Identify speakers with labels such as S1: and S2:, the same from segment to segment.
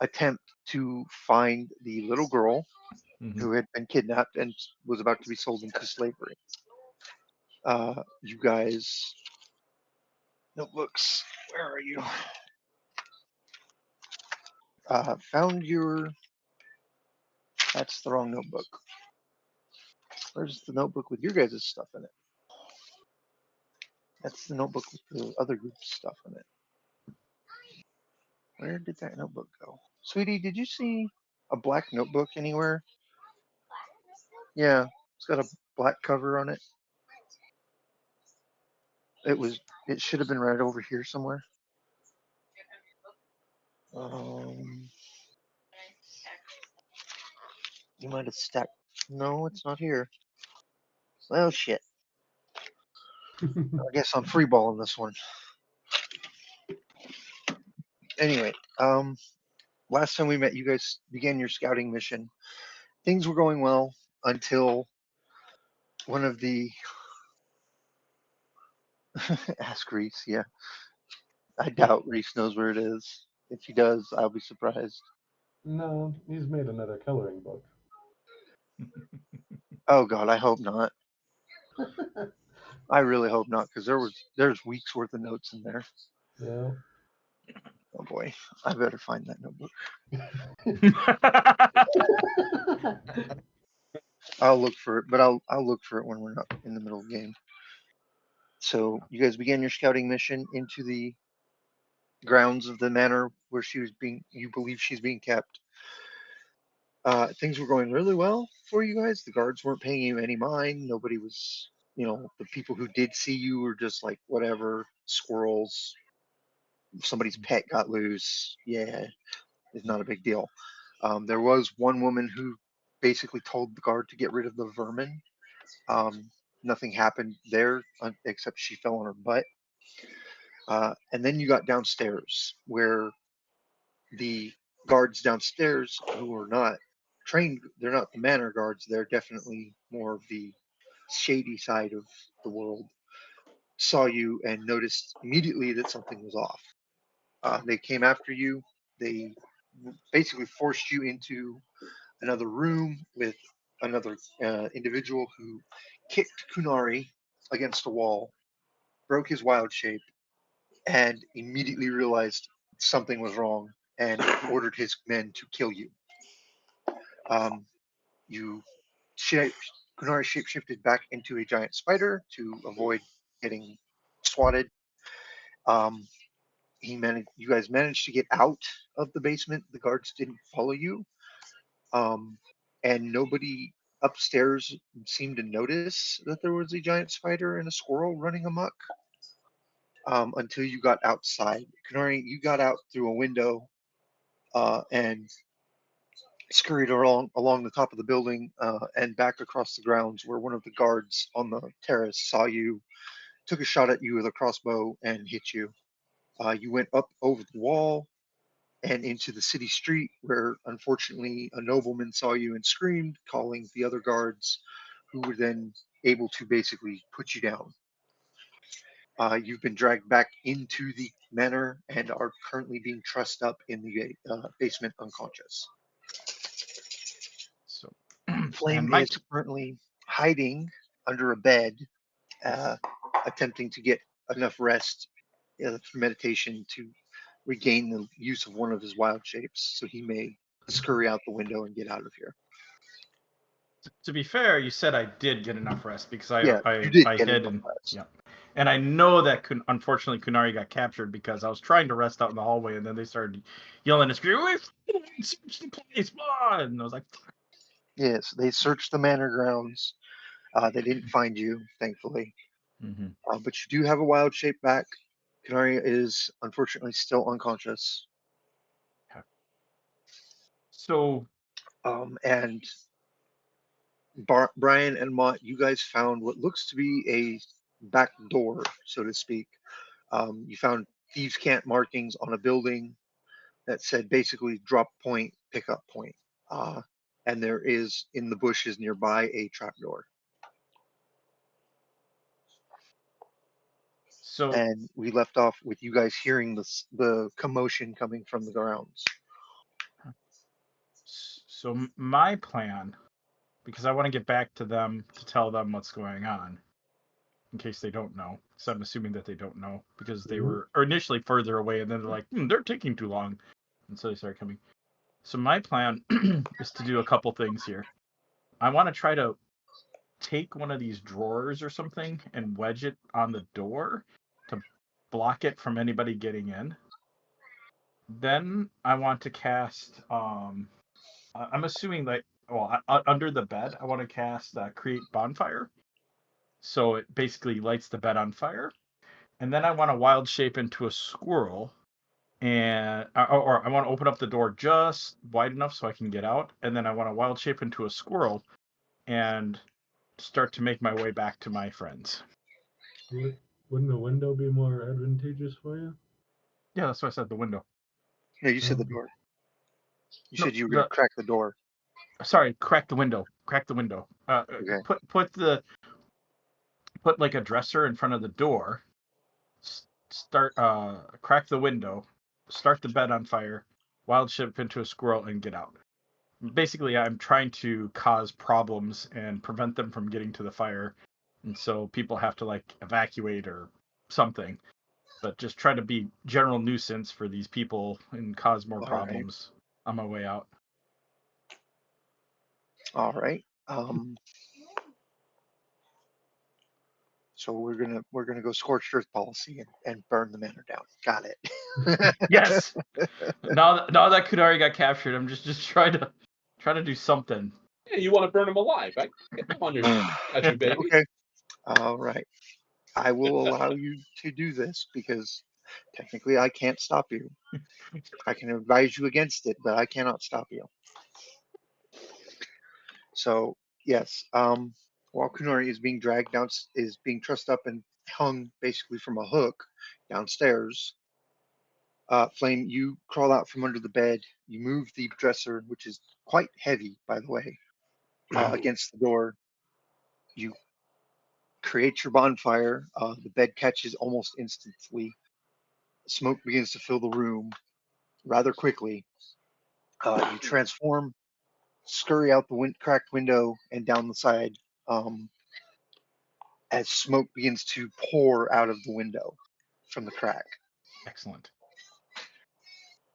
S1: attempt to find the little girl who had been kidnapped and was about to be sold into slavery. You guys, notebooks, where are you? Found your. That's the wrong notebook. Where's the notebook with your guys' stuff in it? That's the notebook with the other group's stuff in it. Where did that notebook go? Sweetie, did you see a black notebook anywhere? Yeah, it's got a black cover on it. It was. It should have been right over here somewhere. Um, you might have stacked. No, it's not here. Well, shit. I guess I'm freeballing this one. Anyway, last time we met, you guys began your scouting mission. Things were going well until one of the ask Reese. Yeah, I doubt Reese knows where it is. If he does, I'll be surprised.
S2: No, he's made another coloring book.
S1: Oh God, I hope not. I really hope not, because there's weeks worth of notes in there.
S2: Yeah.
S1: Oh boy, I better find that notebook. I'll look for it, but I'll look for it when we're not in the middle of the game. So you guys began your scouting mission into the grounds of the manor where she was being. You believe she's being kept. Things were going really well for you guys. The guards weren't paying you any mind. Nobody was. The people who did see you were just like whatever squirrels. Somebody's pet got loose. Yeah, it's not a big deal. There was one woman who basically told the guard to get rid of the vermin. Nothing happened there except she fell on her butt. And then you got downstairs where the guards downstairs who are not trained, they're not the manor guards, they're definitely more of the shady side of the world, saw you and noticed immediately that something was off. They came after you. They basically forced you into another room with another individual who kicked Kunari against a wall, broke his wild shape, and immediately realized something was wrong and ordered his men to kill you. Um, you shape, Kunari shapeshifted back into a giant spider to avoid getting swatted. Um, you guys managed to get out of the basement. The guards didn't follow you, um, and nobody upstairs seemed to notice that there was a giant spider and a squirrel running amok until you got outside. Kunari, you got out through a window and scurried along the top of the building and back across the grounds where one of the guards on the terrace saw you, took a shot at you with a crossbow, and hit you. You went up over the wall and into the city street where unfortunately a nobleman saw you and screamed, calling the other guards, who were then able to basically put you down. You've been dragged back into the manor and are currently being trussed up in the basement unconscious.
S3: So,
S1: Flame
S3: and
S1: is
S3: Mike,
S1: currently hiding under a bed, uh, attempting to get enough rest through meditation to regain the use of one of his wild shapes so he may scurry out the window and get out of here.
S3: to be fair, you said I did get enough rest because
S1: Yeah, you did
S3: I
S1: get
S3: hid
S1: enough
S3: and
S1: rest.
S3: yeah, and I know that unfortunately Kunari got captured because I was trying to rest out in the hallway and then they started yelling and screaming, "Search the place, blah!" And I was like,
S1: Yes, they searched the manor grounds. They didn't find you, thankfully.
S3: mm-hmm.
S1: But you do have a wild shape back. Canaria is unfortunately still unconscious.
S3: So
S1: And Brian and Mott, you guys found what looks to be a back door, so to speak. You found thieves' cant markings on a building that said basically drop point, pickup point. Uh, and there is in the bushes nearby a trapdoor.
S3: so
S1: And we left off with you guys hearing the commotion coming from the grounds.
S3: So my plan, because I want to get back to them to tell them what's going on, in case they don't know. So I'm assuming that they don't know because they were initially further away, and then they're like, they're taking too long, and so they started coming. So my plan is to do a couple things here. I want to try to take one of these drawers or something and wedge it on the door to block it from anybody getting in. Then I want to cast. I'm assuming that. Well, under the bed, I want to cast create bonfire. So it basically lights the bed on fire. And then I want to wild shape into a squirrel, and or I want to open up the door just wide enough so I can get out, and then I want to wild shape into a squirrel and start to make my way back to my friends.
S2: Wouldn't the window be more advantageous for you?
S3: Yeah, that's why I said the window.
S1: No, you said the door. You said you were going to crack the door.
S3: Sorry, crack the window. Crack the window.
S1: Okay.
S3: Put like a dresser in front of the door. Start crack the window. Start the bed on fire. Wild shape into a squirrel and get out. Basically, I'm trying to cause problems and prevent them from getting to the fire, and so people have to like evacuate or something. But just try to be general nuisance for these people and cause more problems on my way out.
S1: All right. So we're gonna go scorched earth policy and burn the manor down. Got it.
S3: Yes. Now that Kunari got captured, I'm just trying to do something.
S4: Yeah, you want to burn him alive? I understand. Got you, baby.
S1: Okay. All right. I will allow you to do this because technically I can't stop you. I can advise you against it, but I cannot stop you. So yes, while Kunori is being dragged down, is being trussed up and hung basically from a hook downstairs. Flame, you crawl out from under the bed. You move the dresser, which is quite heavy, by the way, against the door. You create your bonfire. The bed catches almost instantly. Smoke begins to fill the room rather quickly. You transform, scurry out the cracked window and down the side as smoke begins to pour out of the window from the crack.
S3: Excellent.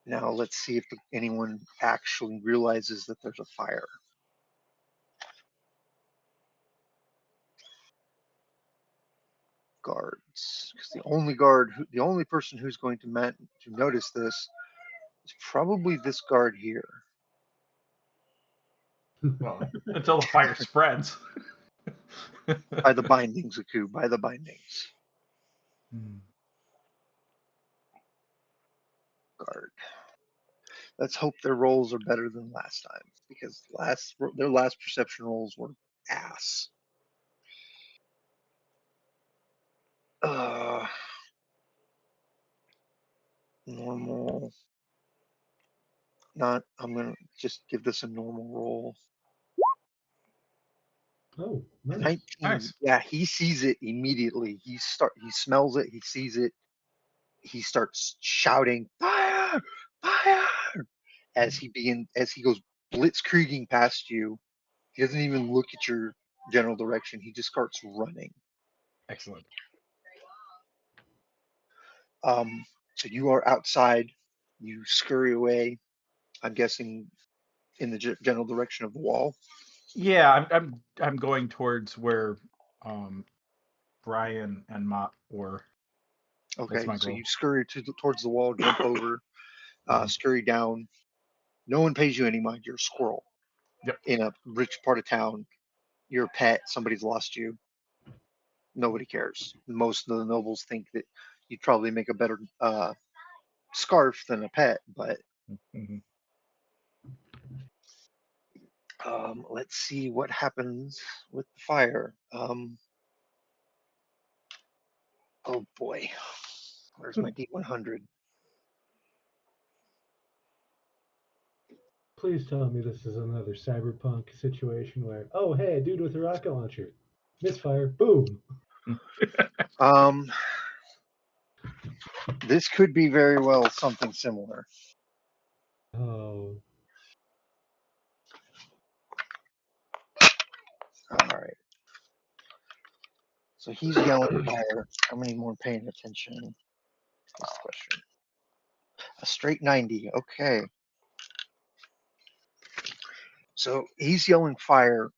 S1: Now let's see if anyone actually realizes that there's a fire. Guards, because the only person who's going to notice this is probably this guard here.
S3: Well, until the fire spreads.
S1: By the bindings, Aku, by the bindings. Guard. Let's hope their rolls are better than last time, because their last perception rolls were ass. Normal. I'm gonna just give this a normal roll.
S2: Oh, nice.
S1: 19.
S3: Nice.
S1: Yeah, he sees it immediately. He smells it. He sees it. He starts shouting, "Fire! Fire!" as he goes blitzkrieging past you. He doesn't even look at your general direction. He just starts running.
S3: Excellent.
S1: So you are outside. You scurry away. I'm guessing in the general direction of the wall.
S3: Yeah, I'm going towards where Brian and Mott were.
S1: Okay,
S3: That's my
S1: so
S3: goal.
S1: you scurry towards the wall, jump over, scurry down. No one pays you any mind. You're a squirrel.
S3: Yep.
S1: In a rich part of town. You're a pet. Somebody's lost you. Nobody cares. Most of the nobles think that you'd probably make a better scarf than a pet, but let's see what happens with the fire. Oh boy, where's my D100?
S2: Please tell me this is another cyberpunk situation where, oh hey, a dude with a rocket launcher, misfire, boom.
S1: This could be very well something similar.
S2: Oh.
S1: So he's yelling fire. How many more paying attention? That's the question. A straight 90. Okay. So he's yelling fire.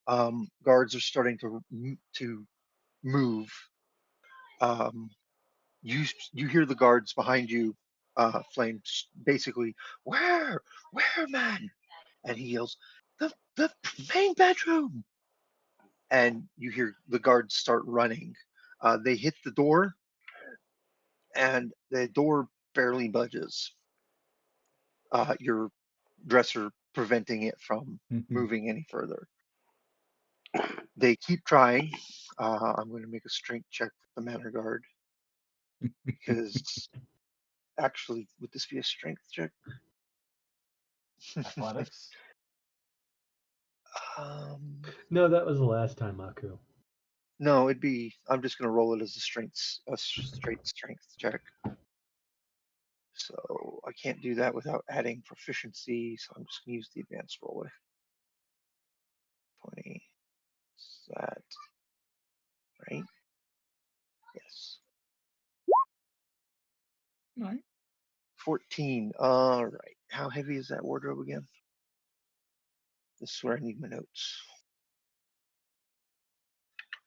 S1: Guards are starting to move. You hear the guards behind you, Flames, basically, where man? And he yells, the main bedroom. And you hear the guards start running. They hit the door, and the door barely budges. Your dresser preventing it from moving any further. They keep trying. I'm going to make a strength check with the manor guard because actually, would this be a strength check?
S3: Athletics.
S2: No, that was the last time, Aku.
S1: No, it'd be. I'm just going to roll it as a straight strength check. So I can't do that without adding proficiency. So I'm just going to use the advanced roller. 20. Is that right? Yes.
S3: All right.
S1: 14. All right. How heavy is that wardrobe again? This is where I need my notes.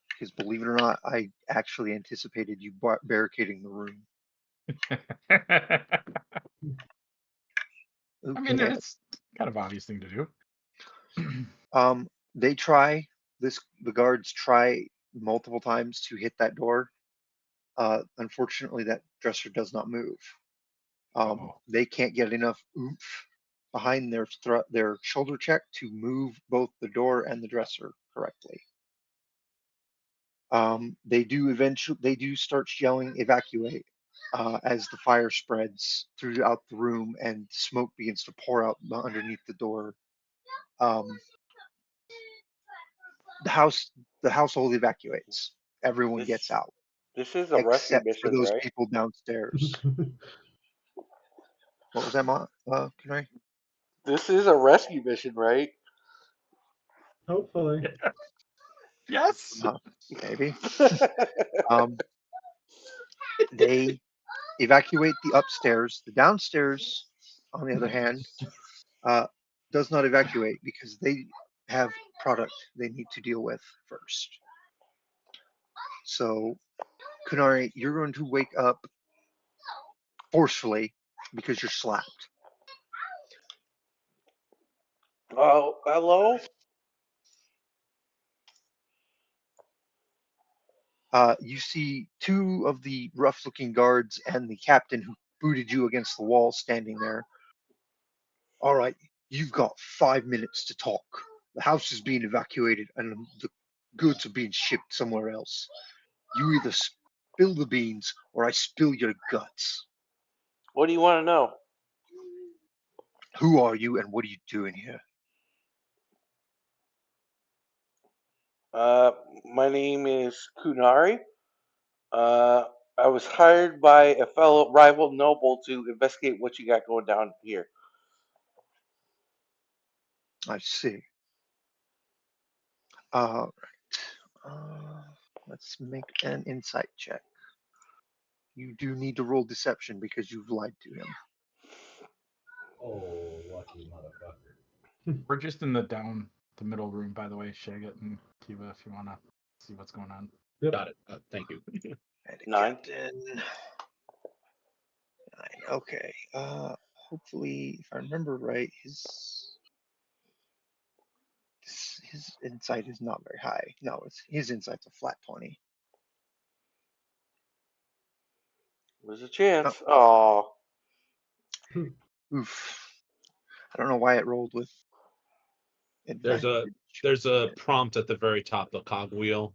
S1: Because believe it or not, I actually anticipated you barricading the room.
S3: I mean,
S1: Okay.
S3: it's kind of obvious thing to do.
S1: They try this. The guards try multiple times to hit that door. Unfortunately, that dresser does not move. They can't get enough oomph behind their shoulder check to move both the door and the dresser correctly. They do start yelling evacuate as the fire spreads throughout the room and smoke begins to pour out underneath the door. The household evacuates. Everyone gets out
S5: This is a rescue
S1: except for
S5: mission,
S1: those
S5: right?
S1: people downstairs. What was that, Canary?
S5: This is a rescue mission, right?
S2: Hopefully.
S3: Yes.
S1: Maybe. They evacuate the upstairs. The downstairs, on the other hand, does not evacuate because they have product they need to deal with first. So, Kunari, you're going to wake up forcefully because you're slapped.
S5: Oh, hello?
S1: You see two of the rough-looking guards and the captain who booted you against the wall standing there. All right, you've got 5 minutes to talk. The house is being evacuated and the goods are being shipped somewhere else. You either spill the beans or I spill your guts.
S5: What do you want to know?
S1: Who are you and what are you doing here?
S5: My name is Kunari. I was hired by a fellow rival noble to investigate what you got going down here.
S1: I see. All right. Let's make an insight check. You do need to roll deception because you've lied to him.
S2: Oh, lucky motherfucker.
S3: We're just in the middle room, by the way, Shaggit and Kiba, if you want to see what's going on.
S2: Yep.
S4: Got it. Thank you.
S1: And
S5: 9.
S1: Captain. 9. Okay. Hopefully, if I remember right, his insight is not very high. No, his insight's a flat 20.
S5: There's a chance. Oh.
S1: Oof. I don't know why it rolled with
S4: There's a prompt at the very top, the cogwheel,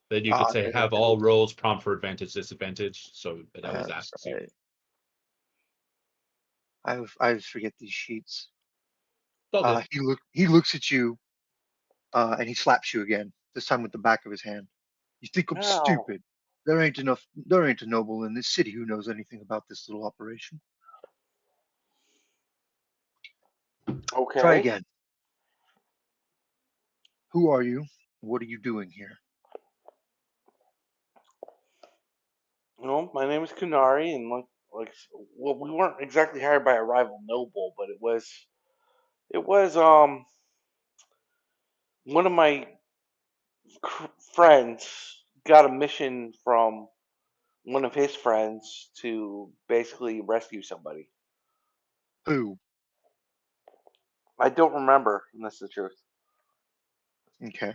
S4: that you could say have all rolls prompt for advantage, disadvantage. So it always asks you.
S1: I always forget these sheets.
S4: Okay.
S1: He looks at you, and he slaps you again. This time with the back of his hand. You think I'm
S5: Ow.
S1: stupid? There ain't a noble in this city who knows anything about this little operation.
S5: Okay.
S1: Try again. Who are you? What are you doing here?
S5: My name is Kunari, and well, we weren't exactly hired by a rival noble, but it was one of my friends got a mission from one of his friends to basically rescue somebody.
S1: Who?
S5: I don't remember, and that's the truth.
S1: Okay.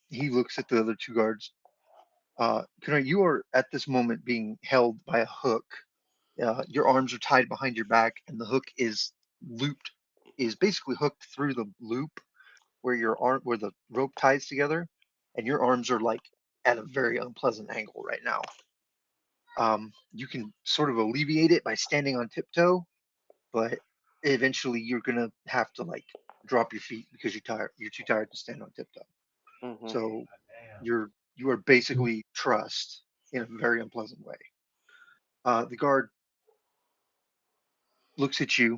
S1: He looks at the other two guards. Kunai, you are at this moment being held by a hook. Your arms are tied behind your back, and the hook is basically hooked through the loop where the rope ties together, and your arms are like at a very unpleasant angle right now. You can sort of alleviate it by standing on tiptoe, but eventually you're gonna have to like drop your feet because you're too tired to stand on tiptoe.
S5: Hmm.
S1: So you are basically trussed in a very unpleasant way. The guard looks at you,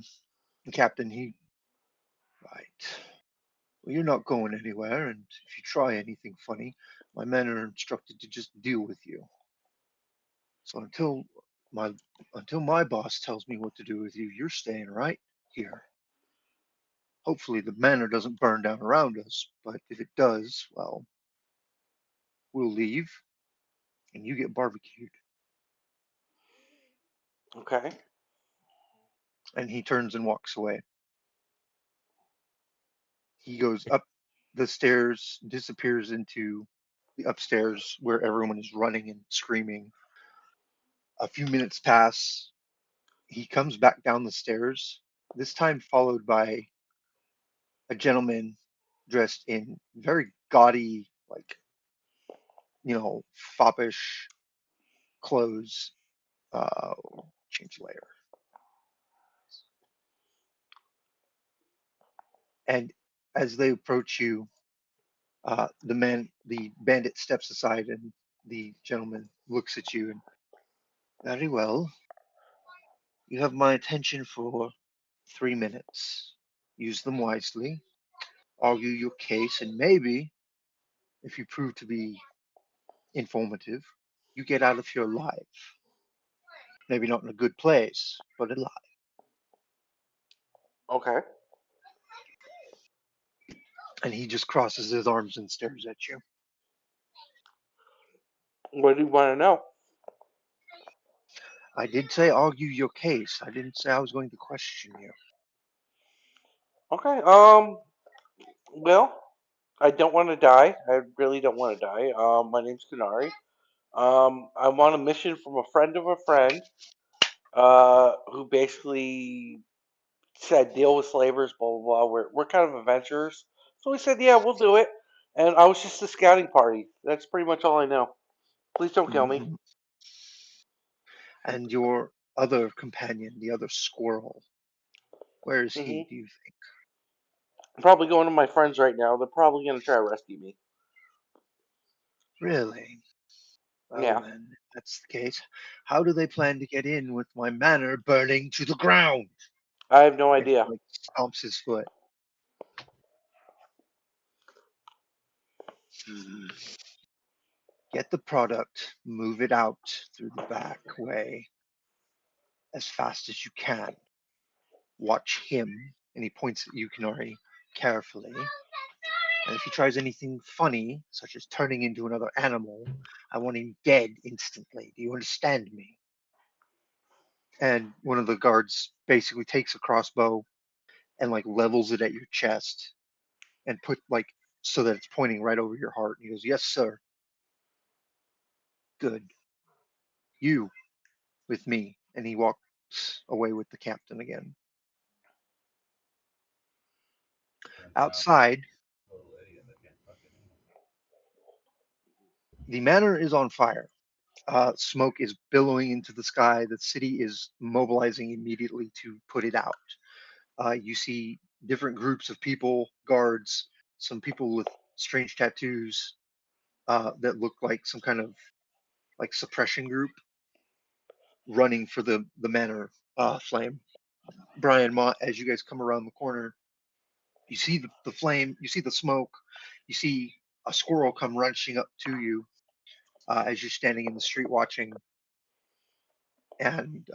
S1: the captain. Right. Well, you're not going anywhere, and if you try anything funny, my men are instructed to just deal with you. So my until my boss tells me what to do with you, you're staying right here. Hopefully the manor doesn't burn down around us, but if it does, well, we'll leave and you get barbecued.
S5: Okay.
S1: And he turns and walks away. He goes up the stairs, disappears into the upstairs where everyone is running and screaming. A few minutes pass. He comes back down the stairs, this time followed by a gentleman dressed in very gaudy, like, foppish clothes. Uh, Change layer. And as they approach you, the bandit steps aside, and the gentleman looks at you and, very well, you have my attention for 3 minutes. Use them wisely, argue your case, and maybe, if you prove to be informative, you get out of here alive. Maybe not in a good place, but alive.
S5: Okay.
S1: And he just crosses his arms and stares at you.
S5: What do you want to know?
S1: I did say argue your case. I didn't say I was going to question you.
S5: Okay. Well, I don't want to die. I really don't want to die. My name's Kunari. I'm on a mission from a friend of a friend, who basically said deal with slavers, blah blah blah. We're kind of adventurers, so we said, yeah, we'll do it. And I was just a scouting party. That's pretty much all I know. Please don't kill me.
S1: Hmm. And your other companion, the other squirrel, where is he,
S5: Hmm.
S1: do you think?
S5: I'm probably going to my friends right now. They're probably gonna try to rescue me.
S1: Really? Well,
S5: Yeah,
S1: then, if that's the case, how do they plan to get in with my manor burning to the ground?
S5: I have no
S1: And he,
S5: idea.
S1: like, stomps his foot. Hmm. Get the product, move it out through the back way as fast as you can. Watch him, and he points at Yukinori carefully. And if he tries anything funny, such as turning into another animal, I want him dead instantly. Do you understand me? And one of the guards basically takes a crossbow and like levels it at your chest and put like so that it's pointing right over your heart. And he goes, "Yes, sir. Good. You with me." And he walks away with the captain again. Outside, the manor is on fire. Smoke is billowing into the sky. The city is mobilizing immediately to put it out. You see different groups of people, guards, some people with strange tattoos that look like some kind of like suppression group running for the manor flame. Brian, as you guys come around the corner, you see the flame, you see the smoke, you see a squirrel come rushing up to you as you're standing in the street watching, and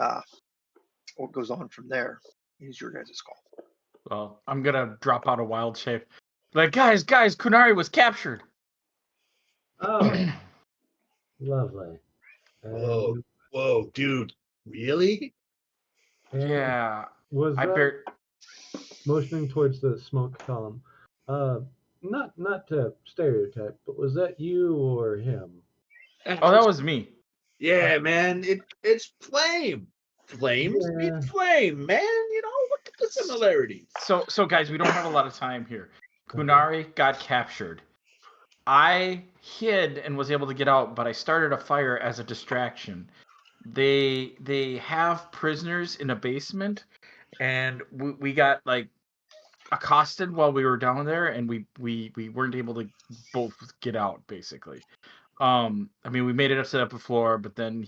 S1: what goes on from there is your guys' call.
S3: Well, I'm gonna drop out a wild shape. Like, guys, Kunari was captured.
S2: Oh, lovely.
S4: Whoa, dude, really?
S3: Yeah,
S2: Was
S3: I bear.
S2: motioning towards the smoke column? Not to stereotype, but was that you or him?
S3: Oh, that was me.
S4: Yeah, man, it's Flame. Flames meet Flame, man. Look at the similarities.
S3: So guys, we don't have a lot of time here. Kunari got captured. I hid and was able to get out, but I started a fire as a distraction. They have prisoners in a basement, and we got like accosted while we were down there, and we weren't able to both get out basically. I mean, we made it up to the upper floor, but then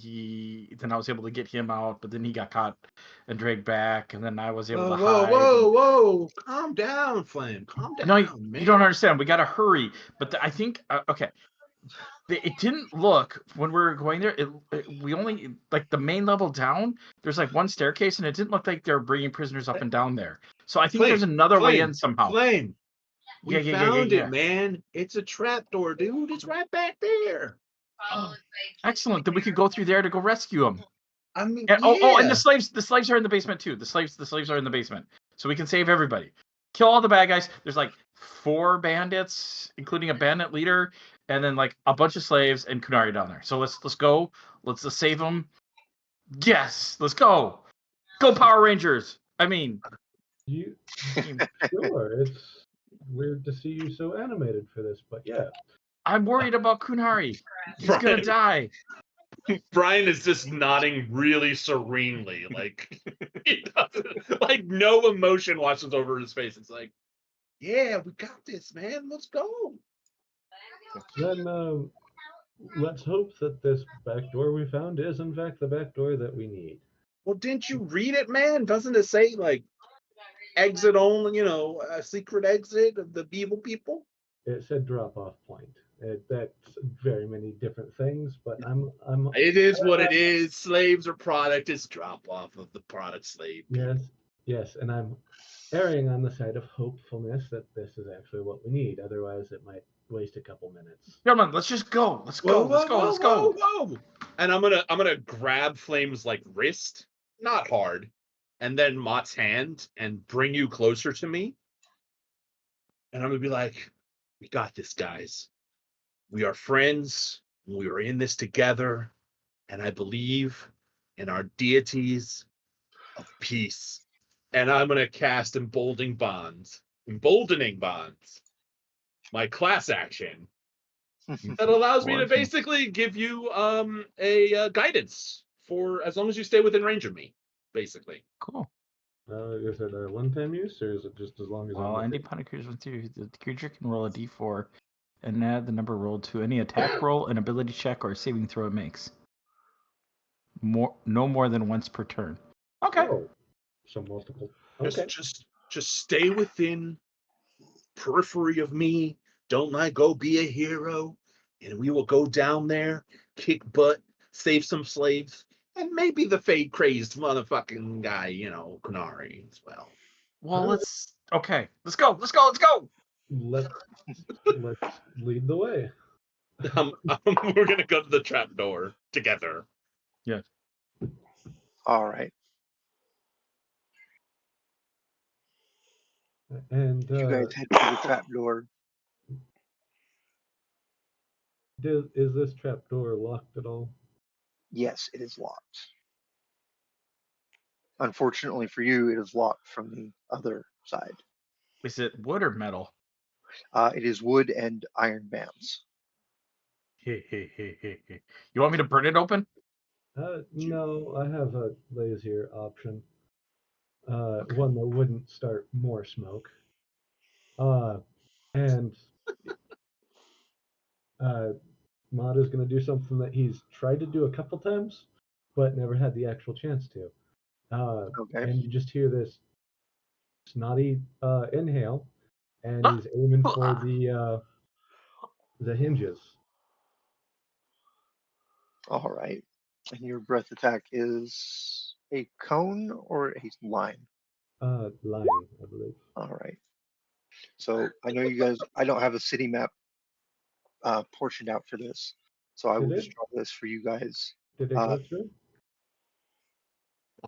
S3: I was able to get him out, but then he got caught and dragged back, and then I was able to hide.
S4: Whoa! Calm down, Flame. Calm down.
S3: No,
S4: man.
S3: you don't understand. We gotta hurry. But I think okay. It didn't look when we were going there. We only like the main level down. There's like one staircase, and it didn't look like they were bringing prisoners up and down there. So I think there's another way in somehow.
S4: Flame. We found
S3: Yeah.
S4: it, man. It's a trapdoor, dude. It's right back there.
S3: Excellent. Then we could go through there to go rescue him.
S4: I mean,
S3: and, and the slaves are in the basement too. The slaves are in the basement, so we can save everybody. Kill all the bad guys. There's like 4 bandits, including a bandit leader, and then like a bunch of slaves and Kunari down there. So let's go. Let's save them. Yes, let's go. Go Power Rangers. I mean,
S2: sure. It's weird to see you so animated for this, but yeah.
S3: I'm worried about Kunari. He's gonna die.
S4: Brian is just nodding really serenely, like he doesn't, like no emotion washes over his face. It's like, yeah, we got this, man. Let's go.
S2: Then let's hope that this back door we found is in fact the back door that we need.
S4: Well, didn't you read it, man? Doesn't it say like exit only? A secret exit of the evil people?
S2: It said drop-off point. That's very many different things, but I'm.
S4: It is what it is. Slaves are product. It's drop off of the product slave.
S2: Yes, and I'm erring on the side of hopefulness that this is actually what we need. Otherwise, it might waste a couple minutes.
S3: Come on, let's just go. Let's go.
S4: Whoa. And I'm gonna grab Flame's like wrist, not hard, and then Mott's hand and bring you closer to me. And I'm gonna be like, we got this, guys. We are friends. We are in this together. And I believe in our deities of peace. And I'm going to cast Emboldening Bonds. My class action. That allows me to basically give you a guidance for as long as you stay within range of me, basically.
S3: Cool.
S2: Is it a one-time use, or is it just as long as?
S3: Well, any opponent creatures with you, the creature can roll a d4 and add the number rolled to any attack roll, an ability check, or a saving throw it makes. No more than once per turn. Okay.
S2: Oh, so multiple. Okay.
S4: Just stay within periphery of me. Don't let go. Be a hero, and we will go down there, kick butt, save some slaves, and maybe the fade crazed motherfucking guy, Kunari as well.
S3: Well, let's go.
S2: Let's lead the way.
S4: We're gonna go to the trapdoor together.
S3: Yes.
S1: All right.
S2: And
S1: you guys head to the trapdoor.
S2: Is this trapdoor locked at all?
S1: Yes, it is locked. Unfortunately for you, it is locked from the other side.
S3: Is it wood or metal?
S1: It is wood and iron bands.
S3: You want me to burn it open?
S2: No, I have a lazier option. One that wouldn't start more smoke. And Mod is going to do something that he's tried to do a couple times, but never had the actual chance to.
S1: Okay.
S2: And you just hear this snotty inhale, and he's aiming for The hinges.
S1: All right. And your breath attack is a cone or a line?
S2: Line, I believe.
S1: All right. So I know you guys, I don't have a city map portioned out for this. So I will
S2: Did
S1: just
S2: it?
S1: draw this for you guys.
S2: Did it
S1: Uh,
S2: go through?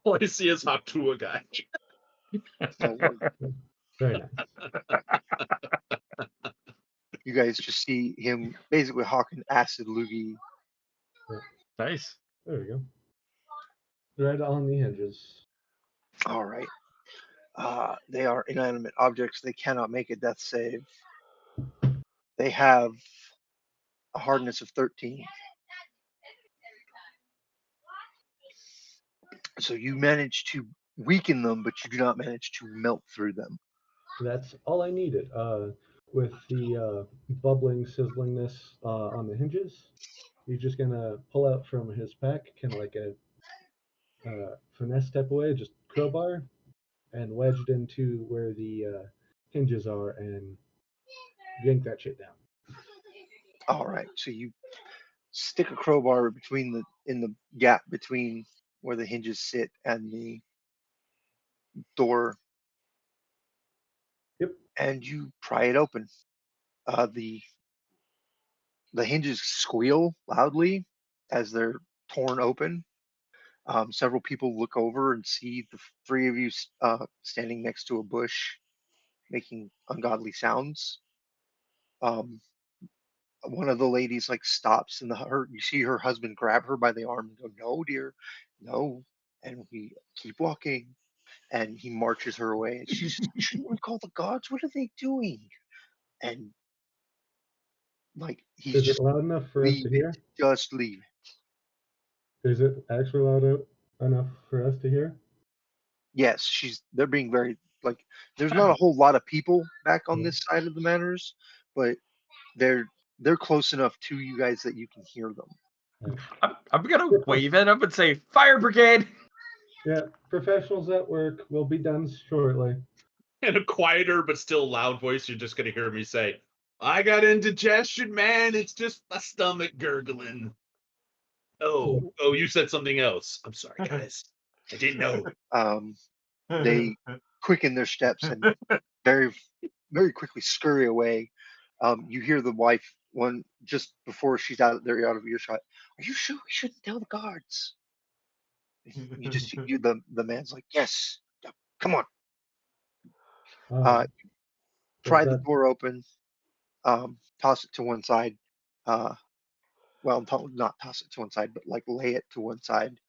S4: All I see is Haktua guy.
S1: so
S2: Very nice.
S1: you guys just see him basically hawking acid loogie.
S3: Nice.
S2: There we go. Right on the hinges.
S1: All right. They are inanimate objects. They cannot make a death save. They have a hardness of 13. So you manage to weaken them, but you do not manage to melt through them.
S2: That's all I needed. With the bubbling sizzlingness on the hinges, he's just gonna pull out from his pack, kind of like a finesse type of way, just crowbar, and wedge it into where the hinges are, and yank that shit down.
S1: All right. So you stick a crowbar in the gap between where the hinges sit and the door,
S2: Yep.
S1: and you pry it open. The hinges squeal loudly as they're torn open. Several people look over and see the three of you standing next to a bush, making ungodly sounds. Um, one of the ladies like stops, and you see her husband grab her by the arm and go, "No, dear, no." And we keep walking, and he marches her away. And she's, "Shouldn't we call the gods? What are they doing?" And like he's
S2: Is it
S1: just,
S2: loud enough for us
S1: "Leave
S2: to
S1: it,
S2: hear?
S1: just leave it."
S2: Is it actually enough for us to hear?
S1: Yes, they're being very like. There's not a whole lot of people back on
S2: Yeah.
S1: this side of the manors, but they're close enough to you guys that you can hear them.
S3: I'm gonna wave at him and say, "Fire brigade!"
S2: Yeah, professionals at work will be done shortly.
S4: In a quieter but still loud voice, you're just gonna hear me say, "I got indigestion, man. It's just my stomach gurgling." Oh, you said something else. I'm sorry, guys. I didn't know.
S1: They quicken their steps and very, very quickly scurry away. You hear the wife one just before they're out of earshot. "Are you sure we shouldn't tell the guards?" You just the man's like, "Yes, come on."
S2: Um, was
S1: Pry the
S2: that
S1: door open, toss it to one side. Uh, well, not toss it to one side, but like lay it to one side.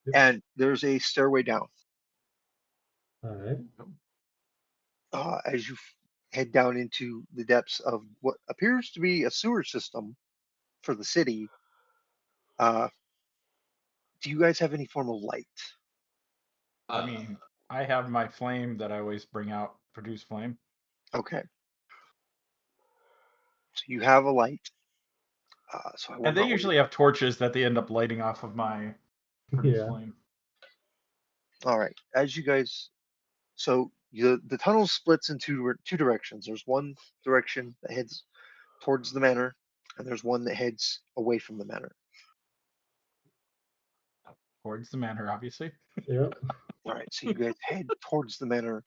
S2: Yep.
S1: And there's a stairway down.
S2: all right?
S1: As you head down into the depths of what appears to be a sewer system for the city. Uh, do you guys have any form of light?
S3: I mean, I have my flame that I always bring out, produce flame.
S1: Okay. So you have a light. So I will
S3: And they
S1: not worry.
S3: usually have torches that they end up lighting off of my produce
S2: Yeah.
S3: flame.
S1: All right. As you guys, so the tunnel splits in two directions. There's one direction that heads towards the manor, and there's one that heads away from the manor.
S3: Towards the manor, obviously.
S2: Yep.
S1: All right. So you guys head towards the manor.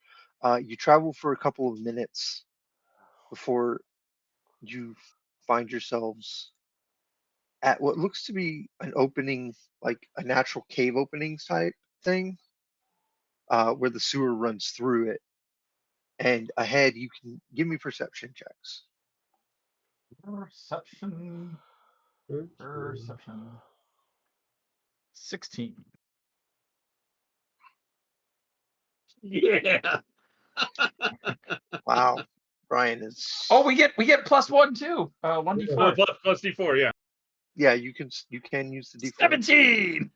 S1: You travel for a couple of minutes before you find yourselves at what looks to be an opening, like a natural cave opening type thing, where the sewer runs through it. And ahead, you can give me perception checks.
S3: Perception. Perception. 16.
S4: Yeah.
S1: Wow, Brian is.
S3: Oh, we get +1 too. 1d4.
S4: Plus D4, yeah.
S1: Yeah, you can use the D4.
S3: 17.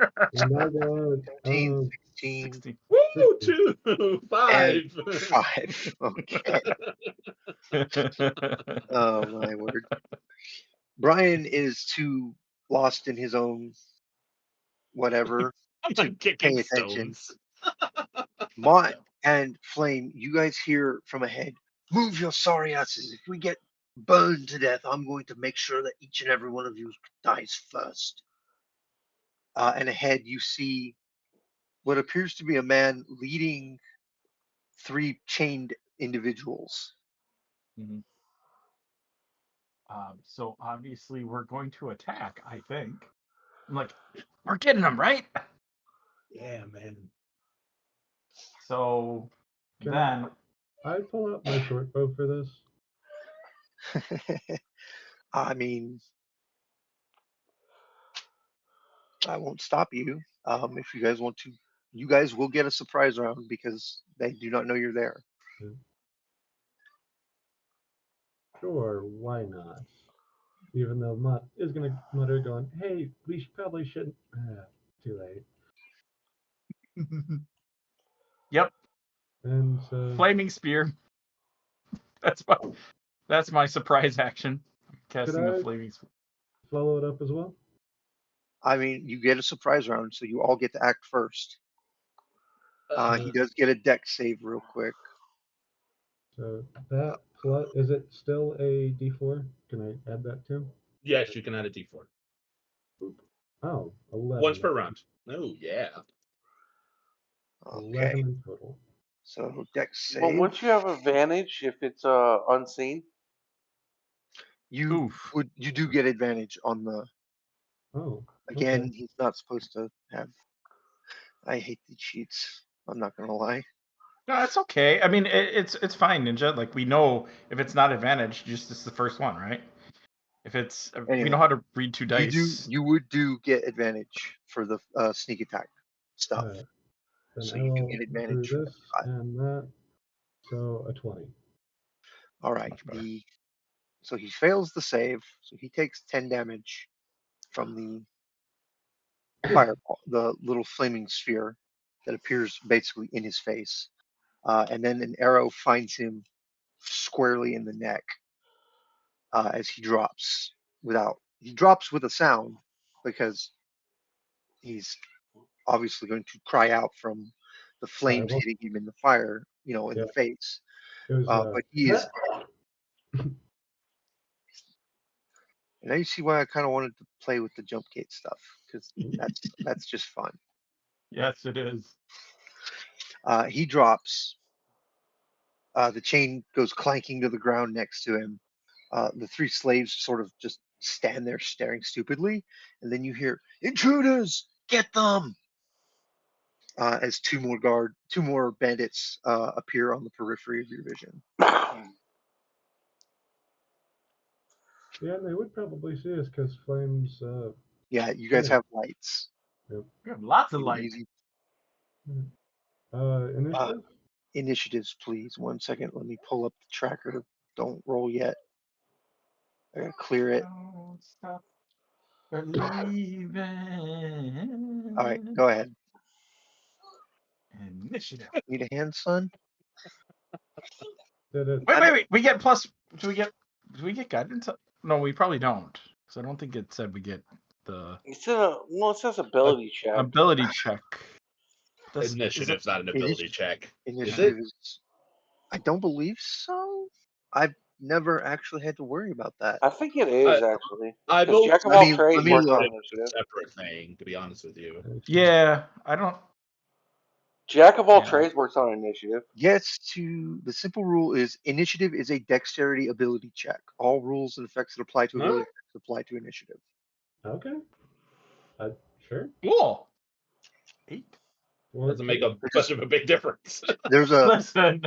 S2: Oh my god.
S1: 15, 16,
S3: 16.
S4: Woo,
S2: 16.
S4: 2,
S1: and
S4: 5.
S1: 5. Okay. Oh my word. Brian is too lost in his own whatever
S4: I'm
S1: to
S4: not kicking
S1: pay attention.
S4: stones.
S1: Mott and Flame, you guys hear from ahead, "Move your sorry asses. If we get burn to death. I'm going to make sure that each and every one of you dies first. And ahead you see what appears to be a man leading 3 chained individuals.
S3: Mhm. So obviously we're going to attack, I think. I'm like, we're getting them, right?
S4: Yeah, man.
S3: So
S2: Can
S3: then,
S2: I pull out my short bow for this?
S1: I mean, I won't stop you. If you guys want to, you guys will get a surprise round because they do not know you're there.
S2: Yeah. Sure, why not? Even though Mutt is gonna mutter, going, "Hey, we probably shouldn't." Too late.
S3: yep,
S2: And
S3: flaming spear. That's my surprise action.
S2: could
S3: Casting a
S2: I
S3: flaming spear.
S2: follow it up as well?
S1: I mean, you get a surprise round, so you all get to act first. He
S2: Uh,
S1: does get a deck save real quick.
S2: So that plus, is it still a D4? Can I add that too?
S4: Yes, you can add a D4.
S2: Oh,
S4: Once
S2: 11.
S4: per round. Oh, yeah.
S1: Okay,
S2: 11 in total.
S1: so deck
S5: But
S1: save.
S5: won't you have advantage if it's unseen?
S3: Oof.
S1: You do get advantage on the.
S2: Oh,
S1: Again,
S2: okay.
S1: he's not supposed to have. I hate these sheets. I'm not gonna lie.
S3: No, that's okay. I mean, it's fine, Ninja. Like we know if it's not advantage, just it's the first one, right? If it's we know
S1: Anyway,
S3: how to read 2 dice.
S1: you would do get advantage for the sneak attack stuff.
S2: Then
S1: So
S2: I
S1: you do
S2: will
S1: get
S2: do
S1: advantage for
S2: this and that. So a 20.
S1: all right.
S3: Much better.
S1: So he fails the save. So he takes 10 damage from the fireball, the little flaming sphere that appears basically in his face. And then an arrow finds him squarely in the neck as he drops with a sound because he's obviously going to cry out from the flames
S2: Fireball.
S1: hitting him in the fire, in
S2: Yeah.
S1: the face.
S2: It was,
S1: But he is. And now you see why I kind of wanted to play with the jump gate stuff because that's just fun.
S3: Yes, it is.
S1: He drops. The chain goes clanking to the ground next to him. The 3 slaves sort of just stand there staring stupidly, and then you hear "Intruders! Get them!" As 2 more bandits appear on the periphery of your vision.
S2: yeah, they would probably see us because flames.
S1: Yeah, you guys
S2: Yeah.
S1: have lights.
S2: Yep.
S3: We have lots of
S1: Make it
S3: light.
S1: easy.
S2: Initiative?
S1: Initiatives, please. 1 second. Let me pull up the tracker. Don't roll yet. I gotta clear it.
S3: Don't stop believing.
S1: All right, go ahead.
S3: Initiative.
S1: Need a hand, son?
S2: Did it?
S3: Wait. We get plus. Do we get guidance? No, we probably don't. Because I don't think it said we get the
S5: It says ability check.
S3: ability check. Is it?
S4: Initiative's not an
S1: It is
S4: ability check.
S1: initiative is. I don't believe so. I've never actually had to worry about that.
S5: I think it
S4: Uh,
S5: is actually
S4: I've
S5: because
S4: always
S5: Jack of
S1: Let
S5: all
S1: me
S5: trades
S1: let me
S5: works on
S1: look.
S5: initiative.
S4: separate thing, to be honest with you.
S3: Yeah, I don't.
S5: Jack of all
S3: Yeah.
S5: trades works on initiative.
S1: Yes, to the simple rule is initiative is a dexterity ability check. All rules and effects that apply to
S4: Huh?
S1: ability checks apply to initiative.
S2: Okay. Sure.
S3: Cool. 8.
S4: Doesn't make a
S1: Because
S4: much of a big difference.
S1: there's a
S3: Listen.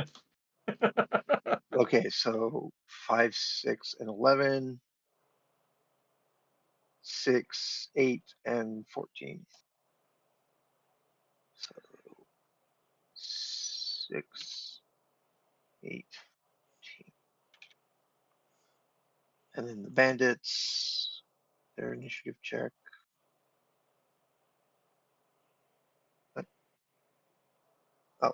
S1: okay, so 5, 6, and 11, 6, 8, and 14. So 6, 8, 14. And then the bandits, their initiative check. Oh,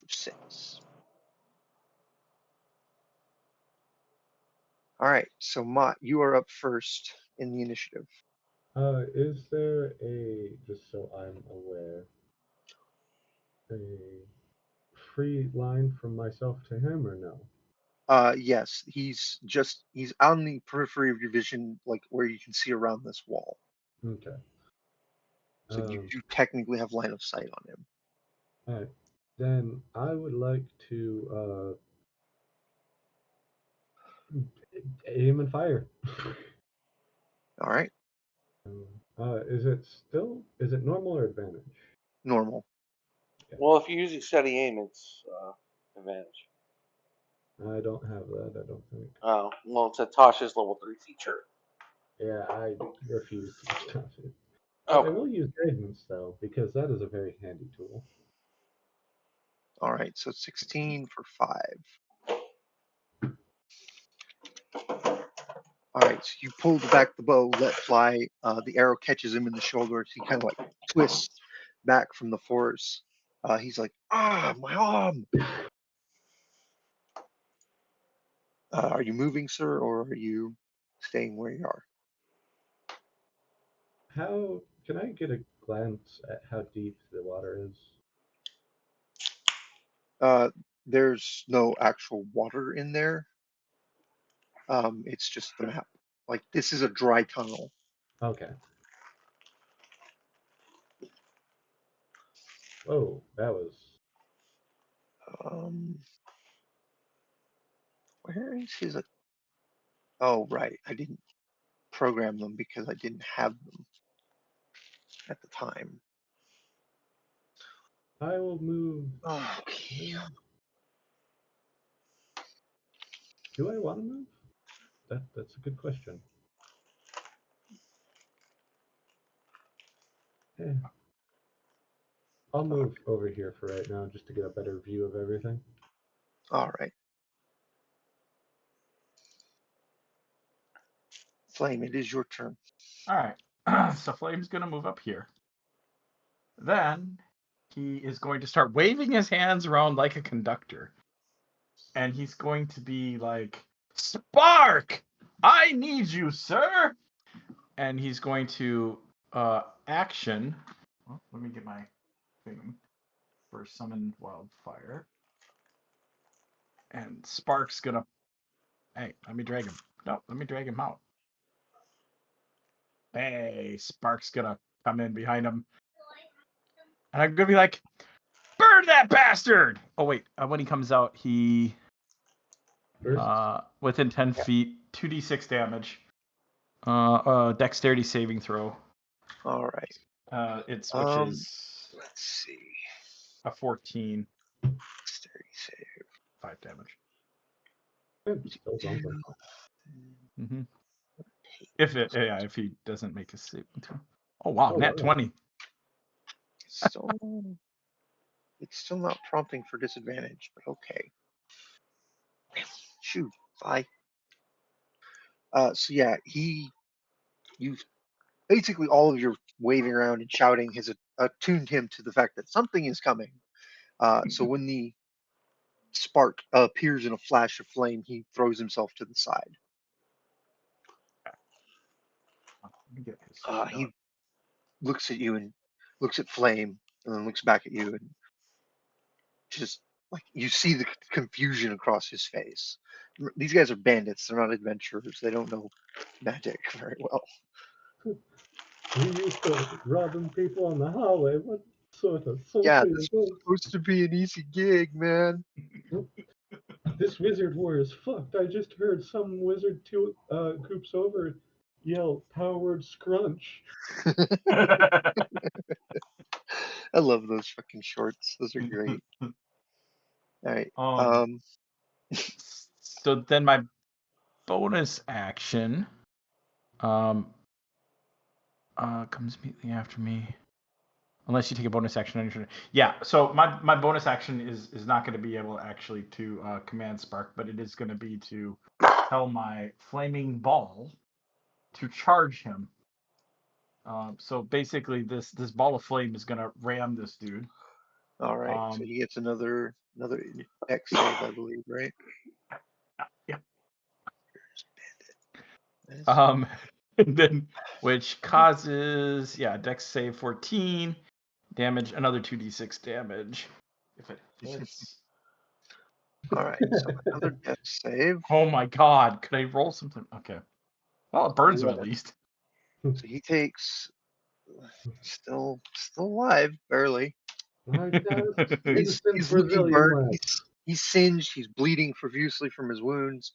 S1: 6. All right, so Mott, you are up first in the initiative.
S2: Is there just so I'm aware, a free line from myself to him or no?
S1: Yes, he's on the periphery of your vision, like where you can see around this wall.
S2: Okay.
S1: So you do technically have line of sight on him.
S2: All right. Then I would like to aim and fire.
S1: All right,
S2: Is it normal or advantage?
S1: normal.
S5: Well, if you're using steady aim, it's advantage.
S2: I don't have that. I don't think.
S5: Oh, well, it's a Tasha's level 3 feature.
S2: Yeah, I refuse to use it. I
S5: Okay.
S2: will use guidance though because that is a very handy tool.
S1: All right, so 16 for 5. All right, so you pull back the bow, let fly. The arrow catches him in the shoulder. So he kind of like twists back from the force. He's like, my arm. Are you moving, sir, or are you staying where you are?
S2: How can I get a glance at how deep the water is?
S1: There's no actual water in there. It's just the map. Like this is a dry tunnel.
S2: Okay. Oh, that was.
S1: Um, where is his? Oh, right. I didn't program them because I didn't have them at the time.
S2: I will move.
S1: Okay.
S2: Do I want to move? That's a good question. Yeah. I'll move over here for right now just to get a better view of everything.
S1: All right. Flame, it is your turn.
S3: All right. So Flame's gonna move up here. Then he is going to start waving his hands around like a conductor, and he's going to be like, "Spark! I need you, sir!" And he's going to action. Well, let me get my thing for summon wildfire. And Spark's gonna. Hey, let me drag him. No, let me drag him out. Hey, Spark's gonna come in behind him. And I'm gonna be like, burn that bastard! Oh wait, when he comes out, he within 10 feet, 2d6 damage. Dexterity saving throw.
S1: All right.
S3: Which is
S1: let's see.
S3: a 14.
S1: Dexterity save.
S3: 5 damage.
S2: Still something.
S3: Mm-hmm. If he doesn't make a saving throw. Oh wow, nat 20.
S1: It's still not prompting for disadvantage, but okay. Shoot, bye. So yeah, you've basically all of your waving around and shouting has attuned him to the fact that something is coming. So when the spark appears in a flash of flame, he throws himself to the side.
S3: Let me get his
S1: He looks at you and looks at Flame, and then looks back at you, and just like you see the confusion across his face. These guys are bandits; they're not adventurers. They don't know magic very well.
S2: We used to robbing people on the highway. What sort of
S1: Yeah,
S2: sorcery
S1: this
S2: is
S1: was
S2: this?
S1: supposed to be an easy gig, man.
S2: This wizard war is fucked. I just heard some wizard two groups over yell power word scrunch.
S1: I love those fucking shorts. Those are great. All right.
S3: So then my bonus action comes immediately after me. Unless you take a bonus action on your turn. Yeah, so my bonus action is not going to be able actually to command Spark, but it is going to be to tell my flaming ball to charge him. So basically, this ball of flame is going to ram this dude.
S1: All right. So he gets another X save, I believe, right?
S3: Yeah.
S1: Bandit.
S3: And then which causes Dex save 14, damage another 2d6 damage if it hits.
S1: All right, so another death save.
S3: Oh my god, could I roll something? Okay. Well, it burns him
S2: Yeah.
S3: at least.
S1: So he takes still alive, barely.
S2: Our just
S1: He's
S2: innocent
S1: looking
S2: Brazilian
S1: burnt.
S2: lads.
S1: He's singed. He's bleeding profusely from his wounds.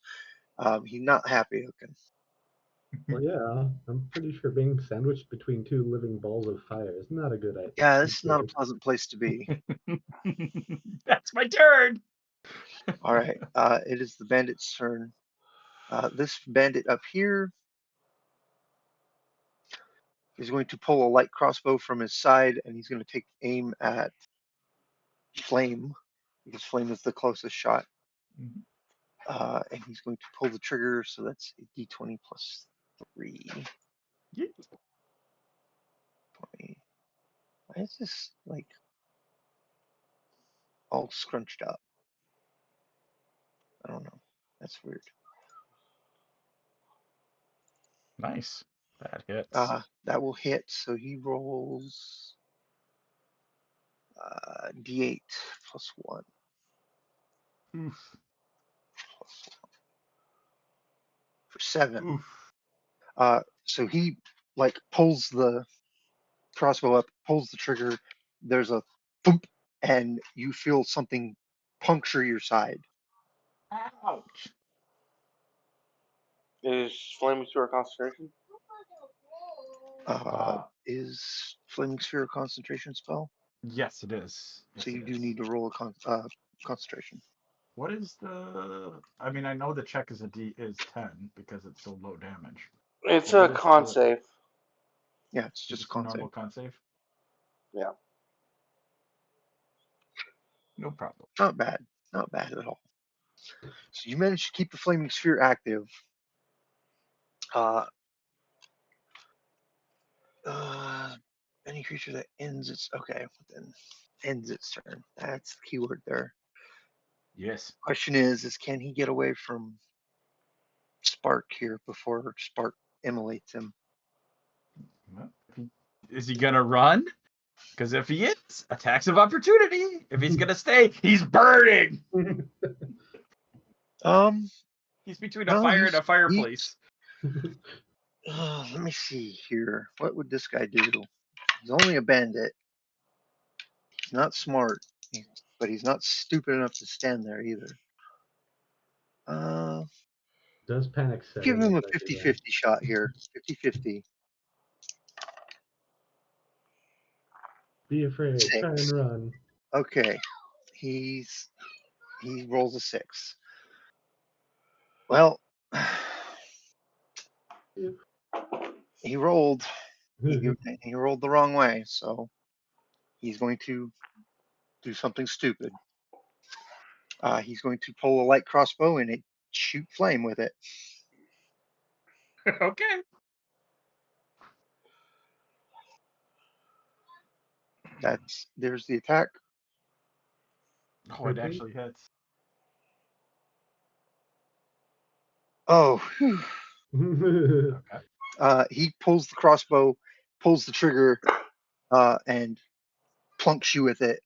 S1: He's not happy looking.
S2: Well, yeah, I'm pretty sure being sandwiched between two living balls of fire is not a good idea.
S1: Yeah, this is not a pleasant place to be.
S3: That's my turn.
S1: All right, it is the bandit's turn. This bandit up here is going to pull a light crossbow from his side, and he's going to take aim at Flame, because Flame is the closest shot. And he's going to pull the trigger, so that's a d20 plus 3.
S3: Yeah.
S1: 20. Why is this like all scrunched up? I don't know. That's weird.
S3: Nice. That hits.
S1: That will hit, so he rolls d8 plus 1.
S3: Oof.
S1: Plus 1 for 7.
S3: Oof.
S1: So he like pulls the crossbow up, pulls the trigger. There's a thump, and you feel something puncture your side.
S3: Ouch.
S5: Is flaming sword concentration?
S1: Is Flaming Sphere a concentration spell?
S3: Yes, it is. Yes,
S1: So you
S3: it
S1: do
S3: is.
S1: need to roll a concentration.
S3: What is the? I mean, I know the check is 10 because it's so low damage.
S5: It's
S3: But
S5: a
S3: what is
S5: con
S3: the-
S5: save.
S1: Yeah, it's
S3: Is
S1: just
S3: it
S1: a
S3: a
S1: con
S3: normal
S1: save.
S3: con save?
S5: Yeah.
S3: No problem.
S1: Not bad. Not bad at all. So you managed to keep the Flaming Sphere active. Any creature that ends its turn. That's the keyword there.
S3: Yes.
S1: Question is can he get away from Spark here before Spark immolates him?
S3: Well, is he gonna run? Because if he is, attacks of opportunity. If he's gonna stay, he's burning. He's between a
S1: No,
S3: fire and a fireplace.
S1: Let me see here. What would this guy do? He's only a bandit. He's not smart, but he's not stupid enough to stand there either.
S2: Does panic set
S1: Give
S2: in?
S1: him a
S2: if I do
S1: 50-50 shot here. 50-50.
S2: Be afraid. Try and
S1: 6.
S2: run.
S1: Okay. He rolls a 6. Well, he rolled. He rolled the wrong way, so he's going to do something stupid. He's going to pull a light crossbow and shoot Flame with it.
S3: Okay.
S1: There's the attack.
S3: Oh, it actually hits.
S1: Oh,
S3: Okay.
S1: he pulls the crossbow, pulls the trigger, and plunks you with it.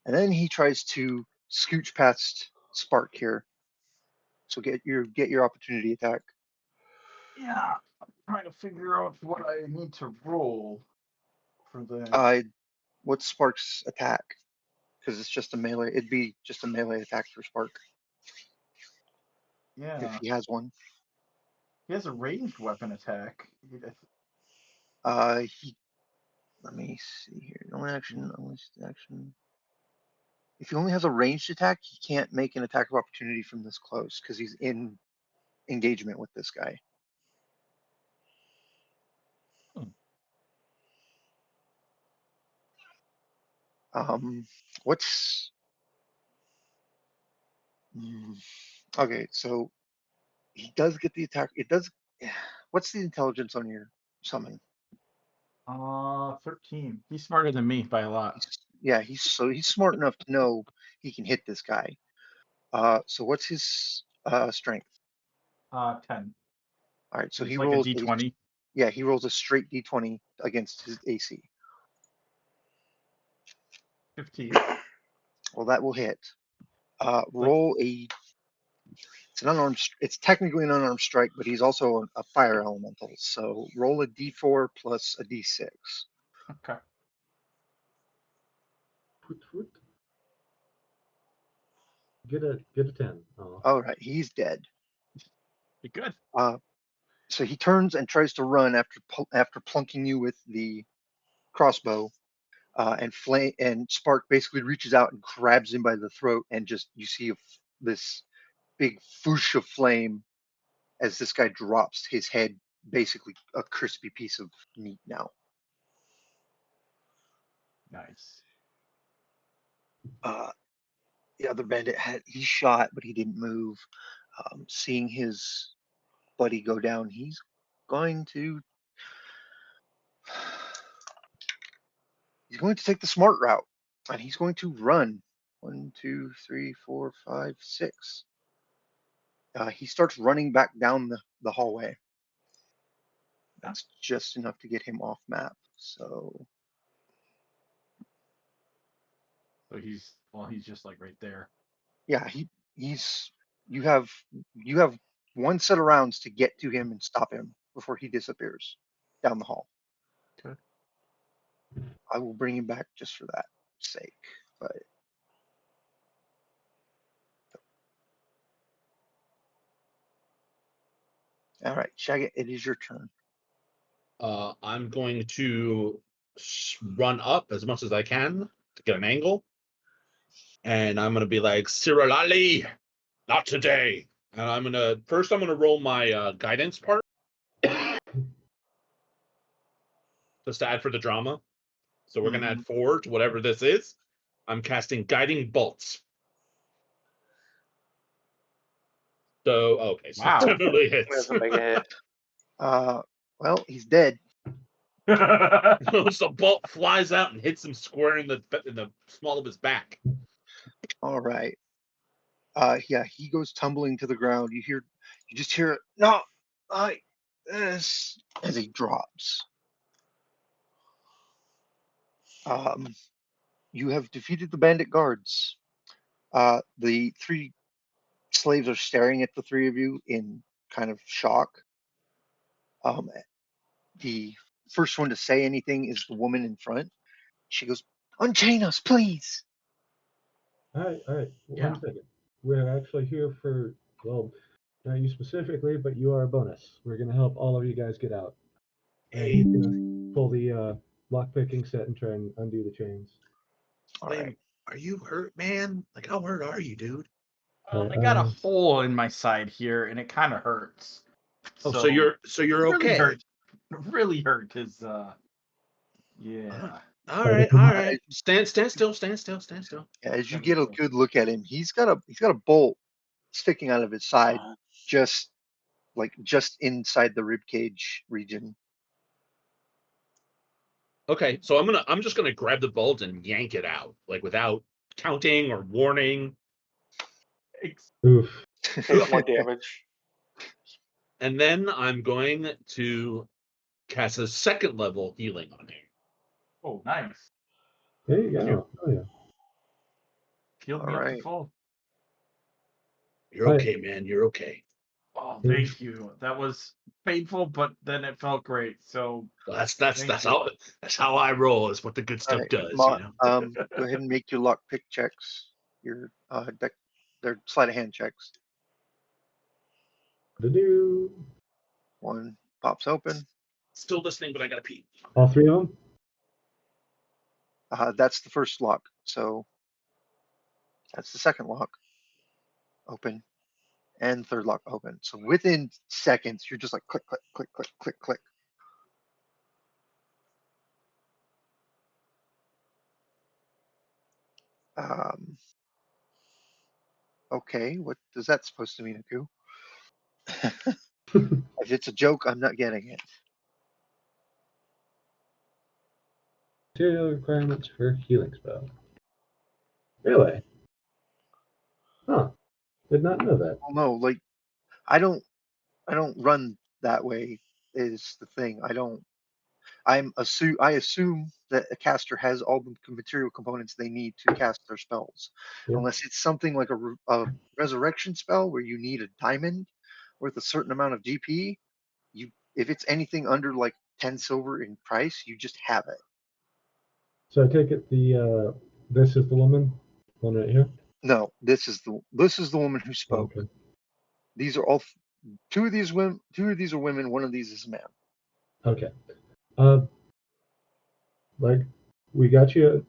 S1: And then he tries to scooch past Spark here. So get your opportunity attack.
S3: Yeah, I'm trying to figure out what I need to roll for the.
S1: What's Spark's attack? Because it's just a melee. It'd be just a melee attack for Spark
S3: Yeah,
S1: if he has one.
S3: he has a ranged weapon attack.
S1: Let me see here. Only action. If he only has a ranged attack, he can't make an attack of opportunity from this close because he's in engagement with this guy. What's okay? So he does get the attack. It does. What's the intelligence on your summon?
S3: 13. He's smarter than me by a lot.
S1: Yeah, he's smart enough to know he can hit this guy. So what's his strength?
S3: 10.
S1: All right, so
S3: It's
S1: he
S3: like
S1: rolls
S3: a D20.
S1: Yeah, he rolls a straight d20 against his AC.
S3: 15.
S1: Well, that will hit. Roll a. It's an unarmed. It's technically an unarmed strike, but he's also a fire elemental. So roll a d4 plus a d6.
S3: Okay.
S2: Get a 10. Oh.
S1: All right, he's dead.
S3: Be good.
S1: So he turns and tries to run after plunking you with the crossbow, and Spark basically reaches out and grabs him by the throat, and just you see this big foosh of flame as this guy drops his head, basically a crispy piece of meat now.
S3: Nice.
S1: The other bandit he shot, but he didn't move. Seeing his buddy go down, he's going to take the smart route, and he's going to run. 1, 2, 3, 4, 5, 6. He starts running back down the hallway. That's just enough to get him off map. So
S3: he's just like right there.
S1: yeah, he's you have 1 set of rounds to get to him and stop him before he disappears down the hall.
S3: Okay.
S1: I will bring him back just for that sake, but all right, Shaggit, it is your turn.
S4: I'm going to run up as much as I can to get an angle, and I'm gonna be like, Cirillali, not today. And I'm gonna roll my guidance part just to add for the drama. So we're gonna add 4 to whatever this is. I'm casting guiding bolts. So okay, so
S3: Wow.
S4: definitely
S5: That's
S4: hits.
S5: a mega hit.
S1: Well, he's dead.
S4: So bolt flies out and hits him square in the small of his back.
S1: All right. Yeah, he goes tumbling to the ground. You just hear it. No, this as he drops. You have defeated the bandit guards. The 3 slaves are staring at the 3 of you in kind of shock. The first one to say anything is the woman in front. She goes, "Unchain us, please."
S2: All right.
S3: Yeah.
S2: 1 second. We're actually here for, well, not you specifically, but you are a bonus. We're going to help all of you guys get out. And he's going to pull the lock picking set and try and undo the chains.
S1: All right.
S4: Flame, are you hurt, man? Like, how hurt are you, dude?
S3: I got a hole in my side here, and it kind of hurts.
S4: Oh, so you're okay.
S3: Really hurt is yeah.
S4: All right. Stand still.
S1: As you get a good look at him, he's got a bolt sticking out of his side, just inside the rib cage region.
S4: Okay, so I'm just gonna grab the bolt and yank it out, like without counting or warning.
S2: Oof.
S5: Take more damage.
S4: And then I'm going to cast a 2nd level healing on him.
S3: Oh, nice.
S2: There you go. Oh yeah.
S3: Healed me up to full.
S4: You're okay, man. You're okay.
S3: Oh, thank you. That was painful, but then it felt great. So
S4: well, that's how I roll. Is what the good stuff does.
S1: Go ahead and make your lock pick checks. Your they're sleight of hand checks.
S2: Do
S1: 1 pops open.
S4: Still listening, but I gotta pee.
S2: all 3 of them.
S1: That's the first lock. So that's the second lock. Open. And third lock open. So within seconds, you're just like click, click, click, click, click, click. Okay, what is that supposed to mean, Aku? If it's a joke, I'm not getting it.
S2: Material requirements for healing spell. Really? Huh. Did not know that.
S1: Well, no, like I don't run that way is the thing. I assume that a caster has all the material components they need to cast their spells,
S2: Yep.
S1: unless it's something like a resurrection spell where you need a diamond worth a certain amount of GP. If it's anything under like 10 silver in price, you just have it.
S2: So I take it this is the woman, one right here.
S1: No, this is the woman who spoke.
S2: Okay.
S1: These are all two of these women. Two of these are women. One of these is a man.
S2: Okay. Like we got you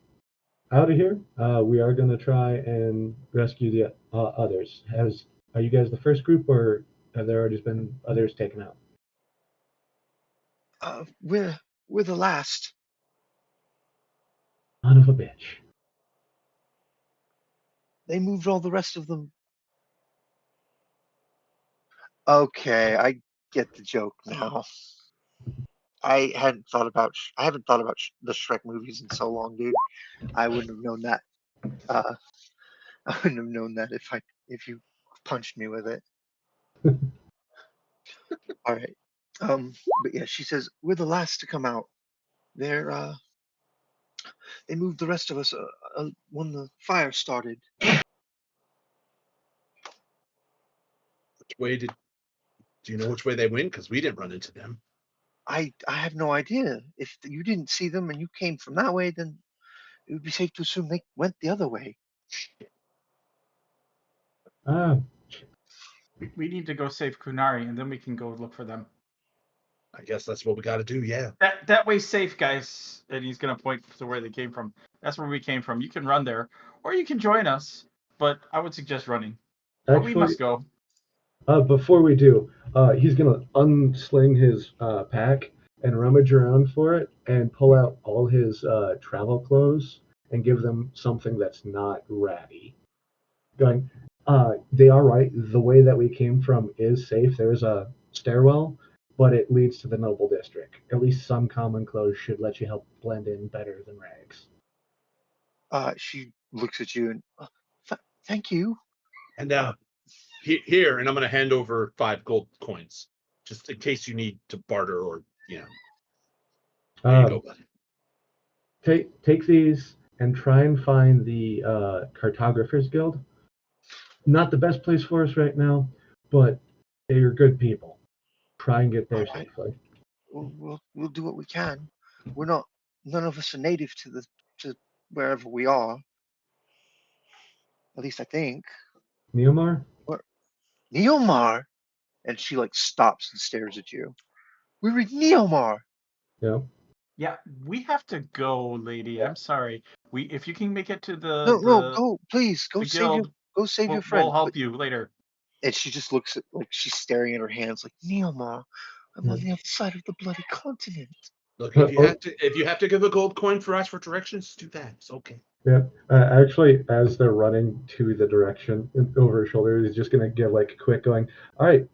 S2: out of here. We are going to try and rescue the others. Are you guys the first group, or have there already been others taken out?
S1: We're the last.
S2: Son of a bitch.
S1: They moved all the rest of them. Okay, I get the joke now. I haven't thought about the Shrek movies in so long, dude. I wouldn't have known that. I wouldn't have known that if you punched me with it. All right. But yeah, she says we're the last to come out. They're they moved the rest of us when the fire started.
S4: Do you know which way they went? Because we didn't run into them.
S1: I have no idea. If you didn't see them and you came from that way, then it would be safe to assume they went the other way.
S2: Ah,
S3: We need to go save Kunari, and then we can go look for them.
S4: I guess that's what we got to do. Yeah.
S3: That way's safe, guys. And he's gonna point to where they came from. That's where we came from. You can run there, or you can join us. But I would suggest running. But we
S2: actually,
S3: must go.
S2: before we do, he's gonna unsling his pack and rummage around for it and pull out all his travel clothes and give them something that's not ratty. Going, they are right. The way that we came from is safe. There is a stairwell, but it leads to the noble district. At least some common clothes should let you help blend in better than rags.
S1: She looks at you and thank you.
S4: And here, and I'm going to hand over 5 gold coins, just in case you need to barter or There you go, buddy.
S2: Take these and try and find the Cartographers Guild. Not the best place for us right now, but they're good people. Try and get there
S1: Alright.
S2: safely.
S1: We'll do what we can. None of us are native to wherever we are. At least I think.
S2: Neomar?
S1: What? Neomar? And she like stops and stares at you. We're in Neomar.
S2: Yeah.
S3: Yeah, we have to go, lady. I'm sorry. If you can make it to
S1: No, go, please,
S3: the guild,
S1: go save your
S3: we'll
S1: friend.
S3: help you later.
S1: And she just looks at like she's staring at her hands like Neomar. I'm on the other side of the bloody continent.
S4: Look, if you have to give a gold coin for us for directions, do that. It's okay.
S2: Yeah. Actually, as they're running to the direction over his shoulder, he's just gonna give like a quick going. All right,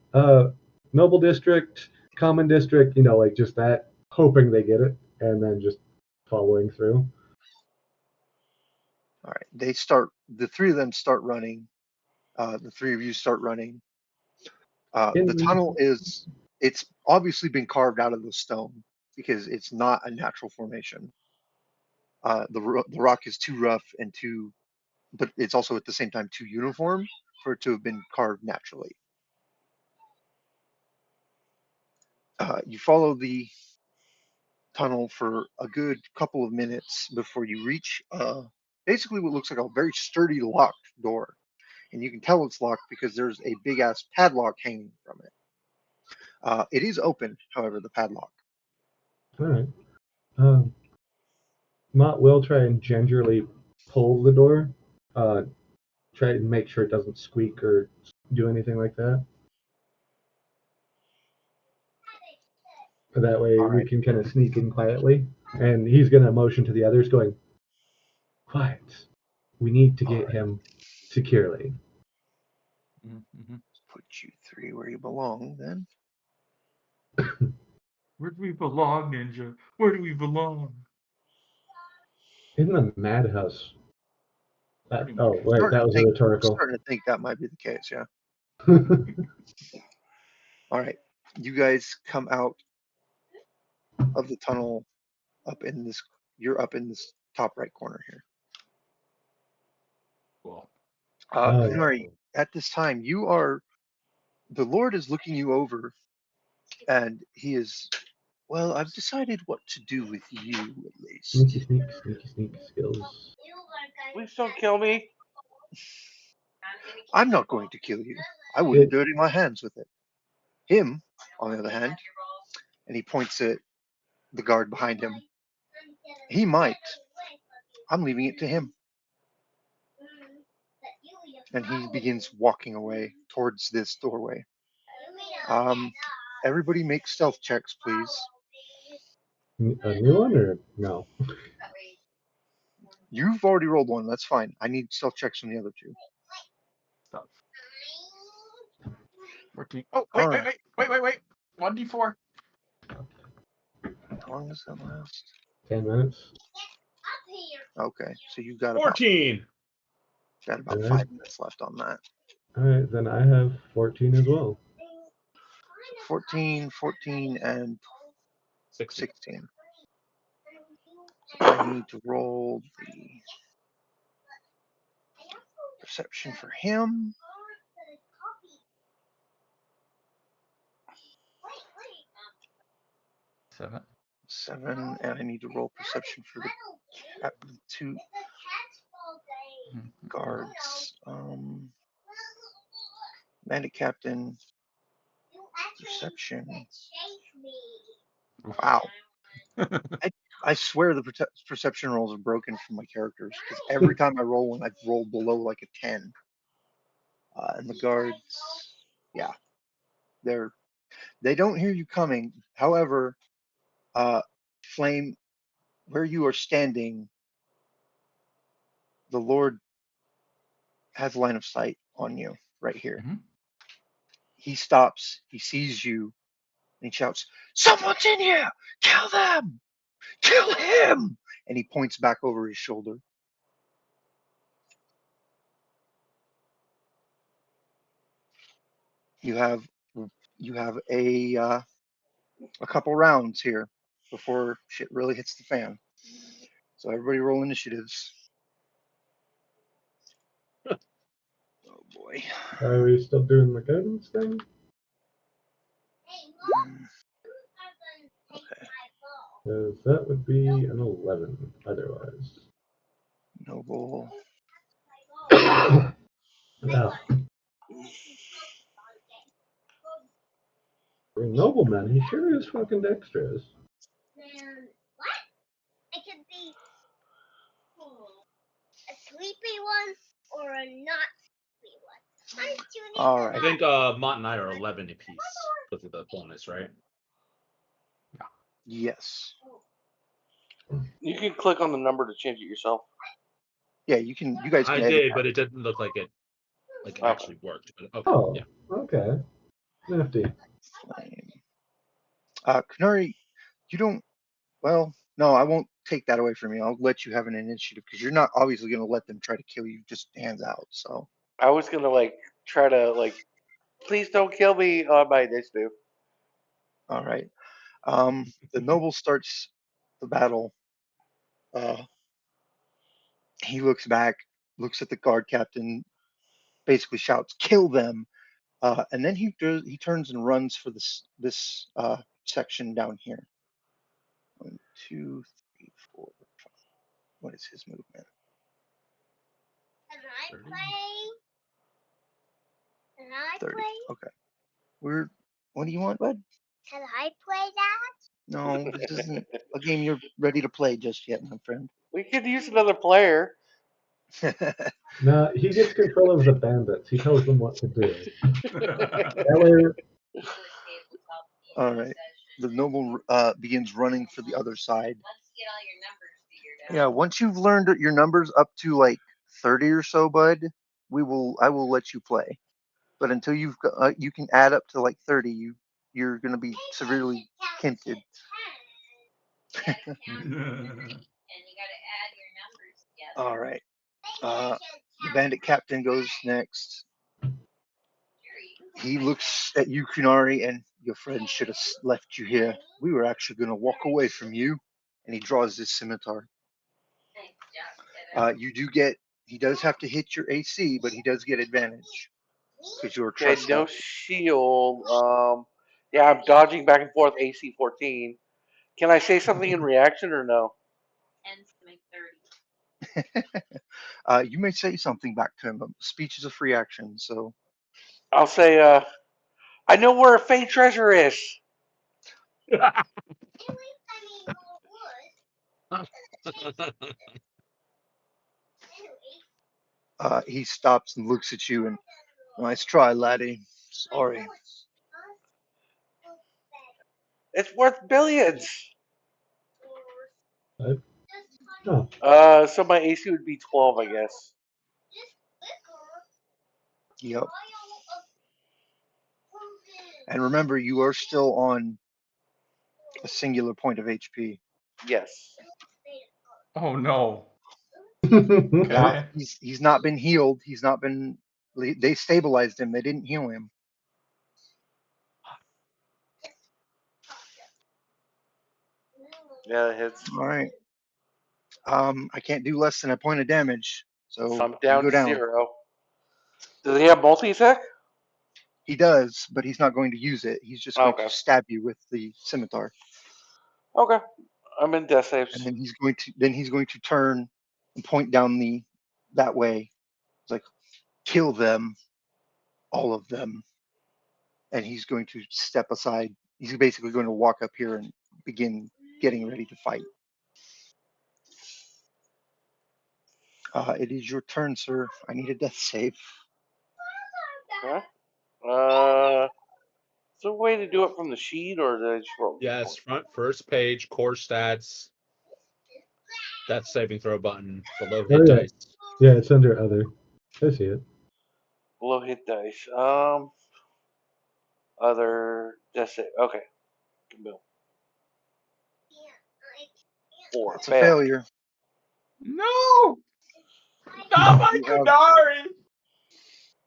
S2: noble district, common district. Like just that, hoping they get it, and then just following through.
S1: All right, the 3 of them start running. The 3 of you start running. The tunnel it's obviously been carved out of the stone because it's not a natural formation. The rock is too rough and but it's also at the same time too uniform for it to have been carved naturally. You follow the tunnel for a good couple of minutes before you reach basically what looks like a very sturdy locked door. And you can tell it's locked because there's a big ass padlock hanging from it. It is open, however, the padlock.
S2: All right. Mott will try and gingerly pull the door. Try and make sure it doesn't squeak or do anything like that. That way we can kind of sneak in quietly. And he's going to motion to the others, going, quiet. We need to get him securely.
S3: Mm-hmm.
S1: Put you 3 where you belong, then.
S3: Where do we belong, Ninja? Where do we belong?
S2: In the madhouse. That was a
S1: I'm
S2: rhetorical.
S1: starting to think that might be the case, yeah. All right. You guys come out of the tunnel up in this. You're up in this top right corner here.
S3: Cool.
S2: Oh, yeah.
S1: Kunari, at this time, you are. The Lord is looking you over, and he is. Well, I've decided what to do with you, at least.
S2: Sneaky skills.
S5: Please don't kill me.
S1: I'm not going to kill you. I wouldn't dirty my hands with it. Him, on the other hand, and he points at the guard behind him. He might. I'm leaving it to him. And he begins walking away towards this doorway. Everybody make stealth checks, please.
S2: A new one or no?
S1: You've already rolled one. That's fine. I need stealth checks from the other two.
S3: Stuff. 14. Oh, wait. 1d4.
S1: How long does that last?
S2: 10 minutes.
S1: Okay, so you've got about
S4: 14.
S1: 5 minutes left on that.
S2: All right, then I have 14 as well.
S1: 14, and
S4: 16.
S1: 16. So I need to roll the perception for him. 7, and I need to roll perception for the two guards. Bandit captain, perception. Wow. I swear the perception rolls are broken from my characters because every time I roll one, I've rolled below like a 10. And the guards, yeah, they don't hear you coming. However, Flame, where you are standing, the Lord has line of sight on you right here.
S3: Mhm.
S1: He stops, he sees you, and he shouts, "Someone's in here! Kill them! Kill him!" And he points back over his shoulder. You have a couple rounds here before shit really hits the fan. So everybody roll initiatives. Oh boy.
S2: Are we still doing the guidance thing?
S1: Okay.
S2: Because that would be an 11 otherwise.
S1: Noble.
S2: Yeah. For a nobleman, he sure is fucking dexterous.
S6: It could be a sleepy one or a not sleepy one. I'm choosing
S1: All
S6: the
S1: right.
S4: I think Mott and I are 11 apiece because of the bonus, right?
S1: Yes.
S5: You can click on the number to change it yourself.
S1: Yeah, you can. You guys can
S4: I
S1: edit
S4: did,
S1: that.
S4: but it didn't look like it actually worked. But okay,
S2: Oh,
S4: yeah.
S2: okay. Nifty.
S1: Flame. Kanari, you don't. Well, no, I won't take that away from you. I'll let you have an initiative because you're not obviously going to let them try to kill you just hands out. So.
S5: I was gonna try to please don't kill me on my initiative.
S1: All right. The noble starts the battle. He looks back, looks at the guard captain, basically shouts, "Kill them!" And then he turns and runs for this section down here. 1, 2, 3, 4, 5. What is his movement?
S6: Can I
S3: 30.
S6: play? Can I
S1: 30.
S6: play?
S1: Okay. What do you want, bud?
S6: Can I play that?
S1: No, this isn't a game you're ready to play just yet, my friend.
S5: We could use another player.
S2: Nah, he gets control of the bandits. He tells them what to do. Eller,
S1: All right. The noble begins running for the other side. Yeah, once you've learned your numbers up to like 30 or so, bud, I will let you play. But until you can add up to like 30, you're going to be severely hinted. All right. The bandit captain goes next. He looks at you, Kunari, and your friend should have left you here. We were actually going to walk away from you. and he draws his scimitar. You do get. He does have to hit your AC, but he does get advantage because you're
S5: Okay, no
S1: trespassing.
S5: shield. Yeah, I'm dodging back and forth. AC 14. Can I say something in reaction or no?
S1: You may say something back to him, but speech is a free action, so
S5: I'll say, I know where a fake treasure is.
S1: he stops and looks at you and nice try, laddie. Sorry.
S5: It's worth billions.
S2: Oh,
S5: So my AC would be 12, I guess.
S1: Yep. And remember, you are still on a singular point of HP.
S5: Yes.
S3: Oh no.
S1: Now
S3: Okay.
S1: he's not been healed. He's not been. They stabilized him. They didn't heal him.
S5: Yeah, it hits.
S1: All right. I can't do less than a point of damage,
S5: So
S1: so
S5: I'm
S1: you
S5: down
S1: go
S5: to
S1: down.
S5: 0. Does he have multi attack?
S1: He does, but he's not going to use it. He's just going to
S5: Okay.
S1: stab you with the scimitar,
S5: Okay. I'm in death
S1: and
S5: saves.
S1: then he's going to turn and point down that way. It's like kill them, all of them, and he's going to step aside. He's basically going to walk up here and begin getting ready to fight. It is your turn, sir. I need a death save.
S5: Okay. Is there a way to do it from the sheet, or did I just roll?
S4: Yes, first page, core stats, death saving throw button, below hit
S2: oh yeah.
S4: dice.
S2: Yeah, it's under other. I see it.
S5: Below hit dice. Other death save. Okay. Bill. 4.
S1: That's a
S5: Fail.
S1: failure.
S3: No! Not my
S1: You have
S3: Kunari!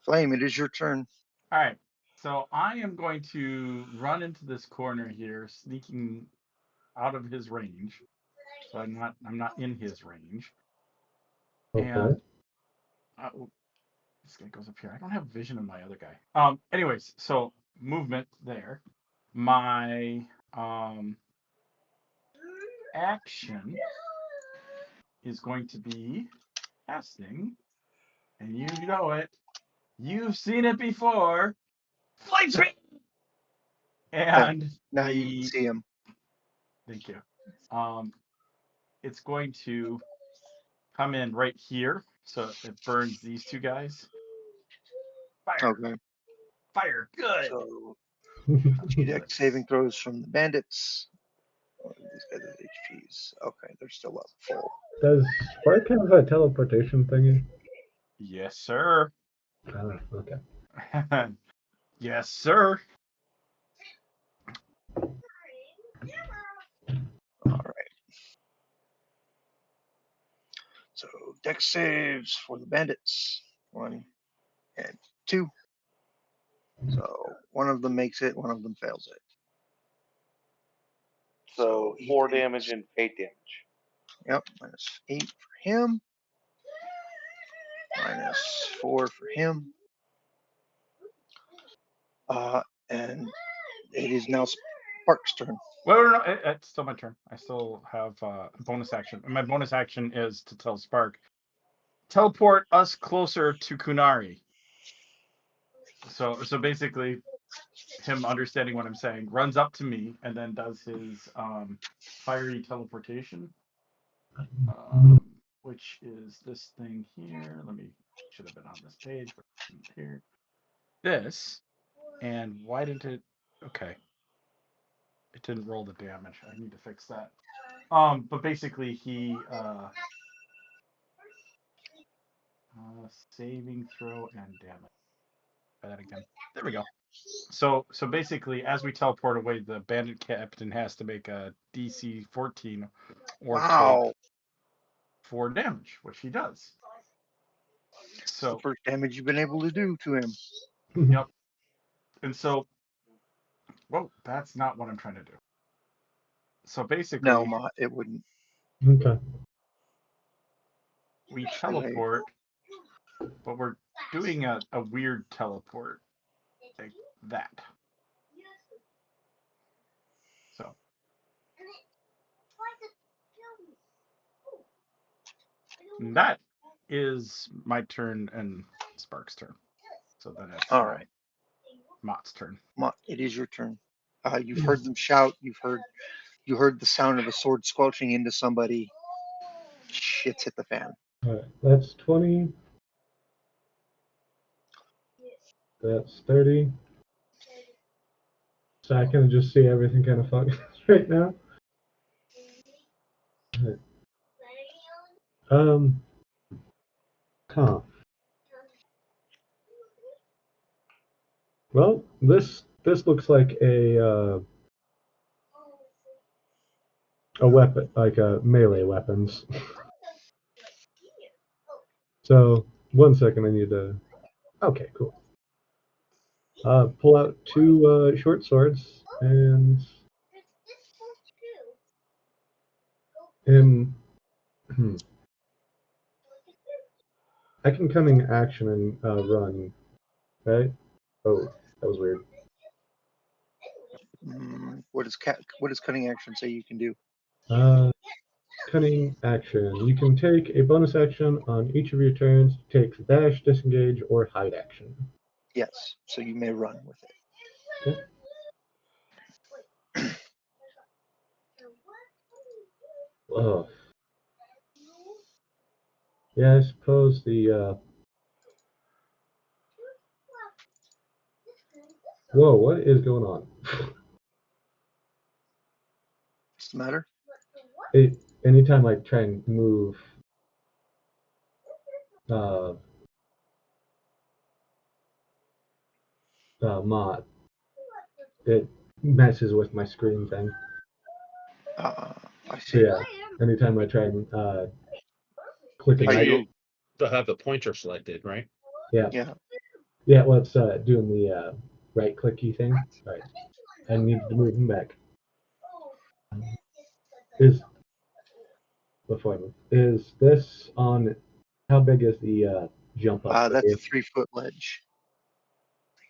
S1: Flame. It is your turn.
S3: Alright. So I am going to run into this corner here, sneaking out of his range. So I'm not in his range.
S2: Okay.
S3: And this guy goes up here. I don't have vision of my other guy. Anyways, so movement there. My action is going to be casting, and you know it. You've seen it before. Flame Spin! And
S1: Now you can see him.
S3: thank you. It's going to come in right here, so it burns these two guys. Fire,
S1: Okay.
S3: fire, good.
S1: So 2 deck saving throws from the bandits. These guys have HPs. Okay, they're still up full.
S2: Does Spark have a teleportation thingy?
S3: Yes, sir.
S2: Okay.
S3: Yes, sir.
S1: All right. So deck saves for the bandits. 1 and 2. So one of them makes it, one of them fails it.
S5: So
S1: he
S5: 4
S1: takes,
S5: damage and 8 damage.
S1: Yep, -8 for him. -4 for him. And it is now Spark's turn.
S3: Well, no, it's still my turn. I still have a bonus action. And my bonus action is to tell Spark, teleport us closer to Kunari. So basically, him understanding what I'm saying, runs up to me and then does his fiery teleportation, which is this thing here. Should have been on this page, but here. This, and why didn't it? Okay, it didn't roll the damage. I need to fix that. But basically, he saving throw and damage. Try that again. There we go. So basically, as we teleport away, the bandit captain has to make a DC 14 or take
S1: Wow.
S3: 4 damage, which he does.
S1: It's the
S3: So
S1: first damage you've been able to do to him.
S3: yep. And so, whoa, that's not what I'm trying to do. So basically,
S1: No, it wouldn't.
S2: Okay.
S3: we
S1: Wait.
S3: teleport, but we're doing a weird teleport. Like that. So. And that is my turn and Spark's turn. So then it's
S1: All right.
S3: Mott's turn.
S1: It is your turn. You've heard them shout. You heard the sound of a sword squelching into somebody. Shit's hit the fan.
S2: All right. That's 20. That's 30. So I can just see everything kind of fucked right now. Right. Huh. Well, this looks like a weapon, like a melee weapons. So 1 second, I need to. Okay, cool. Pull out 2 short swords and I can cunning action and run, right? Oh, that was weird.
S1: What does cutting action say you can do?
S2: Cunning action. You can take a bonus action on each of your turns. Takes dash, disengage, or hide action.
S1: Yes. So you may run with it.
S2: Oh. Yeah, I suppose the. Whoa, what is going on?
S1: What's the matter?
S2: Anytime I try and move mod, it messes with my screen thing.
S1: I
S2: So
S1: see.
S2: yeah, anytime I try and click
S4: Because
S2: it,
S4: you still have the pointer selected, right?
S2: yeah,
S1: Yeah.
S2: yeah. Well, it's doing the right clicky thing. Right, I need to move him back. Is before I move, is this on? How big is the jump up?
S1: That's a 3-foot ledge.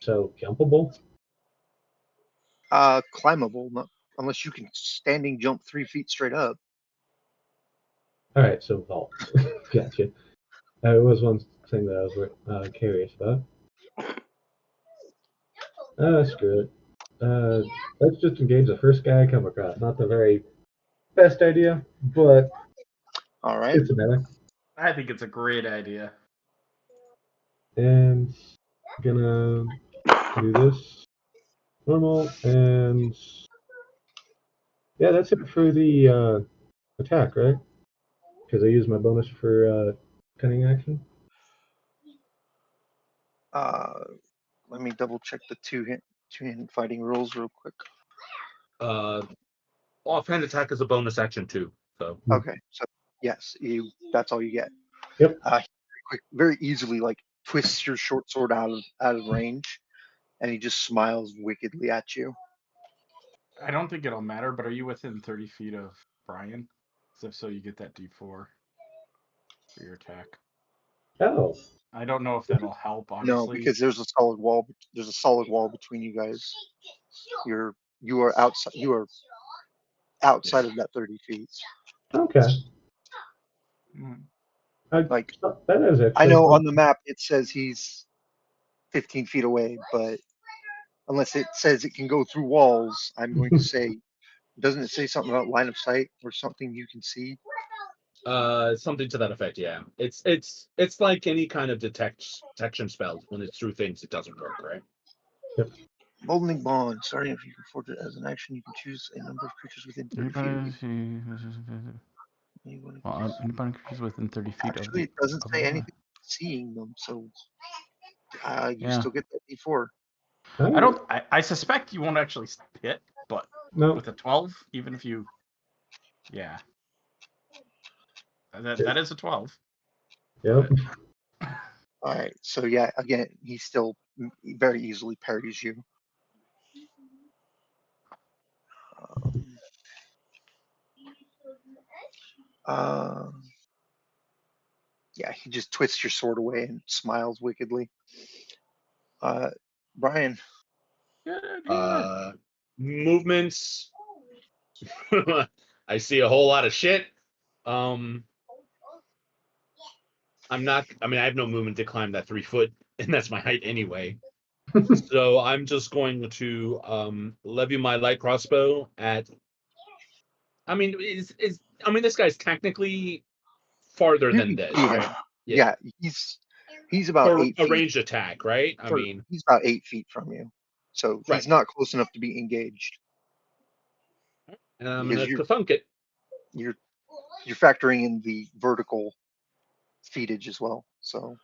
S2: So jumpable.
S1: Climbable, unless you can standing jump 3 feet straight up.
S2: All right, so vaults. Gotcha. It was one thing that I was curious about. Screw it. Let's just engage the first guy I come across. Not the very best idea, but
S1: All right.
S2: it's a melee.
S3: I think it's a great idea.
S2: And I'm gonna do this normal, and yeah, that's it for the attack, right? Because I use my bonus for cunning action.
S1: Let me double check the two-hand fighting rules real quick.
S4: Offhand attack is a bonus action too. So
S1: Okay, so yes, that's all you get.
S2: Yep.
S1: Very easily, like twists your short sword out of range, and he just smiles wickedly at you.
S3: I don't think it'll matter, but are you within 30 feet of Brian? If so, you get that D4 for your attack.
S2: Oh.
S3: I don't know if that'll help, honestly.
S1: No, because there's a solid wall. There's a solid wall between you guys. You are outside. You are outside of that 30 feet.
S2: Okay.
S1: Like
S2: that is actually.
S1: I know on the map it says he's 15 feet away, but unless it says it can go through walls, I'm going to say, doesn't it say something about line of sight or something you can see?
S4: Something to that effect. Yeah, it's like any kind of detection spell. When it's through things, it doesn't work, right?
S2: Yep.
S1: Molding bond. Starting if you can forge it as an action, you can choose a number of creatures within 30 feet.
S3: Anybody creatures within 30 feet
S1: Actually,
S3: of the.
S1: it doesn't say anything seeing them, so you still get that D4.
S3: I don't. I suspect you won't actually hit, but
S2: no.
S3: with a 12, even if you, yeah, that is a 12.
S2: Yep.
S1: All right, so yeah, again, he still very easily parries you. Yeah, he just twists your sword away and smiles wickedly. Brian.
S4: Movements. I see a whole lot of shit. I'm not. I mean, I have no movement to climb that 3 foot, and that's my height anyway. So I'm just going to levy my light crossbow at. I mean, I mean, this guy's technically farther
S1: You
S4: than
S1: can
S4: this,
S1: see
S4: right?
S1: him.
S4: Yeah.
S1: Yeah, he's about
S4: For
S1: 8
S4: a
S1: feet.
S4: ranged attack, right? I mean,
S1: He's about 8 feet from you, so
S4: right.
S1: he's not close enough to be engaged
S4: And I'm
S1: because
S4: gonna thunk it.
S1: you're factoring in the vertical feetage as well. So,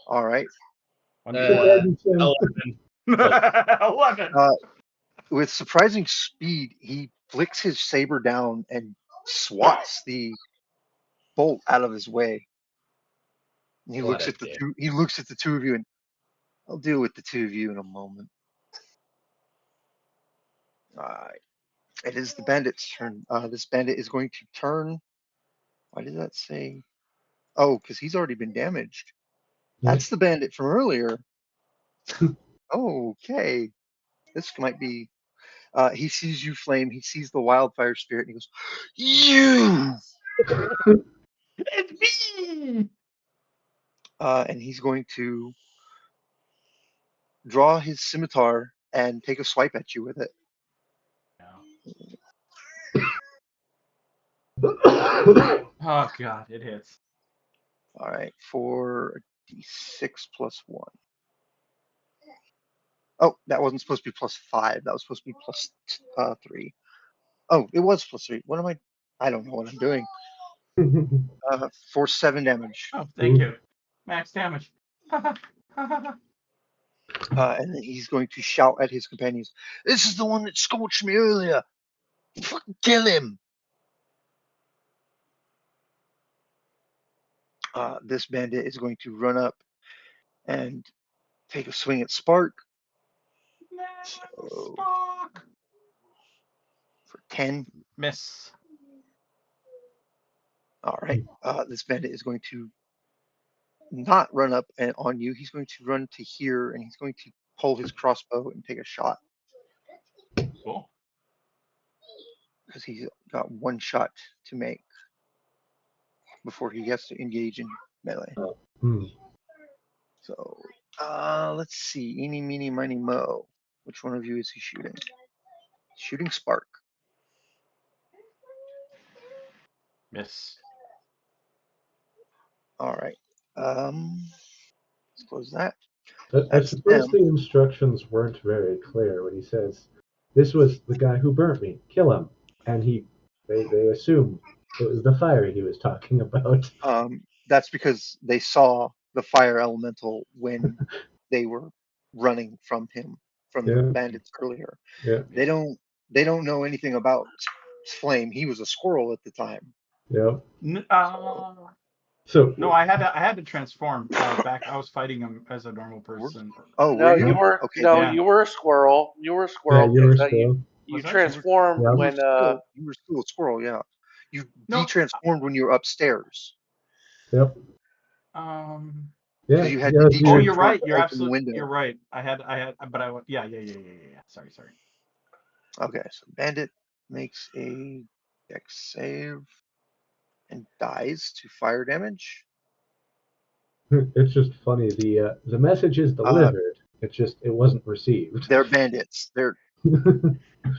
S1: all right.
S3: 1d4.
S4: 11.
S3: 11.
S1: With surprising speed, he flicks his saber down and swats the bolt out of his way. And he
S4: What
S1: looks
S4: a
S1: at the
S4: dick.
S1: two. He looks at the two of you, and I'll deal with the two of you in a moment. All right. It is the bandit's turn. This bandit is going to turn. Why did that say? Oh, because he's already been damaged. That's the bandit from earlier. Okay. This might be. He sees you, Flame. He sees the wildfire spirit, and he goes, "You!"
S3: It's me!
S1: And he's going to draw his scimitar and take a swipe at you with it.
S3: Oh, God, it hits.
S1: All right, for a d6 plus 1. Oh, that wasn't supposed to be plus 5. That was supposed to be plus 3. Oh, it was plus 3. What am I? I don't know what I'm doing. For 7 damage.
S3: Oh, thank you. Max damage.
S1: And then he's going to shout at his companions, "This is the one that scorched me earlier! Fucking kill him!" This bandit is going to run up and take a swing at Spark. So,
S3: Spark.
S1: for 10.
S3: Miss.
S1: All right. This bandit is going to not run up and on you. He's going to run to here, and he's going to pull his crossbow and take a shot
S3: Cool.
S1: because he's got 1 shot to make before he gets to engage in melee. So, let's see. Eeny, meeny, miny, mo. Which one of you is he shooting? Shooting Spark.
S3: Miss.
S1: All right. Let's close that.
S2: I suppose the instructions weren't very clear when he says, "This was the guy who burnt me. Kill him." And they assume it was the fire he was talking about.
S1: That's because they saw the fire elemental when they were running from him, from the bandits earlier.
S2: Yeah.
S1: They don't know anything about Flame. He was a squirrel at the time.
S2: Yeah.
S3: So no, I had to transform back. I was fighting him as a normal person.
S1: Oh,
S5: no,
S1: were you?
S5: you were
S1: Okay.
S5: no,
S3: yeah.
S5: you were a squirrel. You were a squirrel.
S2: Yeah, you were a
S5: You,
S2: squirrel.
S5: you
S3: Was I?
S5: transformed
S2: Yeah.
S5: when
S1: You were still a squirrel, yeah. You
S3: No.
S1: de-transformed when you were upstairs.
S2: Yep.
S3: Yeah.
S1: Because you had
S2: yeah,
S1: to
S2: you're
S1: de-transform
S3: you're right.
S1: to
S3: You're
S1: open the
S3: absolutely.
S1: window.
S3: You're right. I had. But I went. Yeah. Sorry.
S1: Okay, so Bandit makes a dex save and dies to fire damage.
S2: It's just funny. The message is delivered. It's just it wasn't received.
S1: They're bandits. You want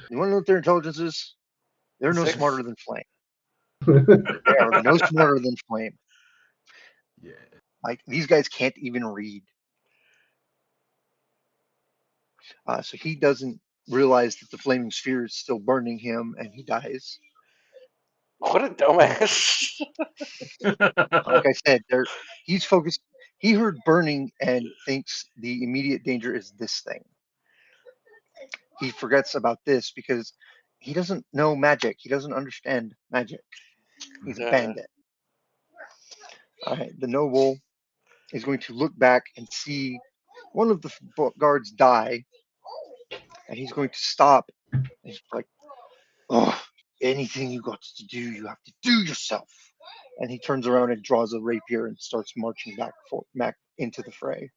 S1: to know what their intelligence is? They're no
S5: 6.
S1: smarter than Flame. They are no smarter than Flame.
S3: Yeah.
S1: Like, these guys can't even read. So he doesn't realize that the flaming sphere is still burning him, and he dies.
S5: What a dumbass!
S1: Like I said, he's focused. He heard burning and thinks the immediate danger is this thing. He forgets about this because he doesn't know magic. He doesn't understand magic. He's a bandit. All right, the noble is going to look back and see one of the guards die, and he's going to stop. And he's like, "Oh, Anything you got to do, you have to do yourself. And he turns around and draws a rapier and starts marching back into the fray.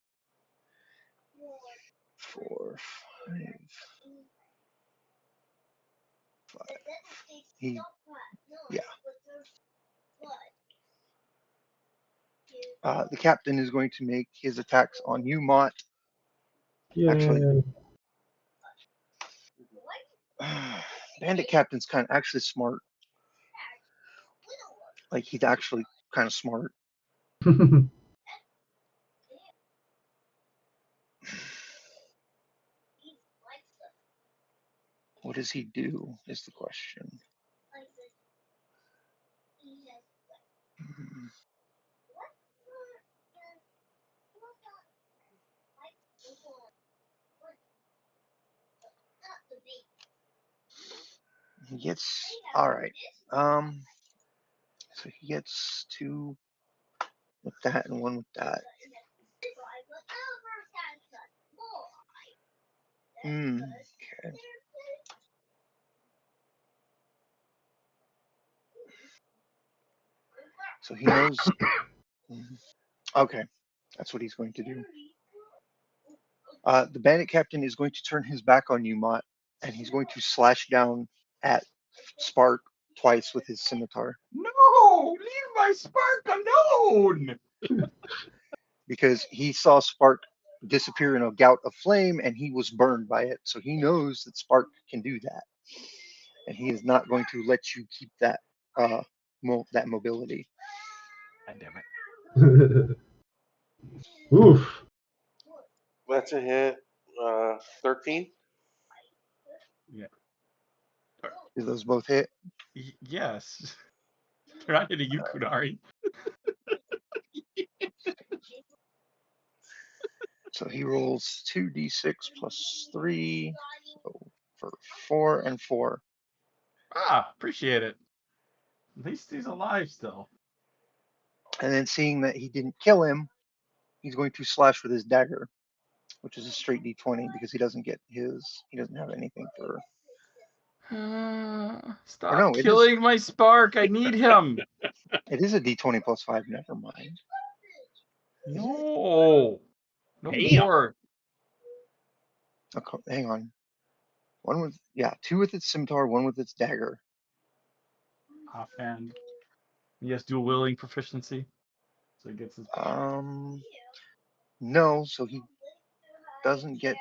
S1: 4, 5. He, yeah. The captain is going to make his attacks on you, Mott. Actually,
S2: Yeah.
S1: Bandit Captain's kind of actually smart. Like he's actually kind of smart. What does he do? Is the question. He gets all right. So he gets 2 with that and 1 with that. Okay. So he knows. Okay, that's what he's going to do. The bandit captain is going to turn his back on you, Mott, and he's going to slash down at Spark twice with his scimitar.
S3: No, leave my spark alone.
S1: Because he saw Spark disappear in a gout of flame and he was burned by it. So he knows that Spark can do that. And he is not going to let you keep that that mobility.
S3: God damn it.
S2: Oof.
S5: That's a hit. 13.
S3: Yeah.
S1: Do those both hit?
S3: Yes. They're not hitting you, Kunari.
S1: So he rolls 2d6 plus 3. So for 4 and 4.
S3: Ah, appreciate it. At least he's alive still.
S1: And then seeing that he didn't kill him, he's going to slash with his dagger, which is a straight d20 because he doesn't have anything for.
S3: Stop
S1: no,
S3: killing my spark. I need him.
S1: It is a d20 plus 5. Never mind.
S3: No. No
S4: Damn.
S3: more.
S1: Okay, hang on. 2 with its scimitar, 1 with its dagger.
S3: Offhand. He has dual wielding proficiency. So he gets his.
S1: No, so he doesn't get.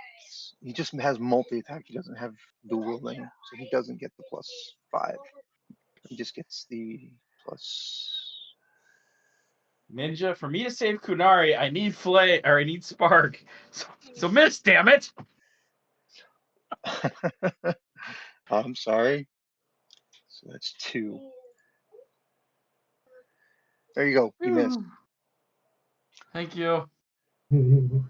S1: He just has multi attack. He doesn't have dual wielding, so he doesn't get the plus 5. He just gets the plus.
S3: Ninja, for me to save Kunari, I need I need spark. So miss, damn it!
S1: I'm sorry. So that's 2. There you go. You missed.
S3: Thank you.
S1: And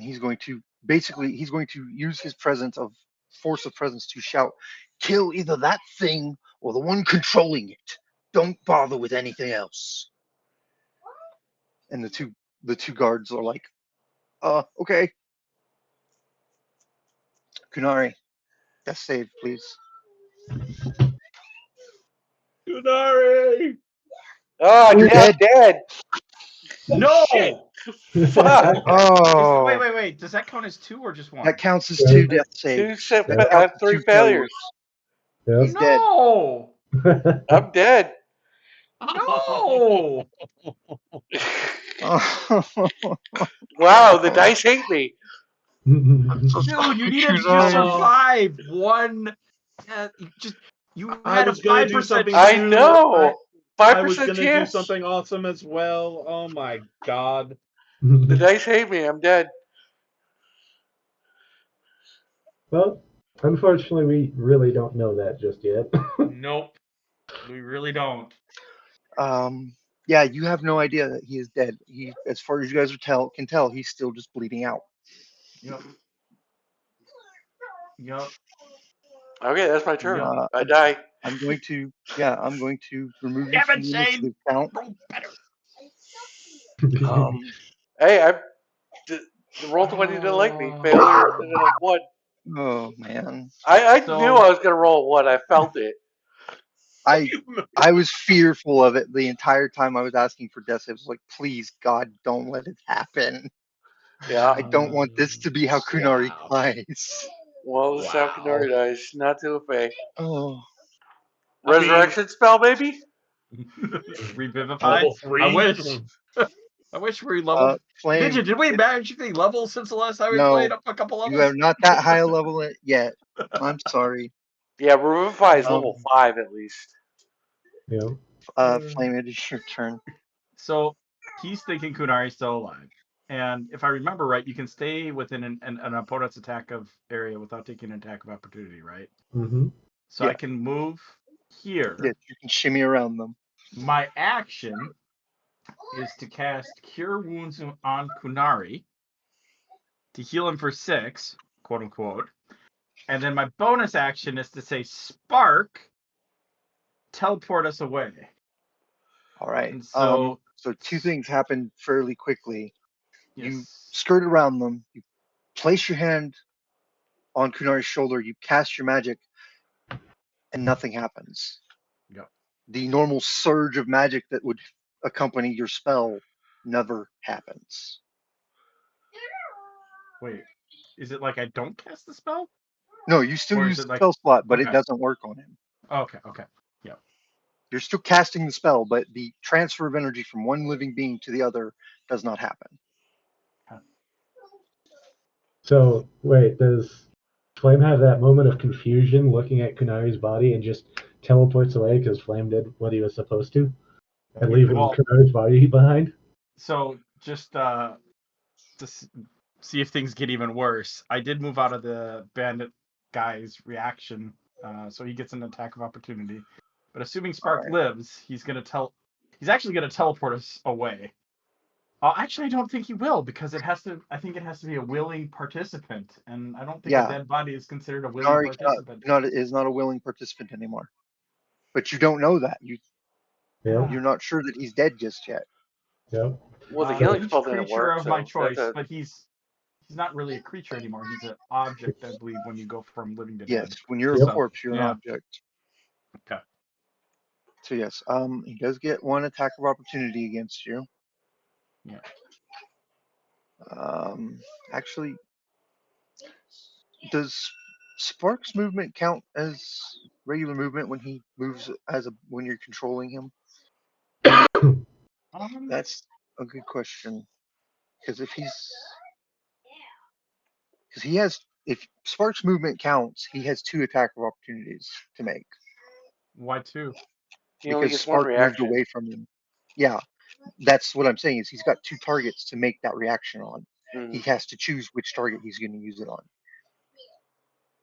S1: he's going to use his force of presence to shout, "Kill either that thing or the one controlling it. Don't bother with anything else." And the two guards are like, okay. Kunari, death save, please.
S4: Kunari!
S5: Oh,
S1: You're
S5: Dad's dead.
S3: No!
S5: Shit. Fuck.
S1: Oh,
S3: Wait. Does that count as 2 or just 1?
S1: that counts as
S2: Yeah.
S1: 2 death saves. That counts as
S5: 3
S1: 2 failures.
S5: failures.
S2: Yep.
S1: He's dead.
S3: No!
S5: I'm dead.
S3: No!
S5: Wow, the dice hate me.
S3: Dude, you needed to just survive one. You
S4: I
S3: had a
S4: was gonna do
S3: 5%
S4: something
S5: I
S3: chance.
S5: know.
S4: I was
S5: 5%
S4: gonna do
S5: chance.
S4: something awesome as well. Oh my god.
S5: The dice hate me. I'm dead.
S2: Well, unfortunately, we really don't know that just yet.
S3: Nope. We really don't.
S1: Yeah, you have no idea that he is dead. He, as far as you guys can tell, he's still just bleeding out.
S3: Yep.
S5: Okay, that's my turn.
S1: Uh,
S5: I die.
S1: I'm going to remove you
S3: Damn
S1: from
S3: it,
S1: the
S3: Shane!
S1: initiative count.
S3: Roll better.
S5: Hey, the roll 20 didn't like me. Failure instead of 1.
S1: Oh man.
S5: I
S3: So-
S5: knew I was gonna roll 1. I felt it.
S1: I was fearful of it the entire time I was asking for death saves. Like, please, God, don't let it happen.
S5: Yeah.
S1: I don't want this to be how Kunari
S4: Wow.
S1: dies.
S5: Well, the
S4: Wow.
S5: Salkinori dies. Not to a Fae.
S1: Oh,
S4: I mean,
S5: Resurrection spell, baby?
S3: Revivify.
S4: level
S3: I
S4: 3?
S3: wish. I wish we leveled.
S1: Flame.
S3: Ninja, did we magically level since the last time we
S1: No,
S3: played up a couple
S1: you
S3: levels?
S1: are not that high a level yet. I'm sorry.
S5: Yeah, Revivify is level
S1: Um,
S5: 5 at least.
S2: Yeah.
S1: Flame, it is your turn.
S3: So he's thinking Kunari's still alive. And if I remember right, you can stay within an opponent's attack of area without taking an attack of opportunity, right?
S2: Mm-hmm.
S3: So
S1: Yeah.
S3: I can move here.
S1: Yes, you can shimmy around them.
S3: My action is to cast Cure Wounds on Kunari to heal him for 6, quote unquote. And then my bonus action is to say Spark, teleport us away.
S1: All right.
S3: And so,
S1: So two things happen fairly quickly. You
S3: yes.
S1: skirt around them. You place your hand on Kunari's shoulder. You cast your magic, and nothing happens.
S3: Yep.
S1: The normal surge of magic that would accompany your spell never happens.
S3: Wait, is it like I don't cast the spell?
S1: No, you still
S3: Or is
S1: use
S3: it
S1: the
S3: like.
S1: spell slot, but it
S3: Okay.
S1: doesn't work on him.
S3: Okay, okay. Yep.
S1: You're still casting the spell, but the transfer of energy from one living being to the other does not happen.
S2: So wait, does Flame have that moment of confusion looking at Kunari's body and just teleports away because Flame did what he was supposed to and leaving
S3: Well,
S2: Kunari's body behind?
S3: so just to see if things get even worse, I did move out of the bandit guy's reaction, so he gets an attack of opportunity. But assuming Spark
S1: Alright.
S3: lives, he's actually gonna teleport us away. Actually, I don't think he will because it has to. I think it has to be a willing participant, and I don't think a
S1: Yeah,
S3: dead body is considered a willing
S1: Kunari
S3: participant.
S1: is not a willing participant anymore. But you don't know that.
S2: Yeah.
S1: You're not sure that he's dead just yet.
S2: Yep.
S5: Well, the healing
S3: Each
S5: spell didn't
S3: creature
S5: work,
S3: of my
S5: so that's
S3: choice, but he's not really a creature anymore. He's an object, I believe, when you go from living to
S1: Yes,
S3: dead.
S1: when you're a
S2: Yep.
S1: corpse, you're an
S3: Yeah.
S1: object.
S3: Okay.
S1: So yes, he does get one attack of opportunity against you.
S3: Yeah.
S1: Actually, does Spark's movement count as regular movement when he moves when you're controlling him? That's a good question. Because if Spark's movement counts, he has 2 attack of opportunities to make
S3: Why two?
S5: he only
S1: because
S5: gets one
S1: Spark moved
S5: reaction.
S1: away from him. Yeah, that's what I'm saying is he's got 2 targets to make that reaction on. He
S5: Mhm.
S1: has to choose which target he's going to use it on.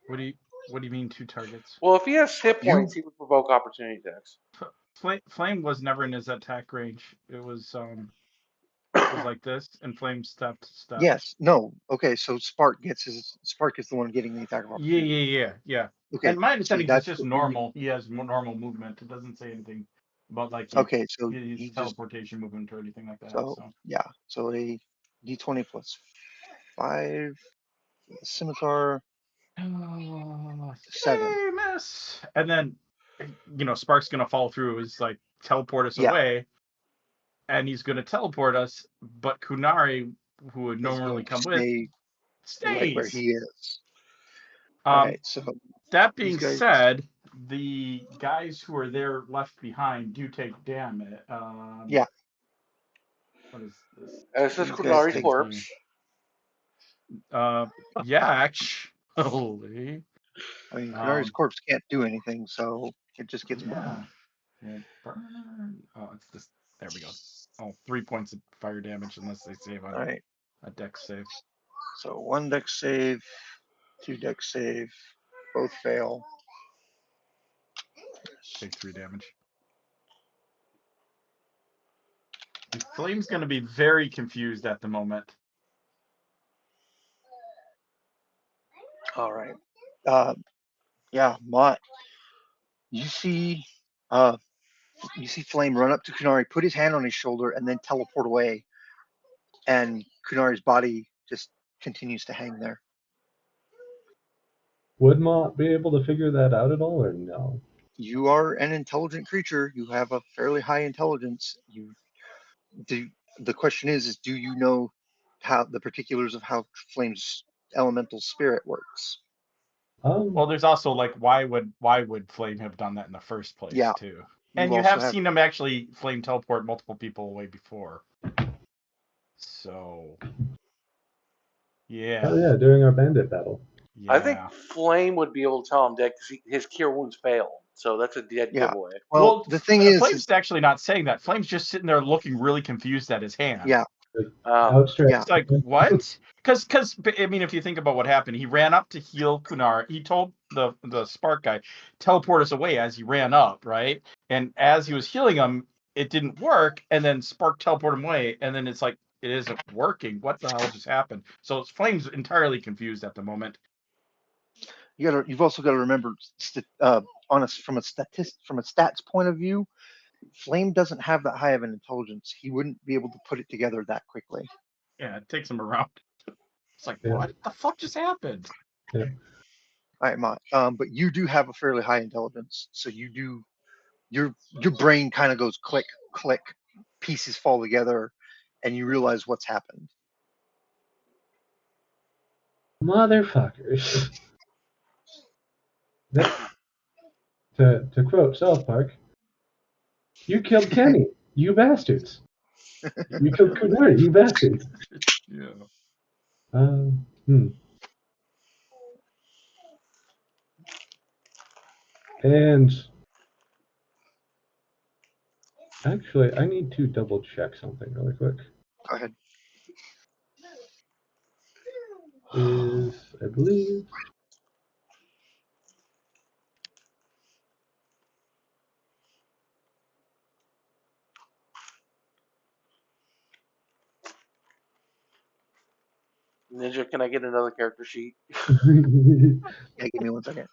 S3: What do you mean 2 targets?
S5: Well, if he has hit
S1: You
S5: points, he would provoke opportunity attacks.
S3: Flame was never in his attack range. It was like this, and Flame stepped.
S1: Yes, no. Okay, so Spark is the one getting the attack of
S3: Yeah,
S1: opportunity.
S3: yeah, yeah, yeah.
S1: Okay,
S3: And my
S1: see
S3: understanding is it's
S1: that's
S3: just
S1: what
S3: normal. He has normal movement. It doesn't say anything about like
S1: okay, so
S3: his
S1: he just
S3: teleportation movement or anything like that.
S1: so
S3: So
S1: yeah, so a d20 plus 5 scimitar 7.
S3: yay, miss. And then Spark's gonna fall through. Is like teleport us
S1: Yeah,
S3: away, and he's gonna teleport us. But Kunari, who would
S1: is
S3: normally
S1: going to
S3: come with,
S1: stay right where
S3: stays.
S1: he is. All
S3: Um,
S1: right, so
S3: that
S1: these
S3: being
S1: guys,
S3: said, the guys who are there left behind do take damage.
S1: yeah,
S3: What is this?
S5: This is
S1: these guys
S5: Kunari's
S1: take.
S3: 18.
S5: corpse.
S3: Yeah, actually.
S1: I mean, Kunari's corpse can't do anything, so it just gets
S3: Yeah.
S1: burned.
S3: Well, burn. Oh, it's this. There we go. Oh, 3 points of fire damage unless they save
S1: All right,
S3: a dex save.
S1: so 1 dex save, 2 dex save, both fail.
S3: Take 3 damage. The Flame's going to be very confused at the moment.
S1: All right. Yeah, Mott. You see, Flame run up to Kunari, put his hand on his shoulder, and then teleport away. And Kunari's body just continues to hang there.
S2: Would Mott be able to figure that out at all, or no?
S1: You are an intelligent creature. You have a fairly high intelligence. You do. The question is do you know how the particulars of how Flame's elemental spirit works?
S3: Well, there's also like why would Flame have done that in the first place
S1: Yeah.
S3: too? And you
S1: also
S3: have seen him actually Flame teleport multiple people away before. So yeah.
S2: Oh yeah, during our bandit battle.
S3: Yeah.
S5: I think Flame would be able to tell him that because his cure wounds fail. So that's a dead
S1: Yeah.
S5: giveaway.
S1: Well, the thing is
S3: Flame's actually not saying that. Flame's just sitting there looking really confused at his hand.
S1: yeah.
S2: Outstretched.
S1: Yeah.
S3: It's like, what? Because I mean, if you think about what happened, he ran up to heal Kunar. He told the spark guy, teleport us away as he ran up, right? And as he was healing him, it didn't work. And then Spark teleported him away. And then it's like, it isn't working. What the hell just happened? So Flame's entirely confused at the moment.
S1: You've also got to remember, from a stats point of view, Flame doesn't have that high of an intelligence. He wouldn't be able to put it together that quickly.
S3: Yeah, it takes him around. It's like,
S2: Yeah.
S3: what the fuck just happened?
S2: Yeah.
S1: All right, Mott. But you do have a fairly high intelligence, so you do. Your brain kind of goes click, click, pieces fall together, and you realize what's happened.
S2: Motherfuckers. To quote South Park, you killed Kenny, you bastards. You killed Kunari, you bastards.
S3: Yeah.
S2: And actually, I need to double check something really quick.
S1: Go ahead.
S2: I believe.
S5: Ninja, can I get another character sheet?
S1: Yeah, give me 1 second.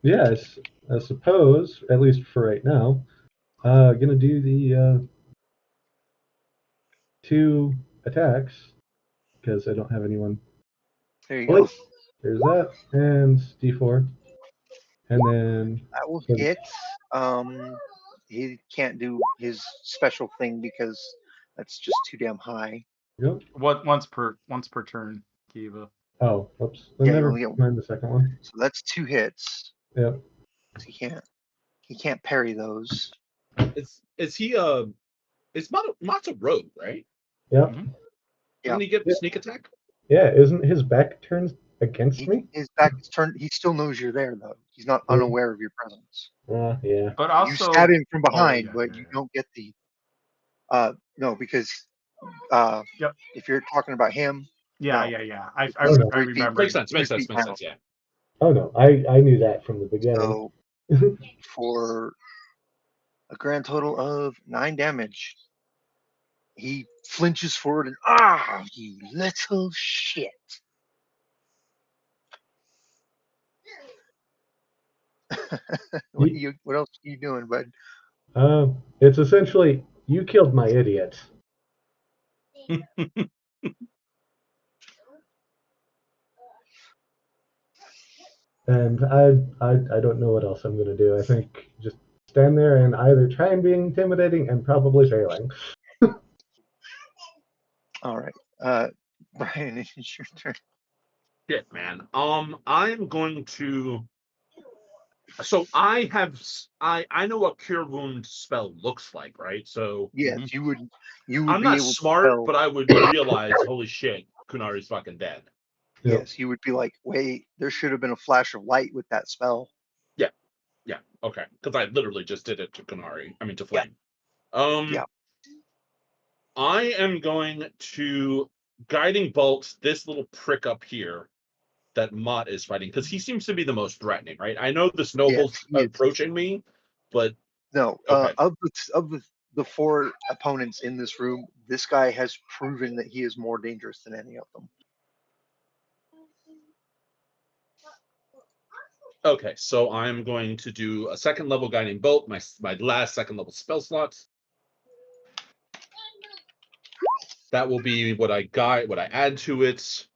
S2: Yes, I suppose, at least for right now, gonna do the 2 attacks because I don't have anyone.
S1: There you
S2: Oh,
S1: go.
S2: wait, there's that, and D4, and then
S1: That will
S2: for the-
S1: hit. He can't do his special thing because that's just too damn high.
S2: Yep.
S3: Once per turn, Kiva.
S2: Oh, whoops. Then
S1: Yeah, you
S2: never
S1: only get
S2: mind the second one.
S1: So that's 2 hits.
S2: Yep.
S1: So he can't parry those.
S4: Is he it's Mott's a rogue, right?
S2: Yep.
S3: Mhm.
S1: Yeah.
S4: Doesn't he get
S2: Yeah.
S4: sneak attack?
S2: Yeah, isn't his back turned against me?
S1: His back is turned. He still knows you're there, though. He's not
S2: Yeah.
S1: unaware of your presence.
S2: Yeah.
S3: But
S1: You
S3: also,
S1: stab him from behind,
S3: yeah,
S1: but
S3: yeah,
S1: you
S3: yeah.
S1: don't get the. No, because
S3: Yep.
S1: if you're talking about him,
S3: Yeah,
S1: no.
S3: yeah, yeah. I
S2: Oh, no.
S1: 3 feet.
S3: remember.
S4: Makes sense.
S1: 3 feet down.
S4: Yeah.
S2: Oh no, I knew that from the beginning.
S1: So for a grand total of 9 damage, he flinches forward and you little shit. What else are you doing, bud?
S2: It's essentially you killed my idiot. And I don't know what else I'm gonna do. I think just stand there and either try and be intimidating and probably failing.
S1: All right, Brian, it's your turn.
S4: Shit, man. I'm going to. So I know what cure wound spell looks like, right? So
S1: Yes, you would
S4: I'm
S1: be
S4: not
S1: able to
S4: smart,
S1: tell.
S4: but I would realize, holy shit, Kunari's fucking dead.
S2: Yep.
S1: Yes, you would be like, wait, there should have been a flash of light with that spell.
S4: Yeah, okay. Because I literally just did it to Kunari. I mean to
S1: Yeah.
S4: Flame.
S1: Yeah.
S4: I am going to guiding bolt this little prick up here that Mott is fighting, because he seems to be the most threatening, right? I know this noble's
S1: Yes, he is.
S4: approaching me, but
S1: No,
S4: okay.
S1: of the 4 opponents in this room, this guy has proven that he is more dangerous than any of them.
S4: Okay, so I'm going to do a 2nd level guiding bolt, my last 2nd level spell slots. That will be what I add to it.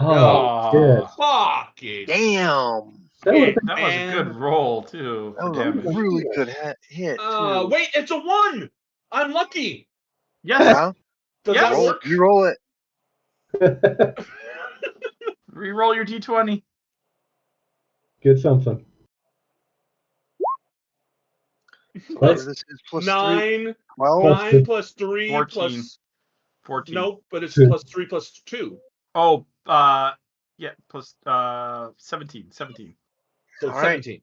S2: Oh, shit.
S4: Fuck it.
S1: Damn.
S2: That would have
S4: Shit,
S2: been
S3: That was a good
S4: man.
S3: roll too
S1: That
S3: for
S1: was a
S3: damage.
S1: really good hit too.
S4: Wait, it's a 1. I'm lucky.
S3: Yes.
S1: Yeah.
S4: Does
S3: Yes.
S4: that work?
S1: You roll it.
S3: Reroll your d20.
S2: Get something.
S4: Plus
S1: This is plus 3.
S4: 9.
S1: 12.
S4: 9 plus 3
S3: 14.
S4: plus
S3: 14.
S4: Nope, but it's
S2: Two.
S4: plus 3 plus 2.
S3: Oh, yeah, plus 17. 17.
S4: So it's
S1: All right.
S4: 17.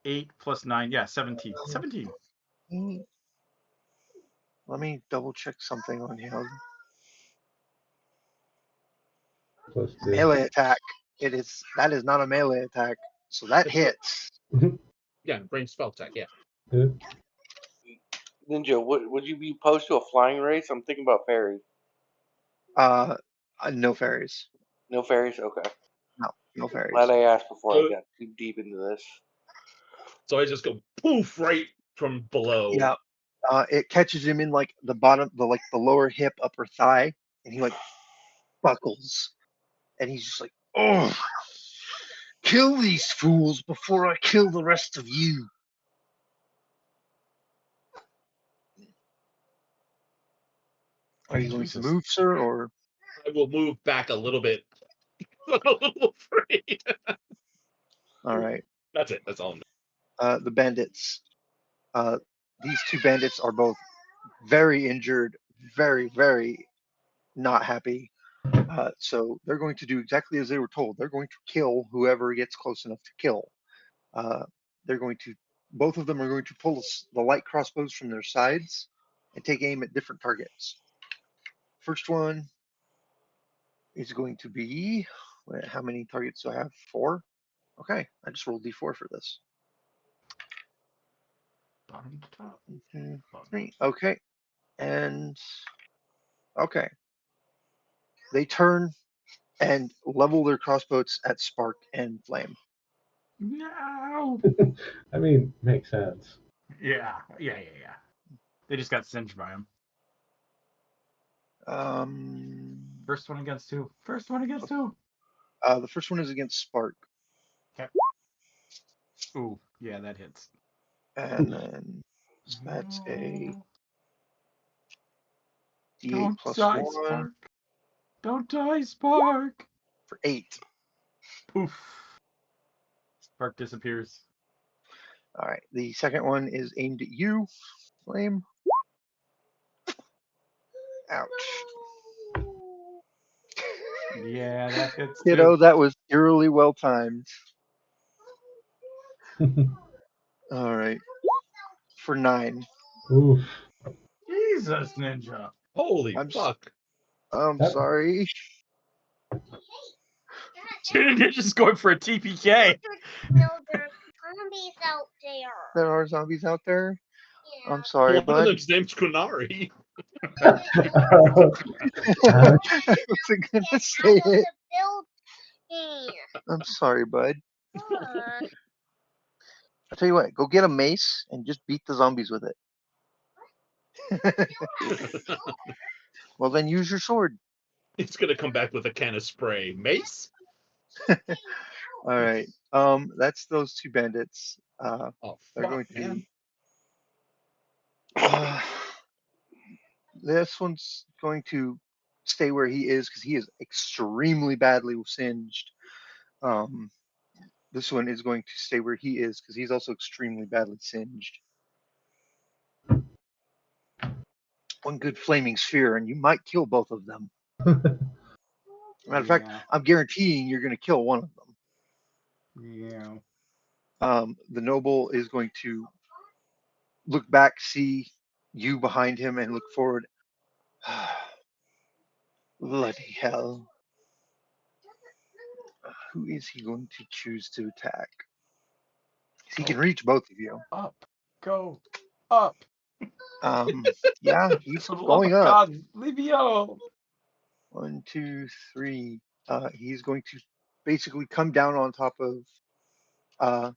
S3: 8 plus 9, yeah, 17. 17.
S1: Let me double check something on him.
S2: Plus 2.
S1: Melee attack. That is not a melee attack. So that
S4: It's
S1: hits.
S4: Yeah, range spell attack, yeah.
S2: Yeah.
S5: Ninja, would you be opposed to a flying race? I'm thinking about fairy.
S1: No fairies.
S5: No fairies? Okay.
S1: No fairies.
S5: Glad I asked before I got too deep into this.
S4: So I just go poof right from below.
S1: Yeah. It catches him in like the bottom, the lower hip, upper thigh, and he like buckles, and he's just like, "Oh, kill these fools before I kill the rest of you." Are you going to
S3: Jesus.
S1: move, sir, or?
S4: I will move back a little bit. I'm a little afraid.
S1: All right.
S4: That's it. That's all I'm doing.
S1: The bandits. These two bandits are both very injured, very, very not happy. So they're going to do exactly as they were told. They're going to kill whoever gets close enough to kill. They're going to, both of them are going to pull the light crossbows from their sides and take aim at different targets. First one is going to be, how many targets do I have? 4? Okay, I just rolled d4 for this.
S3: Bottom to top.
S1: 1, 2, 3. Okay, and okay. They turn and level their crossbows at Spark and Flame.
S3: No.
S2: I mean, makes sense.
S3: Yeah. They just got singed by him. First one against who?
S1: The first one is against Spark.
S3: Okay. Ooh, yeah, that hits.
S1: And then that's a D8
S3: Don't
S1: plus
S3: die,
S1: 1
S3: Spark. Don't die, Spark.
S1: for 8.
S3: Poof. Spark disappears.
S1: All right. The second one is aimed at you, Flame. Ouch.
S3: Yeah, that hits
S1: Kiddo,
S3: too.
S1: that was eerily well timed. All right. For 9.
S2: Oof.
S3: Jesus, Ninja.
S4: Holy
S1: I'm
S4: fuck.
S1: I'm
S2: That-
S1: sorry.
S3: Ninja's going for a TPK.
S6: No, there's zombies out there.
S1: There are zombies out there.
S6: Yeah.
S1: I'm sorry,
S4: One of
S1: bud.
S4: them's named Kunari.
S1: I wasn't gonna say it. I'm sorry, bud. I'll tell you what, go get a mace and just beat the zombies with it. Well, then use your sword.
S4: It's gonna come back with a can of spray. Mace?
S1: All right. That's those two bandits.
S4: Oh
S1: They're
S4: fuck,
S1: going to
S4: man.
S1: be. This one's going to stay where he is because he is extremely badly singed. This one is going to stay where he is because he's also extremely badly singed. One good flaming sphere, and you might kill both of them. Matter of fact, I'm guaranteeing you're going to kill one of them.
S3: Yeah.
S1: The noble is going to look back, see you behind him, and look forward. Bloody hell. Who is he going to choose to attack? He can reach both of you.
S3: Up. Go. Up.
S1: Yeah, he's
S3: For the love
S1: going
S3: of
S1: up.
S3: God, leave me alone.
S1: 1, 2, 3. He's going to basically come down on top of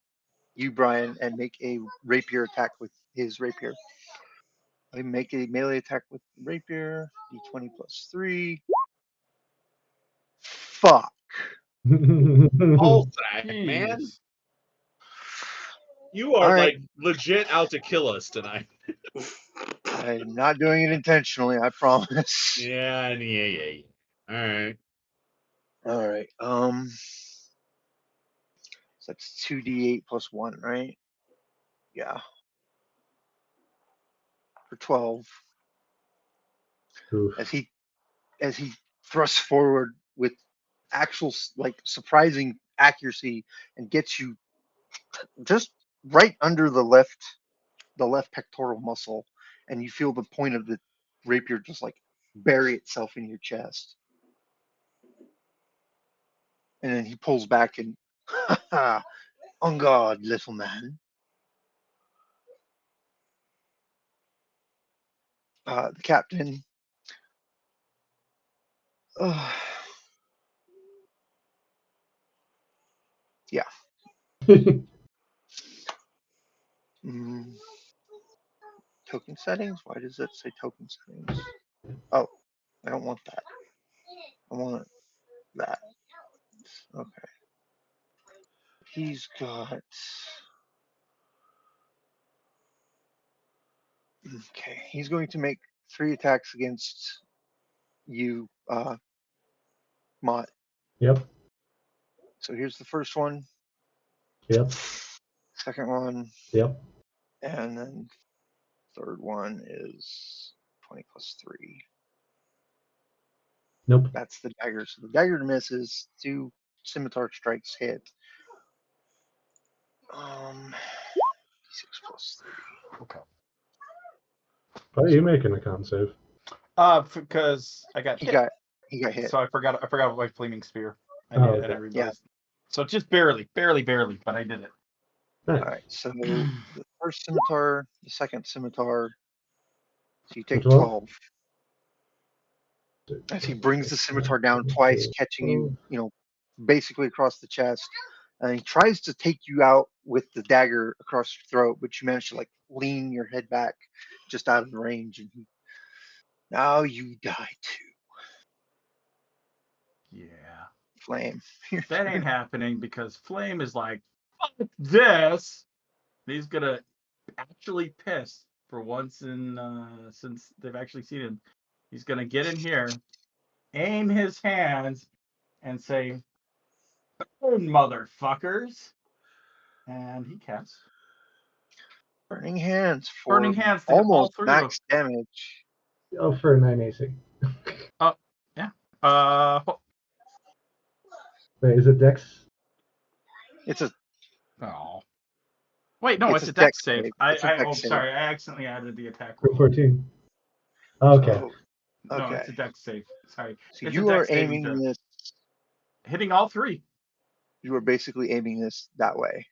S1: you, Brian, and make a rapier attack with his rapier. I make a melee attack with rapier. D20 plus 3. Fuck.
S4: All sack, man.
S3: Jeez.
S4: You are
S1: All right.
S4: like legit out to kill us tonight.
S1: I'm not doing it intentionally, I promise.
S4: Yeah. All right.
S1: All right. So that's 2d8 plus 1, right? Yeah. For 12.
S2: Oof.
S1: As he thrusts forward with actual like surprising accuracy and gets you just right under the left pectoral muscle, and you feel the point of the rapier just like bury itself in your chest. And then he pulls back and, ha ha, on guard, little man. The captain. Uh, yeah. Mm, token settings? Why does that say token settings? Oh, I don't want that. I want that. Okay. He's got. Okay. He's going to make 3 attacks against you, Mott.
S2: Yep.
S1: So here's the first one,
S2: Yep.
S1: second one,
S2: Yep.
S1: and then third one is 20 plus 3.
S2: Nope.
S1: That's the dagger. So the dagger misses. 2 scimitar strikes hit. 6 plus 3.
S3: Okay.
S2: Why are you making a con save?
S3: Because I got
S1: He
S3: hit.
S1: got hit.
S3: So I forgot my flaming spear. I
S2: Oh,
S3: did, and
S2: okay.
S3: I realized. So just barely, but I did it.
S2: Nice.
S1: All right. So the first scimitar, the second scimitar. So you
S2: So
S1: take
S2: 12?
S1: 12. As he brings the scimitar down twice, catching you, basically across the chest. And he tries to take you out with the dagger across your throat, but you manage to like lean your head back just out of the range, and now you die too.
S3: Yeah.
S1: Flame.
S3: That ain't happening because Flame is like, fuck this. He's gonna actually piss for once since they've actually seen him. He's gonna get in here, aim his hands, and say, "Burn, motherfuckers!" And he casts
S1: Burning hands
S3: Burning
S1: for
S3: Hands to hit all
S1: almost
S3: 3 of them.
S1: max damage.
S2: Oh, for a 9 AC.
S3: Yeah.
S2: Wait, is it Dex?
S1: It's a
S3: Oh. Wait, no, it's a
S1: dex
S3: dex save.
S1: save. It's a dex save.
S3: Sorry, I accidentally added the attack
S2: For
S3: roll.
S2: 14. Okay.
S1: So,
S3: No,
S1: okay.
S3: it's a dex save. Sorry.
S1: So
S3: It's a
S1: you are
S3: dex saving
S1: aiming
S3: throw.
S1: this.
S3: Hitting all 3.
S1: You are basically aiming this that way.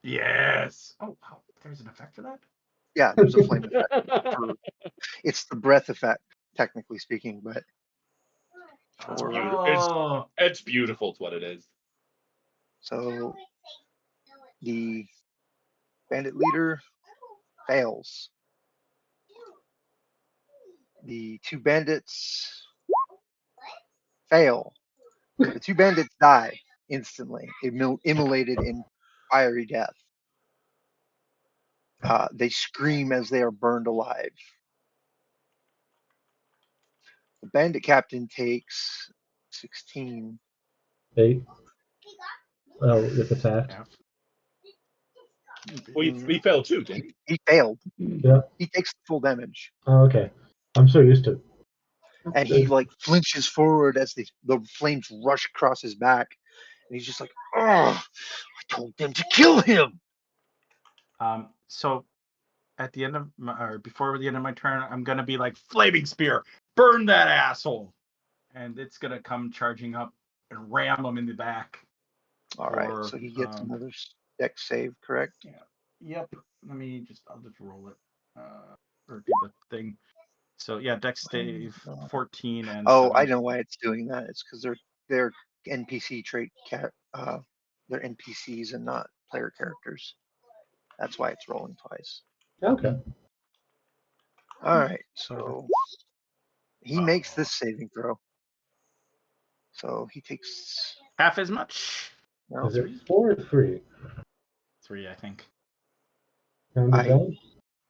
S3: Yes. Oh, wow. There's an effect for that?
S1: Yeah, there's a flame effect. It's the breath effect, technically speaking, but for
S4: It's beautiful. It's what it is.
S1: so the bandit leader fails. The 2 bandits fail. The 2 bandits die instantly, immolated in fiery death. They scream as they are burned alive. The bandit captain takes 16.
S2: 8. Oh, if it's half.
S3: F.
S4: We fell too, didn't we?
S1: He failed.
S2: Yeah.
S1: He takes the full damage.
S2: Oh, okay. I'm so used to it.
S1: And he like flinches forward as the flames rush across his back. And he's just like, oh, I told them to kill him.
S3: So at the end of or before the end of my turn, I'm gonna be like, flaming spear, burn that asshole, and it's gonna come charging up and ram him in the back.
S1: All right, so he gets another dex save, correct?
S3: Yeah. Yep. I'll just roll it, or do the thing. So yeah, dex save 14 and.
S1: Oh,
S3: 7.
S1: I know why it's doing that. It's because they're NPC trait they're NPCs and not player characters. That's why it's rolling twice.
S2: Okay.
S1: All right, so he makes this saving throw. So he takes
S3: Half as much.
S1: no,
S2: Is it 4 or 3?
S3: 3, I think.
S2: Rounded
S1: I-
S2: down?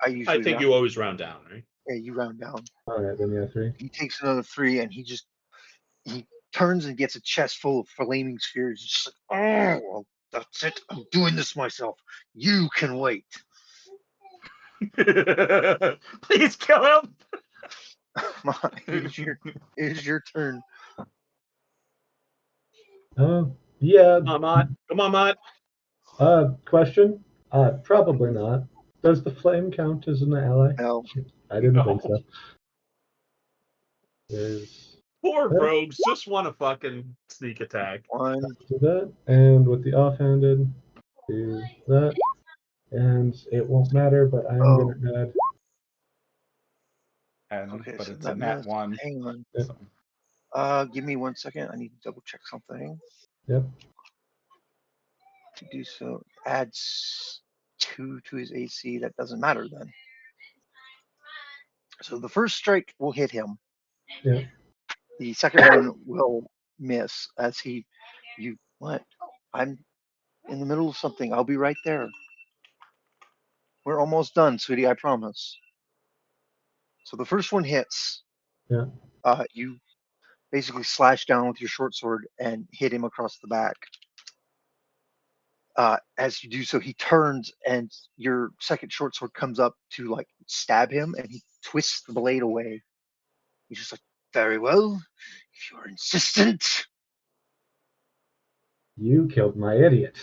S1: I
S4: I
S1: usually
S4: think
S1: round,
S4: you always round down, right?
S1: yeah, you round down.
S2: Alright, then yeah, 3.
S1: He takes another 3 and he turns and gets a chest full of flaming spheres. Just like, oh, well, that's it. I'm doing this myself. You can wait.
S3: Please kill him.
S1: Come on, here's your turn.
S2: Yeah.
S4: Come on, Mott. Come on, Mott.
S2: Question? Probably not. Does the flame count as an ally?
S1: No,
S2: I didn't
S3: No.
S2: think so. There's
S4: Poor
S2: Yeah.
S4: rogues just want to fucking sneak attack.
S1: 1.
S2: do that, and with the offhanded, do that, and it won't matter, but I am
S1: Oh.
S2: going to add.
S3: And,
S1: Okay,
S3: but
S1: so
S3: it's
S1: that
S3: a nat
S1: missed.
S3: 1.
S1: Hang on.
S3: So.
S1: Give me 1 second. I need to double check something.
S2: Yep.
S1: To do so, adds 2 to his AC. That doesn't matter then. So the first strike will hit him.
S2: Yeah.
S1: The second one will miss as what? I'm in the middle of something. I'll be right there. We're almost done, sweetie. I promise. So the first one hits.
S2: Yeah.
S1: You basically slash down with your short sword and hit him across the back. As you do so, he turns and your second short sword comes up to like stab him, and he twists the blade away. He's just like, very well, if you're insistent.
S2: You killed my idiot.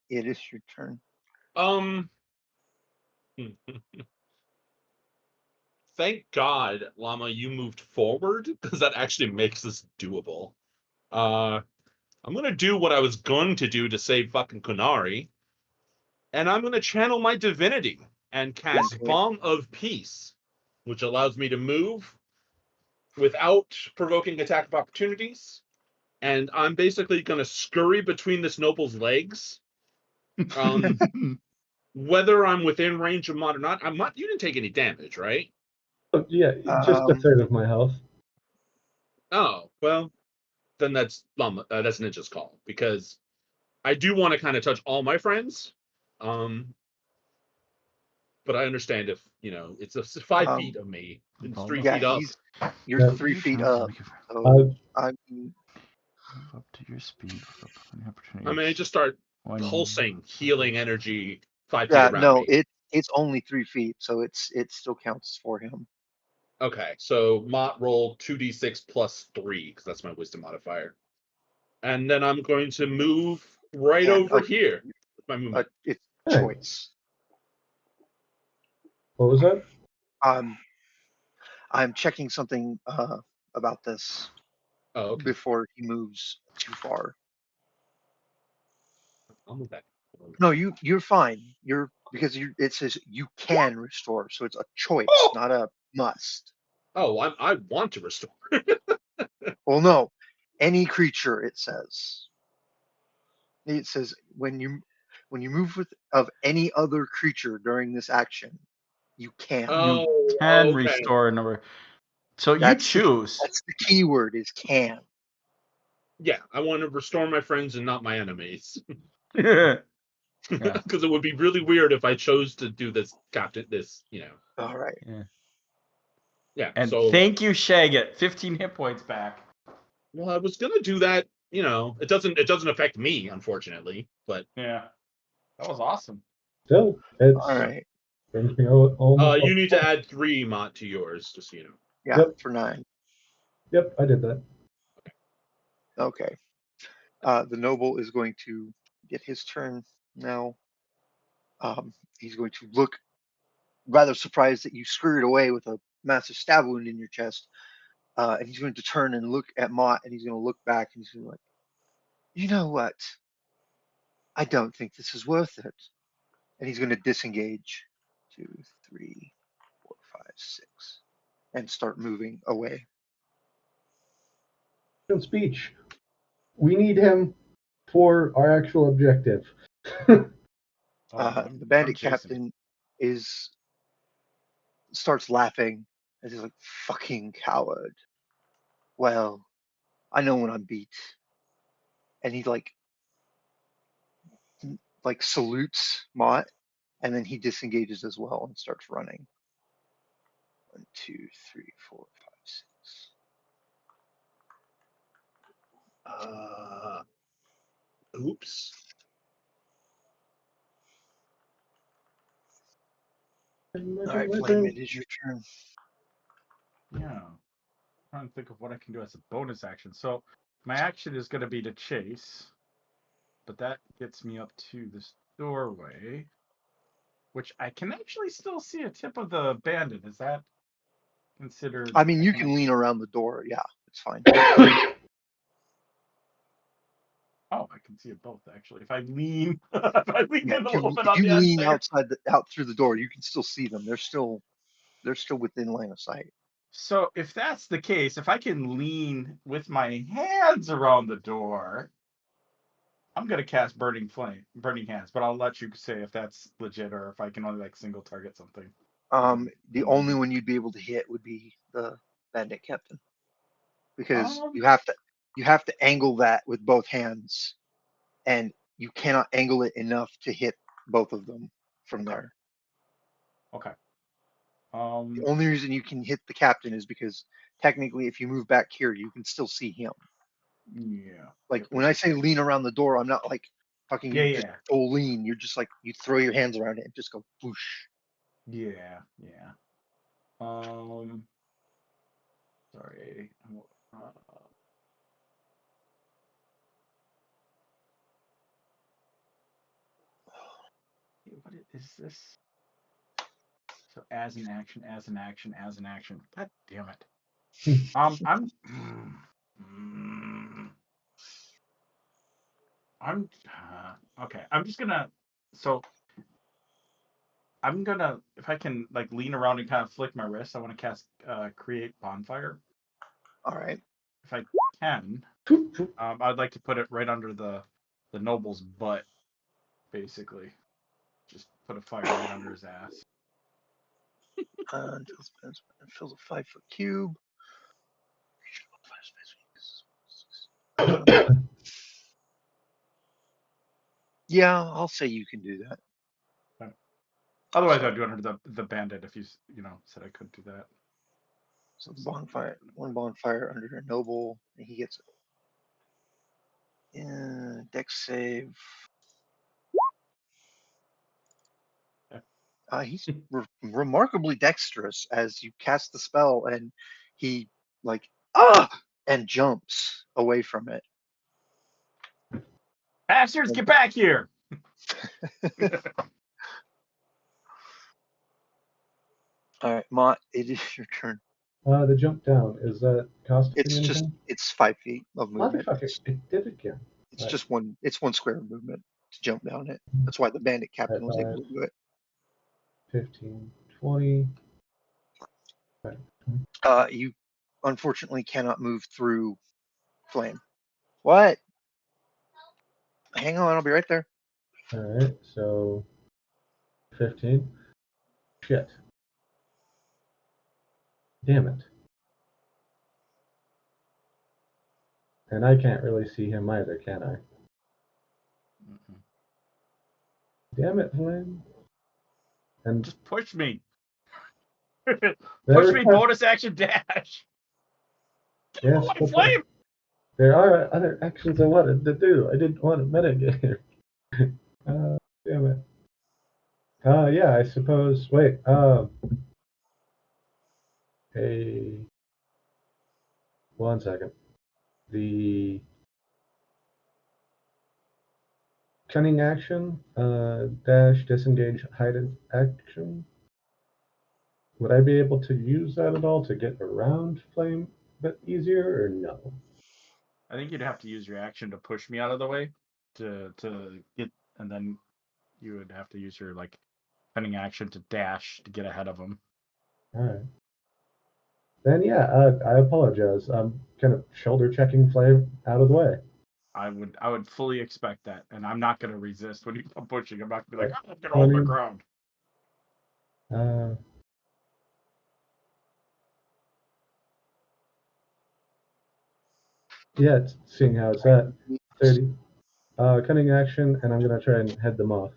S1: It is your turn.
S4: Thank God, Llama, you moved forward because that actually makes this doable. I'm gonna do what I was going to do to save fucking Kunari, and I'm gonna channel my divinity and cast
S1: Okay.
S4: Balm of Peace, which allows me to move without provoking attack of opportunities. And I'm basically gonna scurry between this noble's legs. Whether I'm within range of Mott or not, you didn't take any damage, right?
S2: Oh, yeah, just a third of my health.
S4: Oh, well, then that's Ninja's call, because I do want to kind of touch all my friends. But I understand if, it's 5 feet of me. It's 3
S1: Yeah,
S4: feet up.
S1: you're
S2: Yeah.
S1: 3 feet up. So
S3: Move up to your speed without any opportunity.
S4: I mean, I just start pulsing healing energy 5 feet
S1: yeah,
S4: around
S1: no,
S4: me.
S1: it's only 3 feet, so it still counts for him.
S4: Okay, so Mott roll 2d6 plus 3, because that's my wisdom modifier. And then I'm going to move right
S1: And,
S4: over here with my movement.
S1: It's
S2: Hey.
S1: choice.
S2: What was that?
S1: I'm checking something about this
S4: Oh, okay.
S1: before he moves too far.
S4: I'll move back.
S1: No, you're fine. Because it says you can restore, so it's a choice, not a must.
S4: Oh, I want to restore.
S1: Well, no, any creature. It says when you move of any other creature during this action, you can.
S4: Oh,
S3: Can
S4: okay.
S3: restore a number. So
S1: That's
S3: choose.
S1: That's the key word is can.
S4: Yeah, I want to restore my friends and not my enemies.
S3: Yeah.
S4: Because it would be really weird if I chose to do this, Captain.
S1: All right.
S4: Yeah.
S3: And
S4: so
S3: thank you, Shaggit. 15 hit points back.
S4: Well, I was gonna do that. It doesn't affect me, unfortunately. But
S3: Yeah. That was awesome.
S2: Still, it's
S1: All right.
S2: brings me almost.
S4: you need to add 3 Mott to yours, just so you know.
S1: Yeah,
S2: Yep.
S1: for 9.
S2: Yep, I did that.
S1: Okay. The noble is going to get his turn now. He's going to look rather surprised that you scurried away with a massive stab wound in your chest. And he's going to turn and look at Mott, and he's going to look back, and he's going to be like, you know what? I don't think this is worth it. And he's going to disengage. 2, 3, 4, 5, 6, and start moving away.
S2: Speech. We need him for our actual objective.
S1: The bandit captain starts laughing And he's like, fucking coward. Well, I know when I'm beat. And he like salutes Mott, and then he disengages as well and starts running. 1, 2, 3, 4, 5, 6.
S4: Oops.
S1: All right, Flame, it is your turn.
S3: Yeah. I'm trying to think of what I can do as a bonus action. So my action is going to be to chase, but that gets me up to this doorway, which I can actually still see a tip of the bandit. Is that considered?
S1: I mean, you can lean around the door. Yeah, it's fine.
S3: Oh, I can see it both actually. If I lean, if I lean
S1: Yeah,
S3: in a little bit
S1: if
S3: on
S1: you
S3: the edge
S1: lean
S3: there.
S1: out through the door, you can still see them. They're still within line of sight.
S3: So if that's the case, if I can lean with my hands around the door, I'm gonna cast burning hands. But I'll let you say if that's legit or if I can only like single target something.
S1: The only one you'd be able to hit would be the bandit captain, because
S3: Um,
S1: you have to angle that with both hands, and you cannot angle it enough to hit both of them from there.
S3: Okay.
S1: The only reason you can hit the captain is because technically, if you move back here, you can still see him.
S3: Yeah.
S1: Like when I say lean around the door, I'm not like fucking you just go lean. You're just like you throw your hands around it and just go whoosh.
S3: Yeah. Sorry. What is this? So as an action. God damn it. I'm okay. I'm just gonna. So I'm gonna, if I can like lean around and kind of flick my wrist, I want to cast create bonfire.
S1: All right.
S3: If I can, I'd like to put it right under the noble's butt, basically. Just put a fire right under his ass.
S1: Until it fills a 5-foot cube. Yeah, I'll say you can do that.
S3: Okay. Otherwise, I'd do it under the bandit if you said I could do that.
S1: So one bonfire under a noble, and he gets dex save. He's remarkably dexterous as you cast the spell, and he like and jumps away from it.
S3: Bastards, get back here!
S1: All right, Mott, it is your turn.
S2: The jump down, is that costing anything?
S1: It's 5 feet of movement.
S2: Motherfucker, it did again.
S1: It's just one square of movement to jump down it. That's why the bandit captain was able to do it.
S2: 15, 20.
S1: You unfortunately cannot move through flame. What? Hang on, I'll be right there.
S2: Alright, so 15. Shit. Damn it. And I can't really see him either, can I?
S3: Mm-mm.
S2: Damn it, Flynn. And
S3: just push me. Push me, bonus action dash.
S2: Yes,
S3: my flame.
S2: There are other actions I wanted to do. I didn't want to metagame. Damn it. Yeah, I suppose. Wait. Hey. 1 second. The cunning action, dash, disengage, hide action. Would I be able to use that at all to get around flame a bit easier, or no?
S3: I think you'd have to use your action to push me out of the way to get, and then you would have to use your like cunning action to dash to get ahead of him.
S2: All right. Then yeah, I apologize. I'm kind of shoulder checking flame out of the way.
S3: I would fully expect that, and I'm not going to resist when you come pushing. I'm not going to be like, I'm going to hold
S2: 20.
S3: the ground.
S2: Yeah, it's seeing how it's at 30. Cunning action, and I'm gonna try and head them off.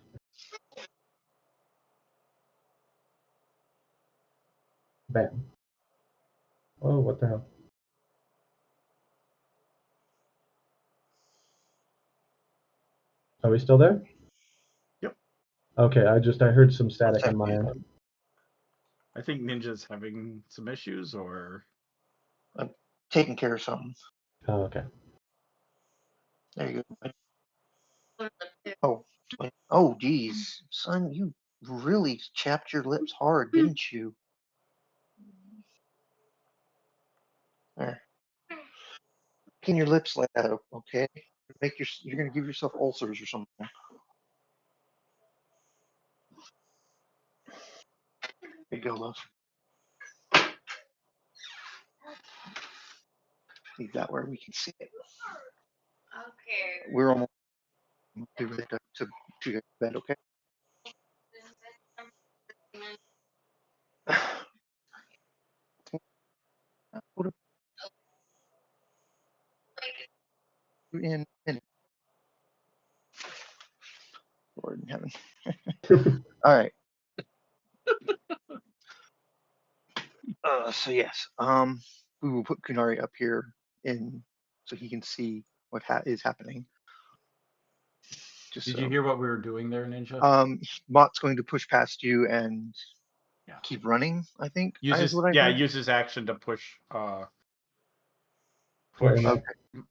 S2: Bam. Oh, what the hell? Are we still there?
S3: Yep.
S2: Okay, I heard some static on my end.
S3: I think Ninja's having some issues, or
S1: I'm taking care of something.
S2: Oh, okay.
S1: There you go. Oh, geez, son, you really chapped your lips hard, didn't you? There. Making your lips like that, okay? You're gonna give yourself ulcers or something. There you go, love. Leave that where we can see it.
S6: Okay.
S1: We're almost ready to get to bed, okay? Put it in a minute. Lord in heaven. All right. So yes, we will put Kunari up here in so he can see what is happening. Just
S3: did
S1: so.
S3: you hear what we were doing there, Ninja?
S1: Bot's going to push past you and
S3: Yeah.
S1: keep running. I think is
S3: Uses
S1: what I heard.
S3: uses action to push
S2: Flame.
S1: Okay.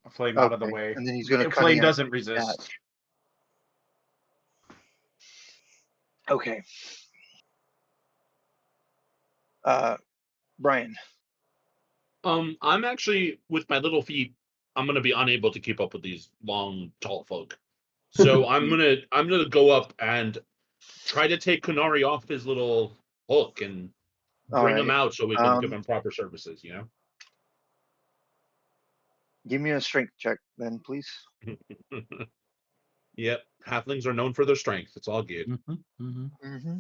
S3: Flame out of the
S1: Okay.
S3: way.
S1: And then he's gonna
S3: Flame
S1: cunning
S3: doesn't
S1: action
S3: resist.
S1: that. Okay. Brian.
S4: I'm actually with my little feet. I'm gonna be unable to keep up with these long, tall folk. So I'm gonna go up and try to take Kunari off his little hook and
S1: All
S4: bring him
S1: right.
S4: out so we can give him proper services. You
S1: Give me a strength check then, please.
S4: know. Yep, halflings are known for their strength. It's all good.
S1: Mm-hmm.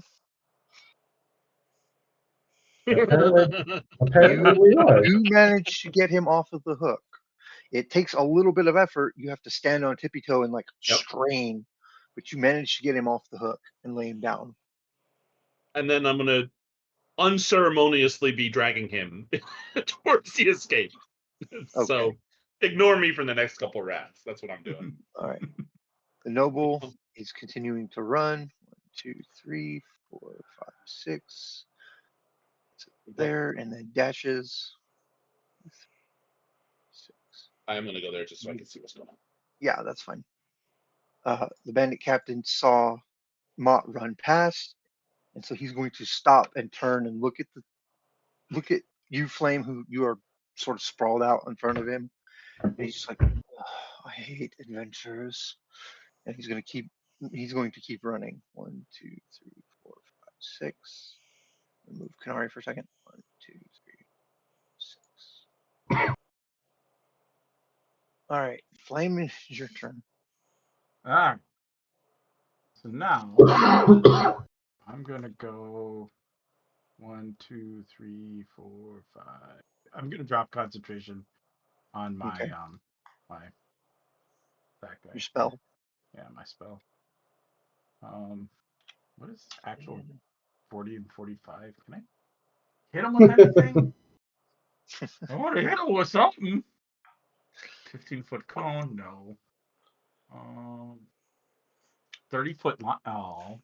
S2: Apparently we are.
S1: You managed to get him off of the hook. It takes a little bit of effort. You have to stand on tippy toe and like
S4: Yep.
S1: strain, but you managed to get him off the hook and lay him down.
S4: And then I'm gonna unceremoniously be dragging him towards the escape.
S1: Okay.
S4: So ignore me for the next couple rounds. That's what I'm doing.
S1: All right. The noble is continuing to run. 1, 2, 3, 4, 5, 6. There, and then dashes. 6.
S4: I am gonna go there just so I can see what's going on.
S1: Yeah, that's fine. The bandit captain saw Mott run past, and so he's going to stop and turn and look at you, Flame, who you are sort of sprawled out in front of him. And he's just like, I hate adventures, and he's going to keep running. 1, 2, 3, 4, 5, 6. Move Kunari for a second. 1, 2, 3, 6. All right, Flame, is your turn.
S3: Ah. So now I'm gonna go 1, 2, 3, 4, 5. I'm gonna drop concentration on my
S1: Okay.
S3: my that guy.
S1: Your spell.
S3: Yeah, my spell. What is actual 40 and 45? Can I hit him with anything? I want to hit him with something. 15-foot cone, no. 30-foot line. Oh.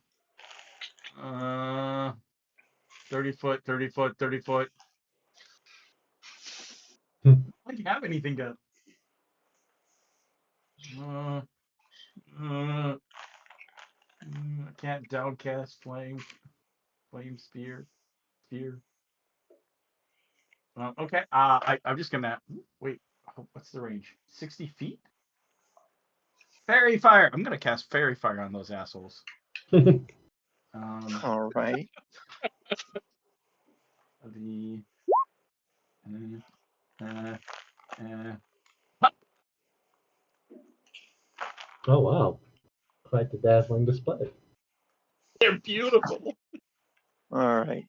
S3: 30 foot, 30 foot, 30 foot. I don't have anything to. I can't downcast flame spear. Okay. I'm just gonna wait. What's the range? 60 feet. Fairy fire. I'm gonna cast fairy fire on those assholes.
S1: All right.
S3: The
S2: Oh wow. Quite the dazzling display.
S4: They're beautiful.
S1: All right.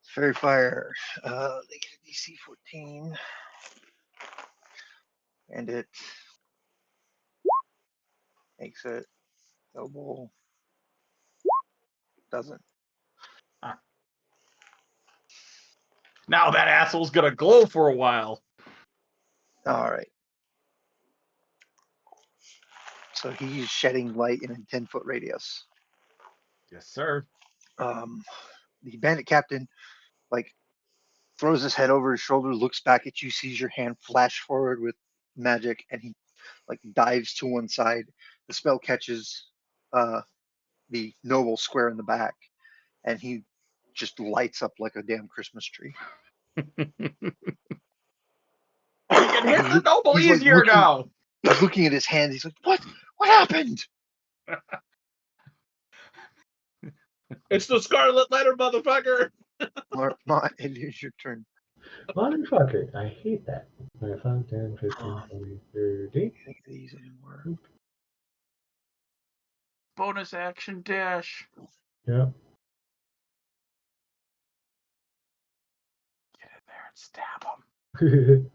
S1: Fairy fire. They get a DC 14. and it makes it noble. Doesn't.
S3: Now that asshole's gonna glow for a while.
S1: All right. So he's shedding light in a 10-foot radius.
S3: Yes, sir.
S1: The bandit captain, like, throws his head over his shoulder, looks back at you, sees your hand flash forward with magic, and he like dives to one side. The spell catches the noble square in the back, and he just lights up like a damn Christmas tree.
S3: We can hit the noble
S1: He's like
S3: easier now.
S1: He's looking at his hand. He's like, "What? What happened?"
S4: It's the Scarlet Letter, motherfucker.
S1: It is your turn.
S2: Motherfucker, I hate that. 5, 10, 15, 20, 30.
S1: Can't get these anymore.
S3: Bonus action dash.
S2: Yeah.
S3: Get in there and stab him.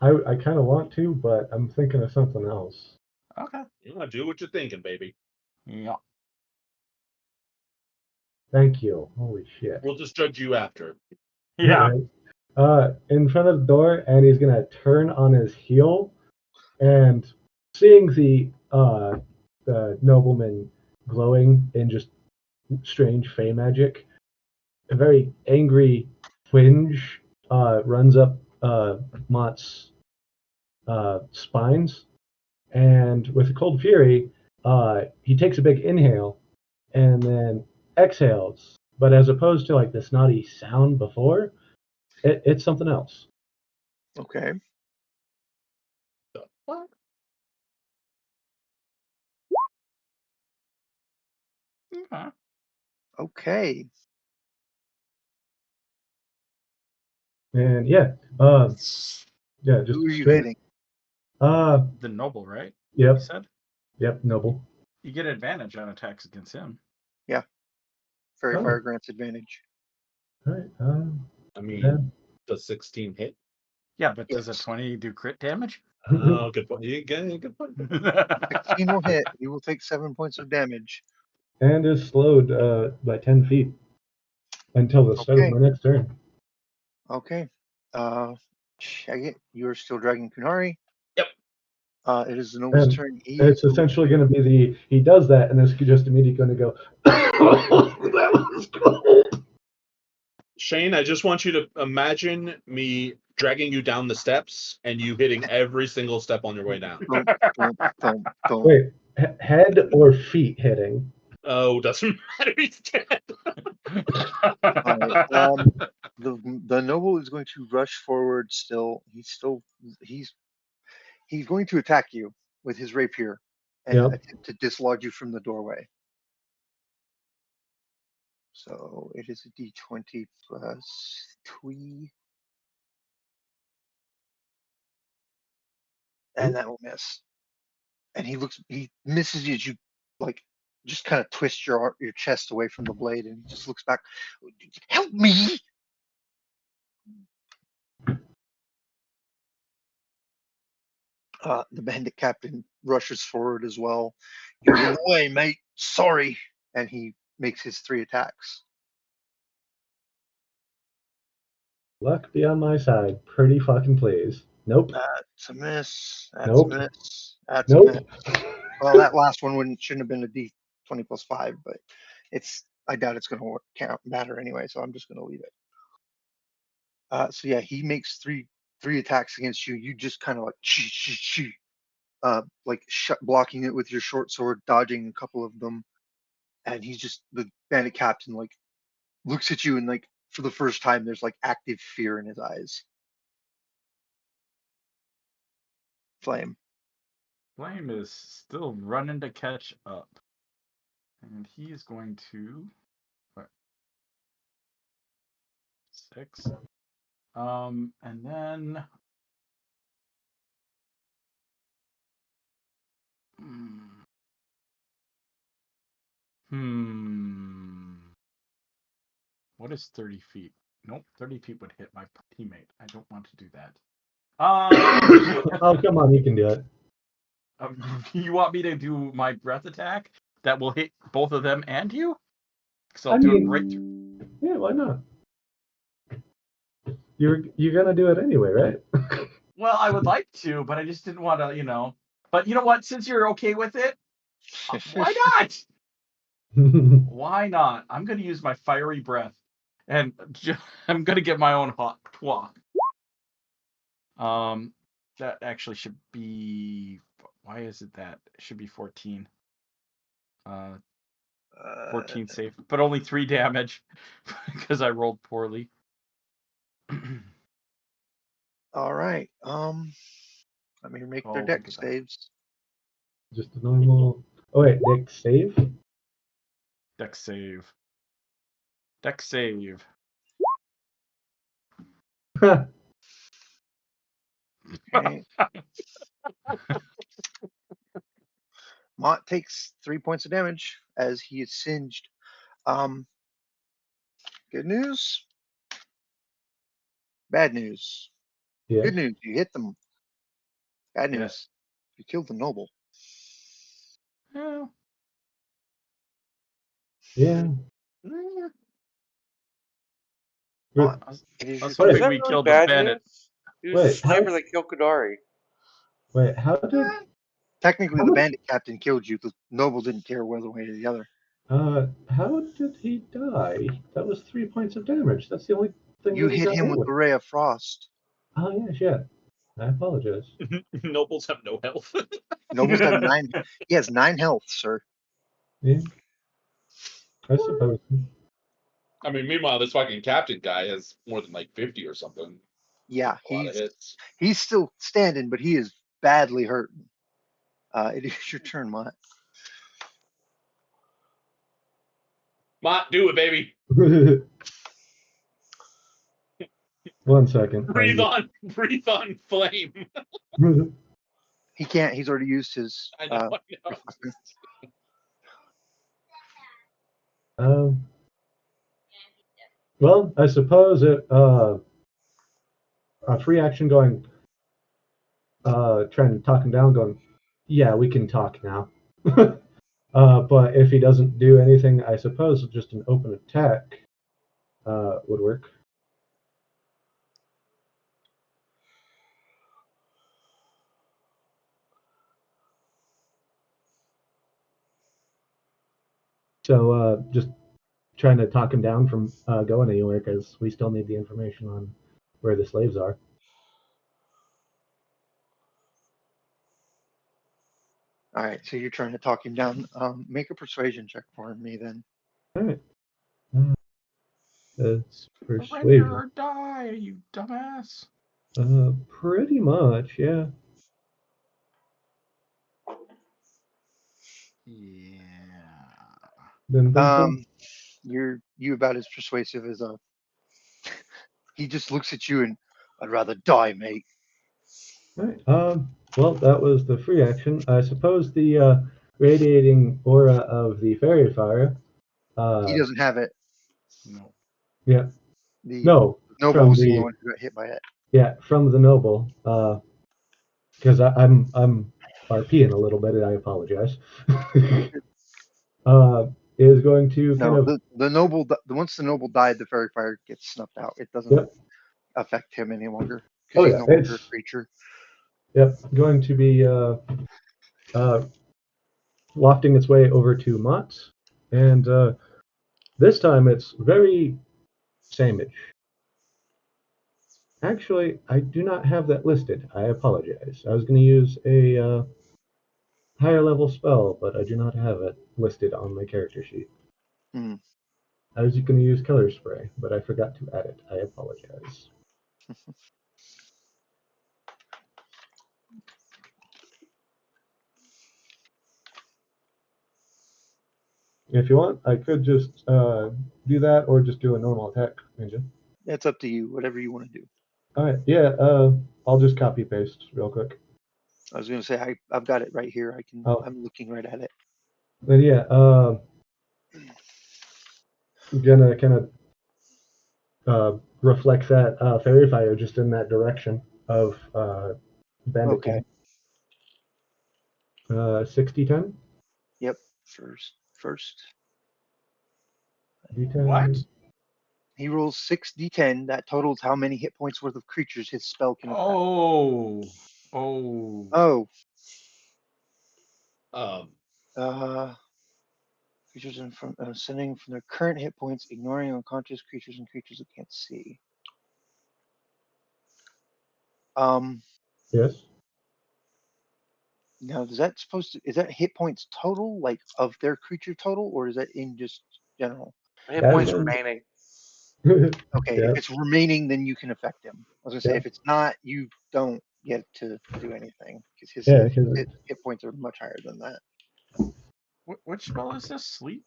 S2: I kind of want to, but I'm thinking of something else.
S3: Okay.
S4: Yeah, do what you're thinking, baby.
S3: Yeah.
S2: Thank you. Holy shit.
S4: We'll just judge you after.
S3: Yeah.
S2: In front of the door, and he's gonna turn on his heel, and seeing the nobleman glowing in just strange fey magic, a very angry twinge runs up Mott's spines, and with a cold fury, he takes a big inhale and then exhales. But as opposed to like the snotty sound before, it's something else.
S1: Okay.
S4: The fuck?
S3: Okay.
S1: Okay.
S2: And yeah, just
S1: Who are you
S2: straight.
S1: hitting?
S3: The noble, right?
S2: Yep,
S3: You said?
S2: yep, noble.
S3: You get advantage on attacks against him.
S1: Yeah. Fairy
S2: Oh.
S1: Fire grants advantage.
S2: All right.
S4: I mean,
S2: Yeah.
S4: does 16 hit?
S3: Yeah, but does a
S1: Yes.
S3: 20 do crit damage?
S4: Oh, good point. Yeah, good point.
S1: 16 will hit. You will take 7 points of damage.
S2: And is slowed by 10 feet until the start of
S1: Okay.
S2: my next turn.
S1: Okay. Shaggit, you are still dragging Kunari.
S4: Yep.
S1: It is the noble's
S2: And
S1: turn. He
S2: it's
S1: is
S2: essentially going to be he does that, and it's just immediately going to go. That was cold.
S4: Shane, I just want you to imagine me dragging you down the steps and you hitting every single step on your way down.
S1: don't.
S2: Wait, head or feet hitting?
S4: Oh, doesn't matter. He's dead.
S1: All right. The noble is going to rush forward. He's going to attack you with his rapier and
S2: Yep.
S1: attempt to dislodge you from the doorway. So it is a d20 plus 3, and that will miss. And he misses you as you like just kind of twist your chest away from the blade, and he just looks back. Help me! The bandit captain rushes forward as well. You're in the way, mate. Sorry. And he makes his 3 attacks.
S2: Luck be on my side, pretty fucking please. Nope.
S1: That's a miss. That's
S2: Nope.
S1: a miss. That's
S2: Nope.
S1: a miss. Well, that last one shouldn't have been a d20 plus 5, but I doubt it's going to matter anyway, so I'm just going to leave it. So yeah, he makes three attacks against you. You just kind of like blocking it with your short sword, dodging a couple of them, and the bandit captain like looks at you and like for the first time there's like active fear in his eyes. Flame.
S3: Flame is still running to catch up. And he is going to 6. And then what is 30 feet? Nope, 30 feet would hit my teammate. I don't want to do that.
S2: Oh, come on, you can do it.
S3: You want me to do my breath attack that will hit both of them and you? Because I'll
S2: I
S3: do it
S2: mean,
S3: right through.
S2: Yeah, why not? You're gonna do it anyway, right?
S3: Well, I would like to, but I just didn't want to, But you know what? Since you're okay with it, why not? Why not? I'm going to use my fiery breath, and I'm going to get my own hot twa. That actually should be. Why is it that? It should be 14. 14 safe, but only 3 damage because I rolled poorly.
S1: All right. Let me make their
S3: Oh,
S1: deck
S3: look at that.
S1: saves.
S2: Just a normal. Oh wait, deck save.
S3: Deck save. Deck save.
S1: Okay. Mott takes 3 points of damage as he is singed. Good news. Bad news.
S2: Yeah.
S1: Good news. You hit them. Bad news.
S3: Yes.
S1: You killed the noble.
S3: Well,
S2: Yeah.
S1: Mott,
S3: I
S1: it is
S3: was
S1: your
S5: Is
S3: hoping
S1: turn.
S5: that
S3: we
S5: really
S3: killed the
S5: bad
S3: bandit.
S5: news? He was a
S2: Wait, how?
S5: sniper that killed Kadari.
S2: Wait, how did?
S1: Technically,
S2: How
S1: the
S2: much?
S1: bandit captain killed you. The noble didn't care one way or the other.
S2: How did he die? That was 3 points of damage. That's the only thing
S1: You
S2: that he
S1: hit
S2: got
S1: him
S2: hit
S1: with
S2: with.
S1: the ray of frost.
S2: Oh yeah, shit. I apologize.
S4: Nobles have no health.
S1: Nobles have 9. He has 9 health, sir.
S2: Yeah. I suppose.
S4: I mean, meanwhile, this fucking captain guy has more than like 50 or something.
S1: Yeah,
S4: A lot of hits.
S1: he's still standing, but he is badly hurt. It is your turn, Mott.
S4: Mott, do it, baby.
S2: 1 second.
S4: Breathe on flame.
S1: He can't. He's already used his.
S4: I know.
S2: Well, I suppose a free action going, trying to talk him down, going, yeah, we can talk now. But if he doesn't do anything, I suppose just an open attack would work. So just trying to talk him down from going anywhere because we still need the information on where the slaves are.
S1: All right, so you're trying to talk him down. Make a persuasion check for me then.
S2: All right. That's
S3: Surrender
S2: persuasion.
S3: or die, you dumbass.
S2: Pretty much, yeah.
S3: Yeah.
S1: You about as persuasive as he just looks at you and I'd rather die, mate.
S2: All right. Well, that was the free action. I suppose the radiating aura of the fairy fire.
S1: He doesn't have it.
S3: No.
S2: Yeah.
S1: The
S2: No.
S1: noble
S2: From
S1: was the only
S2: the
S1: one who got hit by it.
S2: yeah from the noble. Because I'm RPing a little bit, and I apologize. Is going to kind
S1: No,
S2: of
S1: the noble. Once the noble died, the fairy fire gets snuffed out. It doesn't
S2: yep.
S1: affect him any longer because
S2: Oh
S1: he's
S2: yeah,
S1: no longer a
S2: it's
S1: creature.
S2: yep going to be wafting its way over to Mott, and this time it's very samage. Actually, I do not have that listed. I apologize. I was going to use a higher level spell, but I do not have it listed on my character sheet.
S1: Hmm.
S2: I was going to use color spray, but I forgot to add it. I apologize. If you want, I could just do that, or just do a normal attack, Ninja.
S1: That's up to you. Whatever you want to do.
S2: All right, yeah. I'll just copy paste real quick.
S1: I was going to say I've got it right here.
S2: Oh.
S1: I'm looking right at it.
S2: Then yeah, gonna kind of reflect that fairy fire just in that direction. of bandit
S1: Okay.
S2: game. 60-10.
S1: Yep. First.
S2: D10.
S3: What?
S1: He rolls 6d10. That totals how many hit points worth of creatures his spell can affect.
S3: Oh.
S1: Oh. Creatures ascending from their current hit points, ignoring unconscious creatures and creatures that can't see.
S2: Yes.
S1: Now, is that hit points total, like of their creature total, or is that in just general?
S5: Hit
S2: That
S5: points
S2: is-
S5: remaining.
S1: Okay,
S2: Yeah.
S1: if it's remaining, then you can affect him. I was gonna say,
S2: Yeah.
S1: if it's not, you don't get to do anything because his
S2: Yeah, 'cause
S1: hit points are much higher than that.
S3: Which spell is this? Sleep?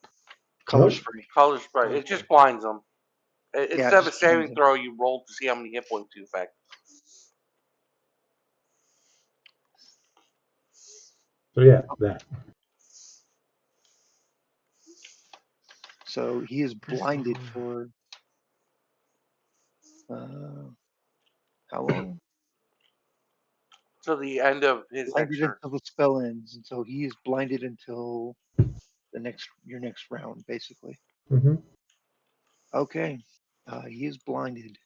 S1: Color
S2: Nope.
S1: spray.
S5: Color spray. It just blinds them.
S1: Yeah,
S5: Instead of a
S1: just blinds
S5: saving
S1: them.
S5: throw, you roll to see how many hit points you affect.
S2: So yeah, that.
S1: So he is blinded for how long?
S5: To the end of his next
S1: Blinded
S5: turn.
S1: until the spell ends, and so he is blinded until your next round, basically.
S2: Mm-hmm.
S1: Okay, he is blinded.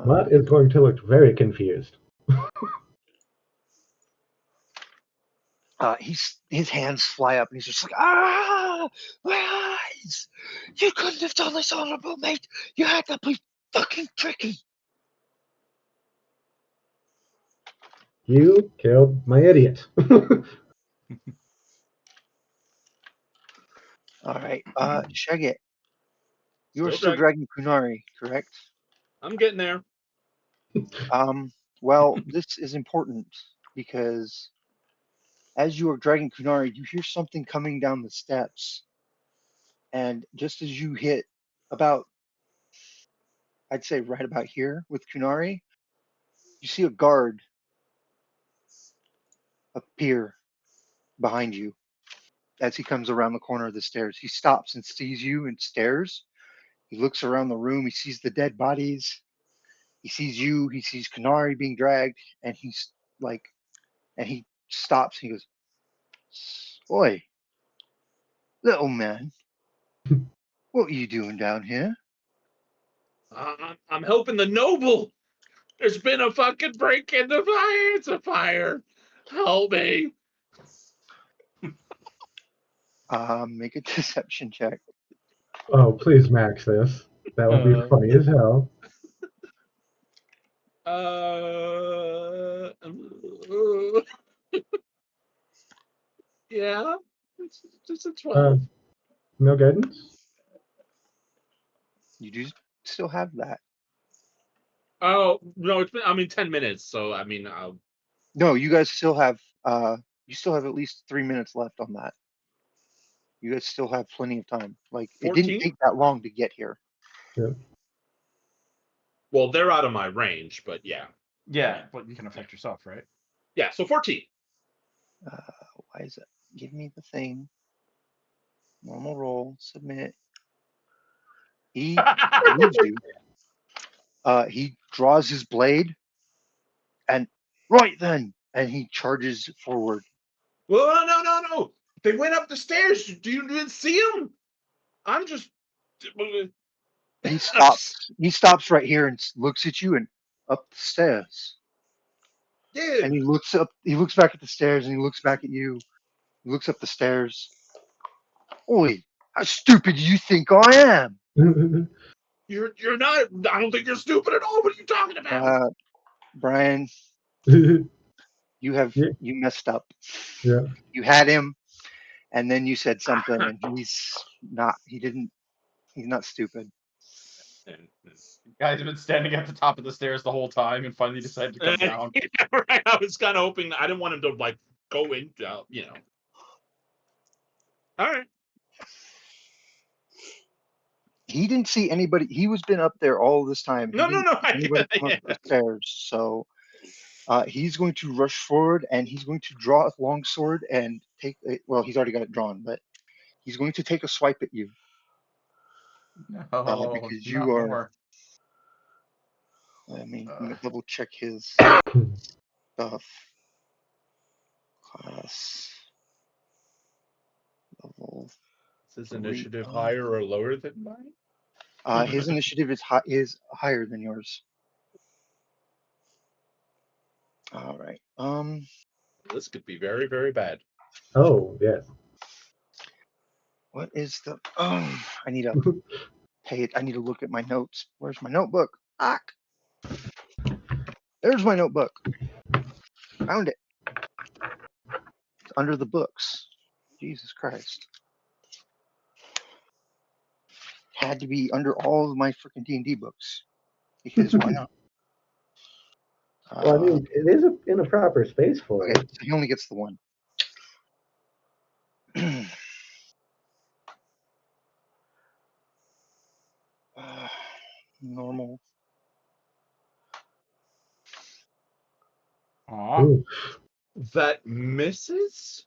S2: Matt is going to look very confused.
S1: His hands fly up, and he's just like, ah, my eyes! You couldn't have done this, honorable mate. You had to be fucking tricky.
S2: You killed my idiot.
S1: All right, Shaggit, you are
S4: Still
S1: still
S4: dragging.
S1: dragging Kunari, correct?
S4: I'm getting there.
S1: Well, this is important because as you are dragging Kunari, you hear something coming down the steps, and just as you hit about, I'd say right about here with Kunari, you see a guard appear behind you as he comes around the corner of the stairs. He stops and sees you and stares. He looks around the room. He sees the dead bodies. He sees you. He sees Kanari being dragged, and he's like, and he stops. And he goes, "Oi, little man, what are you doing down here?"
S4: I'm helping the noble. There's been a fucking break in the fire. It's a fire. Help me.
S1: Make a deception check.
S2: Oh, please max this. That would be funny as hell.
S4: Uh, yeah, it's a 12.
S2: No guidance?
S1: You do still have that.
S4: Oh no, it's been 10 minutes. So
S1: No, you guys still have. You still have at least 3 minutes left on that. You guys still have plenty of time. Like it didn't
S4: 14.
S1: take that long to get here.
S2: Yeah.
S4: Well, they're out of my range, but yeah,
S3: Yeah, but you can affect yourself, right?
S4: yeah. So 14.
S1: Why is it? Give me the thing. Normal roll. Submit. He believes you. He draws his blade, and right then, and he charges forward.
S4: Well, no. They went up the stairs. You didn't see them? I'm just.
S1: He stops. He stops right here and looks at you and up the stairs. And
S4: Dude,
S1: he looks up. He looks back at the stairs, and he looks back at you. He looks up the stairs. Oi, how stupid do you think I am?
S4: you're not. I don't think you're stupid at all. What are you talking about?
S1: Brian,
S2: yeah.
S1: you messed up.
S2: Yeah.
S1: You had him, and then you said something, and he's not. He didn't. He's not stupid.
S3: Guys have been standing at the top of the stairs the whole time and finally decided to come down.
S4: Yeah, right. I was kind of hoping. I didn't want him to go in. All right.
S1: He didn't see anybody. He was been up there all this time. He
S4: No.
S1: didn't see anybody come
S4: Yeah.
S1: up the stairs. So he's going to rush forward, and he's going to draw a long sword and take. Well, he's already got it drawn, but he's going to take a swipe at you
S3: No,
S1: because you
S3: not
S1: are
S3: more.
S1: Let me double check his stuff. Class level
S4: Is his
S1: 3.
S4: initiative higher or lower than mine?
S1: His initiative is higher than yours. All right.
S4: This could be very, very bad.
S2: Oh, yes.
S1: What is the? I need to pay it. I need to look at my notes. Where's my notebook? Ah, there's my notebook. Found it. It's under the books. Jesus Christ. Had to be under all of my freaking D&D books because why not?
S2: Well, I mean, it is in a proper space for
S1: Okay,
S2: it.
S1: so he only gets the one. Normal.
S3: Aw.
S2: Ooh.
S4: That misses?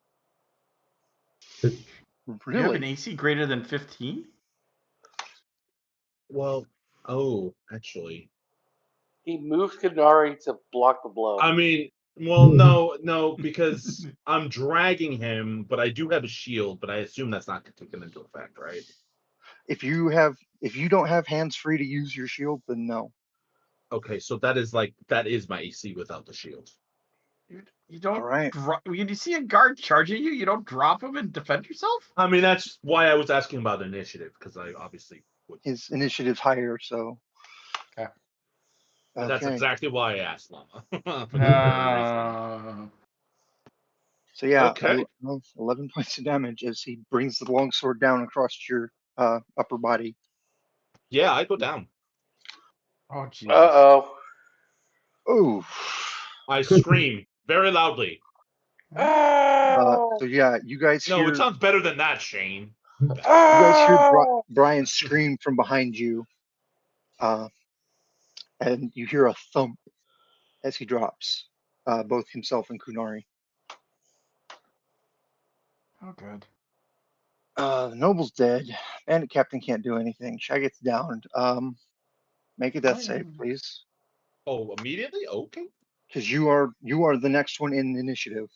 S3: Do you have
S1: Really?
S3: an AC greater than 15?
S4: Well, actually.
S5: He moves Kanari to block the blow.
S4: I mean, well, no, because I'm dragging him, but I do have a shield, but I assume that's not taken into effect, right?
S1: If you don't have hands free to use your shield, then no.
S4: Okay, so that is my AC without the shield.
S3: You don't
S1: All right.
S3: when you see a guard charging you, you don't drop him and defend yourself?
S4: I mean, that's why I was asking about initiative, because I obviously would.
S1: His initiative's higher, so.
S3: Okay.
S4: And that's
S1: Okay.
S4: exactly why I asked Llama. For that very reason.
S1: So yeah,
S4: Okay.
S1: 11 points of damage as he brings the longsword down across your upper body.
S4: Yeah, I go down.
S3: Oh, Jesus.
S5: Uh-oh.
S1: Oh.
S4: I scream very loudly.
S5: Oh.
S1: So yeah, you guys
S4: No,
S1: hear.
S4: it sounds better than that, Shane.
S1: You guys hear
S5: Oh.
S1: Brian scream from behind you, and you hear a thump as he drops, both himself and Kunari.
S3: Oh, good.
S1: The noble's dead. Bandit captain can't do anything. Shaggit's downed. Make a death save, please.
S4: Oh, immediately? Okay.
S1: Because you are the next one in the initiative.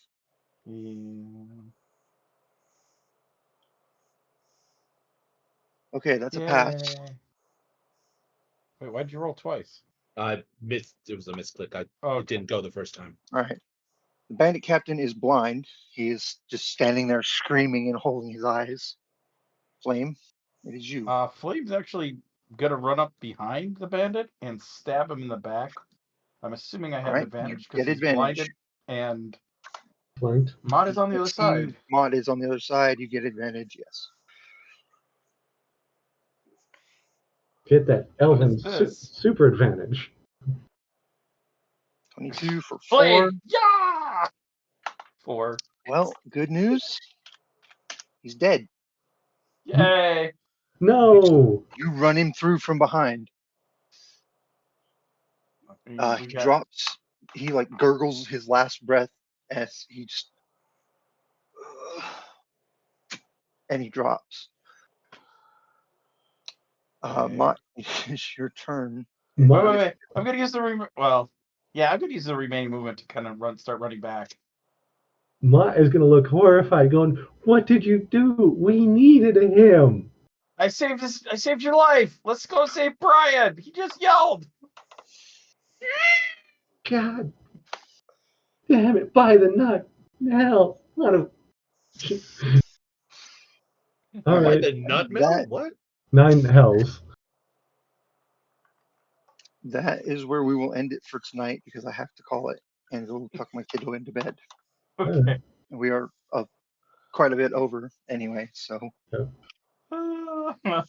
S1: Okay, that's a pass.
S3: Wait, why'd you roll twice?
S4: I missed. It was a misclick. It didn't go the first time.
S1: All right. The bandit captain is blind. He is just standing there screaming and holding his eyes. Flame, it is you.
S3: Flame's actually gonna run up behind the bandit and stab him in the back. I'm assuming I have advantage because he's blinded and
S2: Flanked.
S3: Mod is on the other side.
S1: Mod is on the other side. You get advantage, yes.
S2: Get that elven
S3: this?
S2: super advantage.
S1: 22 for 4.
S3: Flame! Yeah! 4.
S1: Well, good news. He's dead.
S3: Yay!
S2: No!
S1: You run him through from behind. He drops. He like gurgles his last breath as he just. And he drops. Mott, it's your turn.
S3: Wait. I'm gonna use the I'm gonna use the remaining movement to kind of start running back.
S2: Mott is gonna look horrified, going, "What did you do? We needed him."
S3: I saved your life. Let's go save Brian. He just yelled.
S2: God damn it! By the nut. Hell, what a. All
S4: By
S2: right.
S4: the nut mill? What?
S2: 9 hells.
S1: That is where we will end it for tonight because I have to call it and go tuck my kiddo into bed.
S3: Okay.
S1: We are quite a bit over anyway, so.
S2: Yeah.